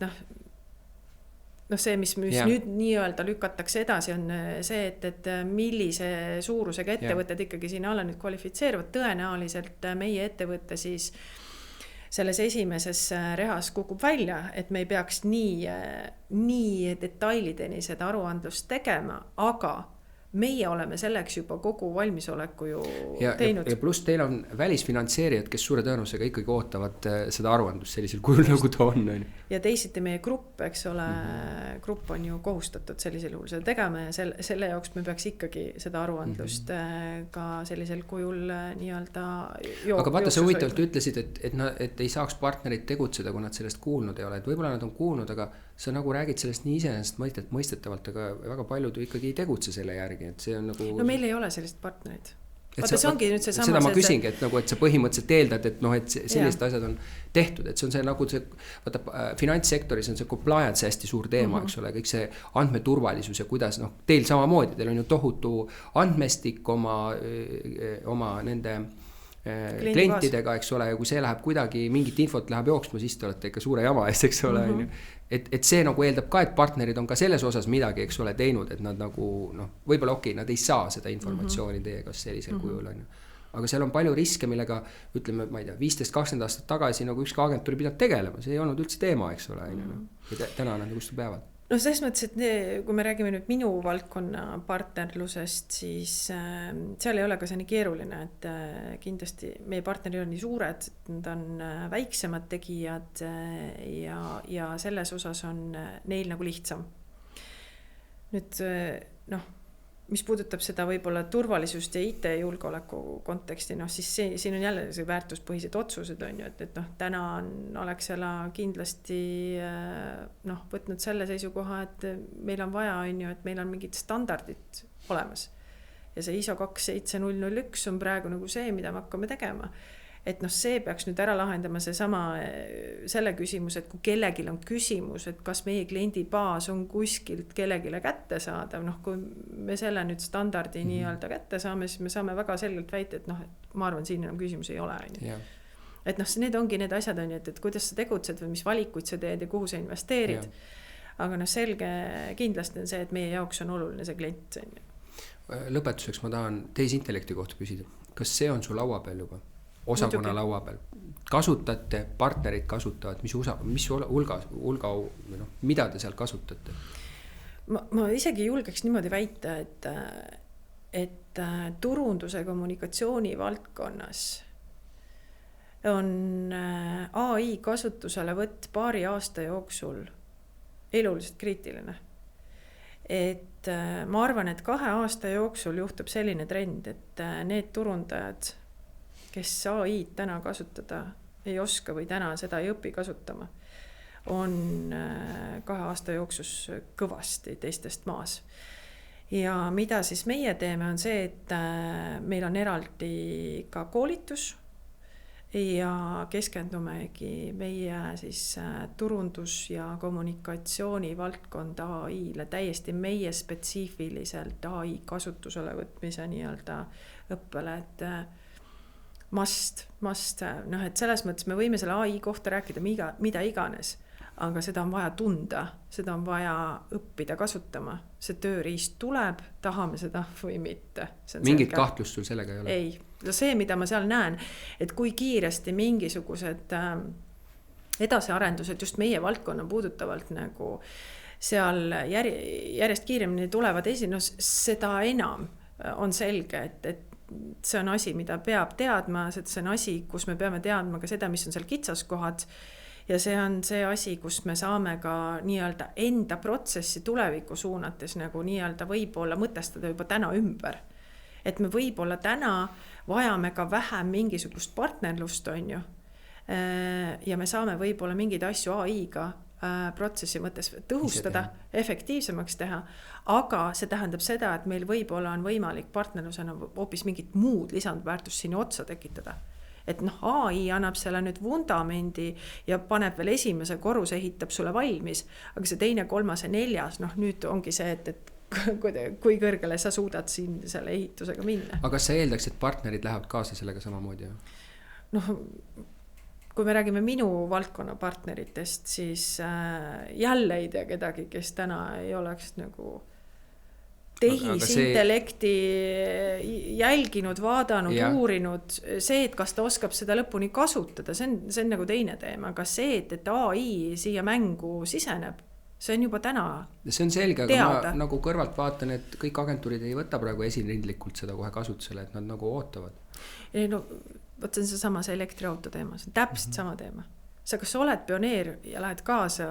see, mis nüüd nii-öelda lükatakse edasi, on see, et millise suurusega ettevõtted ikkagi siin alla nüüd kvalifitseeruvad. Tõenäoliselt meie ettevõtte siis selles esimeses rehas kukub välja, et me ei peaks nii detailideni seda aruandlust tegema, aga meie oleme selleks juba kogu valmisoleku ju teinud. Ja pluss teil on välisfinantseerijad, kes suure tõenusega ikkagi ootavad seda aruandlust sellisel kujul, nagu ta on. Ja teisiti meie grupp, eks ole, grupp on ju kohustatud sellisel juhul seda tegema ja selle jaoks me peaks ikkagi seda aruandlust ka sellisel kujul nii-öelda aga vaata, sa huvitavalt ütlesid, et ei saaks partnerid tegutseda, kui nad sellest kuulnud ei ole. Et võib-olla nad on kuulnud, aga sa nagu räägid sellest nii iseenesest mõistetavalt, aga väga paljud ikkagi ei tegutse selle järgi, et see on nagu... No meil ei ole sellist partnerid. Vaata, see ongi nüüd see sama... Seda ma küsingi, et sa põhimõtteliselt eeldad, et sellised asjad on tehtud, et see on see nagu see... Vaata, finantssektoris on see compliance hästi suur teema, eks ole, kõik see andmeturvalisus ja kuidas, teil samamoodi, teil on ju tohutu andmestik oma nende... klientidega, eks ole, ja kui see läheb kuidagi, mingit infot läheb jooksma, siis te olete ikka suure jama eest, eks ole. Et see nagu eeldab ka, et partnerid on ka selles osas midagi, eks ole, teinud, et nad nagu, võib-olla nad ei saa seda informatsiooni teiega sellisel kujul, on ju. Aga seal on palju riske, millega, ütleme, ma ei tea, 15-20 aastat tagasi nagu ükski agentuuri pidanud tegelema, see ei olnud üldse teema, eks ole, ja täna nad just peavad. No selles mõttes, et kui me räägime nüüd minu valdkonna partnerlusest, siis seal ei ole ka see nii keeruline, et kindlasti meie partnerid on nii suured, nad on väiksemad tegijad ja selles osas on neil nagu lihtsam. Nüüd, mis puudutab seda võib-olla turvalisust ja IT-julgeoleku konteksti, siis siin on jälle see väärtuspõhised otsused, on ju, et täna on Alexela kindlasti võtnud selle seisukoha, et meil on vaja, on ju, et meil on mingid standardid olemas. Ja see ISO 27001 on praegu nagu see, mida me hakkame tegema. Et see peaks nüüd ära lahendama selle küsimus, et kui kellegil on küsimus, et kas meie kliendi baas on kuskilt kellegile kätte saadav, kui me selle nüüd standardi nii-öelda kätte saame, siis me saame väga selgelt väita, et ma arvan, siin enam küsimus ei ole. Et need ongi need asjad, on ju, et kuidas sa tegutsed või mis valikuid sa teed ja kuhu sa investeerid. Aga selge kindlasti on see, et meie jaoks on oluline see klient. Lõpetuseks ma tahan tehisintellekti kohta küsida. Kas see on su laua peal juba? Osakonna laua peal. Kasutate, partnerid kasutavad, mis hulga, mida te seal kasutate? Ma isegi julgeks niimoodi väita, et turunduse kommunikatsiooni valdkonnas on AI kasutusele võtt paari aasta jooksul eluliselt kriitiline. et ma arvan, et 2 aasta jooksul juhtub selline trend, et need turundajad, kes AI-d täna kasutada ei oska või täna seda ei õpi kasutama, on 2 aasta jooksus kõvasti teistest maas. Ja mida siis meie teeme, on see, et meil on eraldi ka koolitus ja keskendumegi meie siis turundus- ja kommunikatsiooni valdkonda AI-le täiesti meie spetsiifiliselt AI kasutusele võtmise nii-öelda õppele, et must, noh, et selles mõttes me võime selle AI kohta rääkida mida iganes, aga seda on vaja tunda, seda on vaja õppida kasutama. See tööriist tuleb, tahame seda või mitte. Mingit kahtlust sul sellega ei ole? Ei, see, mida ma seal näen, et kui kiiresti mingisugused edasiarendused just meie valdkonna puudutavalt nagu seal järjest kiiremini tulevad seda enam on selge, et see on asi, mida peab teadma, see on asi, kus me peame teadma ka seda, mis on seal kitsaskohad. Ja see on see asi, kus me saame ka nii-öelda enda protsessi tuleviku suunates nagu nii-öelda võib-olla mõtestada juba täna ümber. Et me võib-olla täna vajame ka vähem mingisugust partnerlust, on ju. Ja me saame võib-olla mingeid asju AI-ga protsessi mõttes tõhustada, efektiivsemaks teha, aga see tähendab seda, et meil võib-olla on võimalik partnerlusena hoopis mingit muud lisandväärtust sinna otsa tekitada. Et AI annab selle nüüd vundamendi ja paneb veel esimese korruse, ehitab sulle valmis, aga see 2., 3. ja 4. Nüüd ongi see, et kui kõrgele sa suudad siin selle ehitusega minna. Aga kas sa eeldaks, et partnerid lähevad kaasa sellega samamoodi? Kui me räägime minu valdkonna partneritest, siis jälle ei tea kedagi, kes täna ei oleks nagu tehisintellekti jälginud, vaadanud, uurinud. See, et kas ta oskab seda lõpuni kasutada, see on nagu teine teema. Aga see, et AI siia mängu siseneb, see on juba täna teada. See on selge, aga ma nagu kõrvalt vaatan, et kõik agentuurid ei võta praegu esirindlikult seda kohe kasutusele, et nad nagu ootavad. Võt see sama see elektriauto teema, see on täpselt sama teema. Sa kas oled pioneer ja lähed kaasa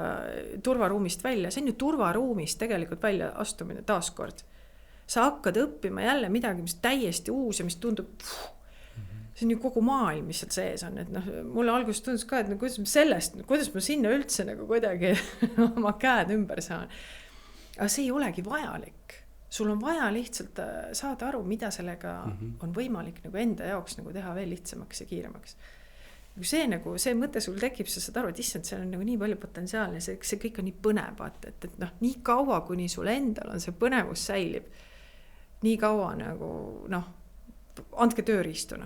turvaruumist välja, see on ju turvaruumist tegelikult välja astumine taaskord. Sa hakkad õppima jälle midagi, mis täiesti uus ja mis tundub, see on ju kogu maailm, mis seal sees on. Et mulle alguses tundus ka, et kuidas ma sinna üldse nagu kuidagi oma käed ümber saan. Aga see ei olegi vajalik. Sul on vaja lihtsalt saada aru, mida sellega on võimalik nagu enda jaoks nagu teha veel lihtsamaks ja kiiremaks. Kui see mõte sul tekib, sa saad aru, et issand, seal on nagu nii palju potentsiaalne, see kõik on nii põnevat, et nii kaua, kuni sul endal on see põnevus säilib, nii kaua nagu, andke tööriistu,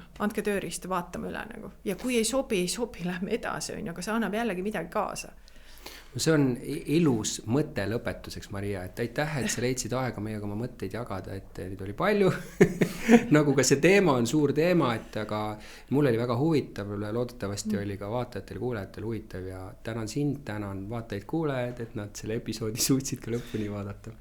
vaatame üle nagu. Ja kui ei sobi, lähme edasi, aga see annab jällegi midagi kaasa. See on ilus mõte lõpetuseks, Maria, et aitäh, et sa leidsid aega meiega oma mõtteid jagada, et neid oli palju. Nagu ka see teema on suur teema, et aga mul oli väga huvitav, loodetavasti oli ka vaatajatel, kuulajatel huvitav ja tänan sind, tänan vaatajaid kuulajad, et nad selle episoodi suutsid ka lõpuni vaadata.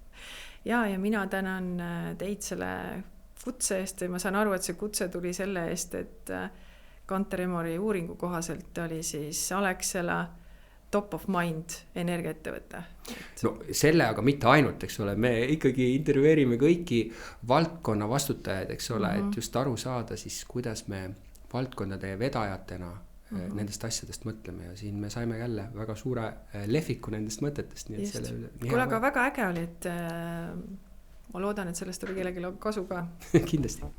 Ja mina tänan teid selle kutse eest ja ma saan aru, et see kutse tuli selle eest, et Kantar Emori uuringu kohaselt oli siis Alexela top of mind energiaettevõte. No selle aga mitte ainult, eks ole, me ikkagi intervjueerime kõiki valdkonna vastutajaid, eks ole, et just aru saada siis, kuidas me valdkondade vedajatena nendest asjadest mõtleme ja siin me saime jälle väga suure lehviku nendest mõtetest. Kuule, aga väga äge oli, et ma loodan, et sellest oli kellelegi kasu ka. Kindlasti.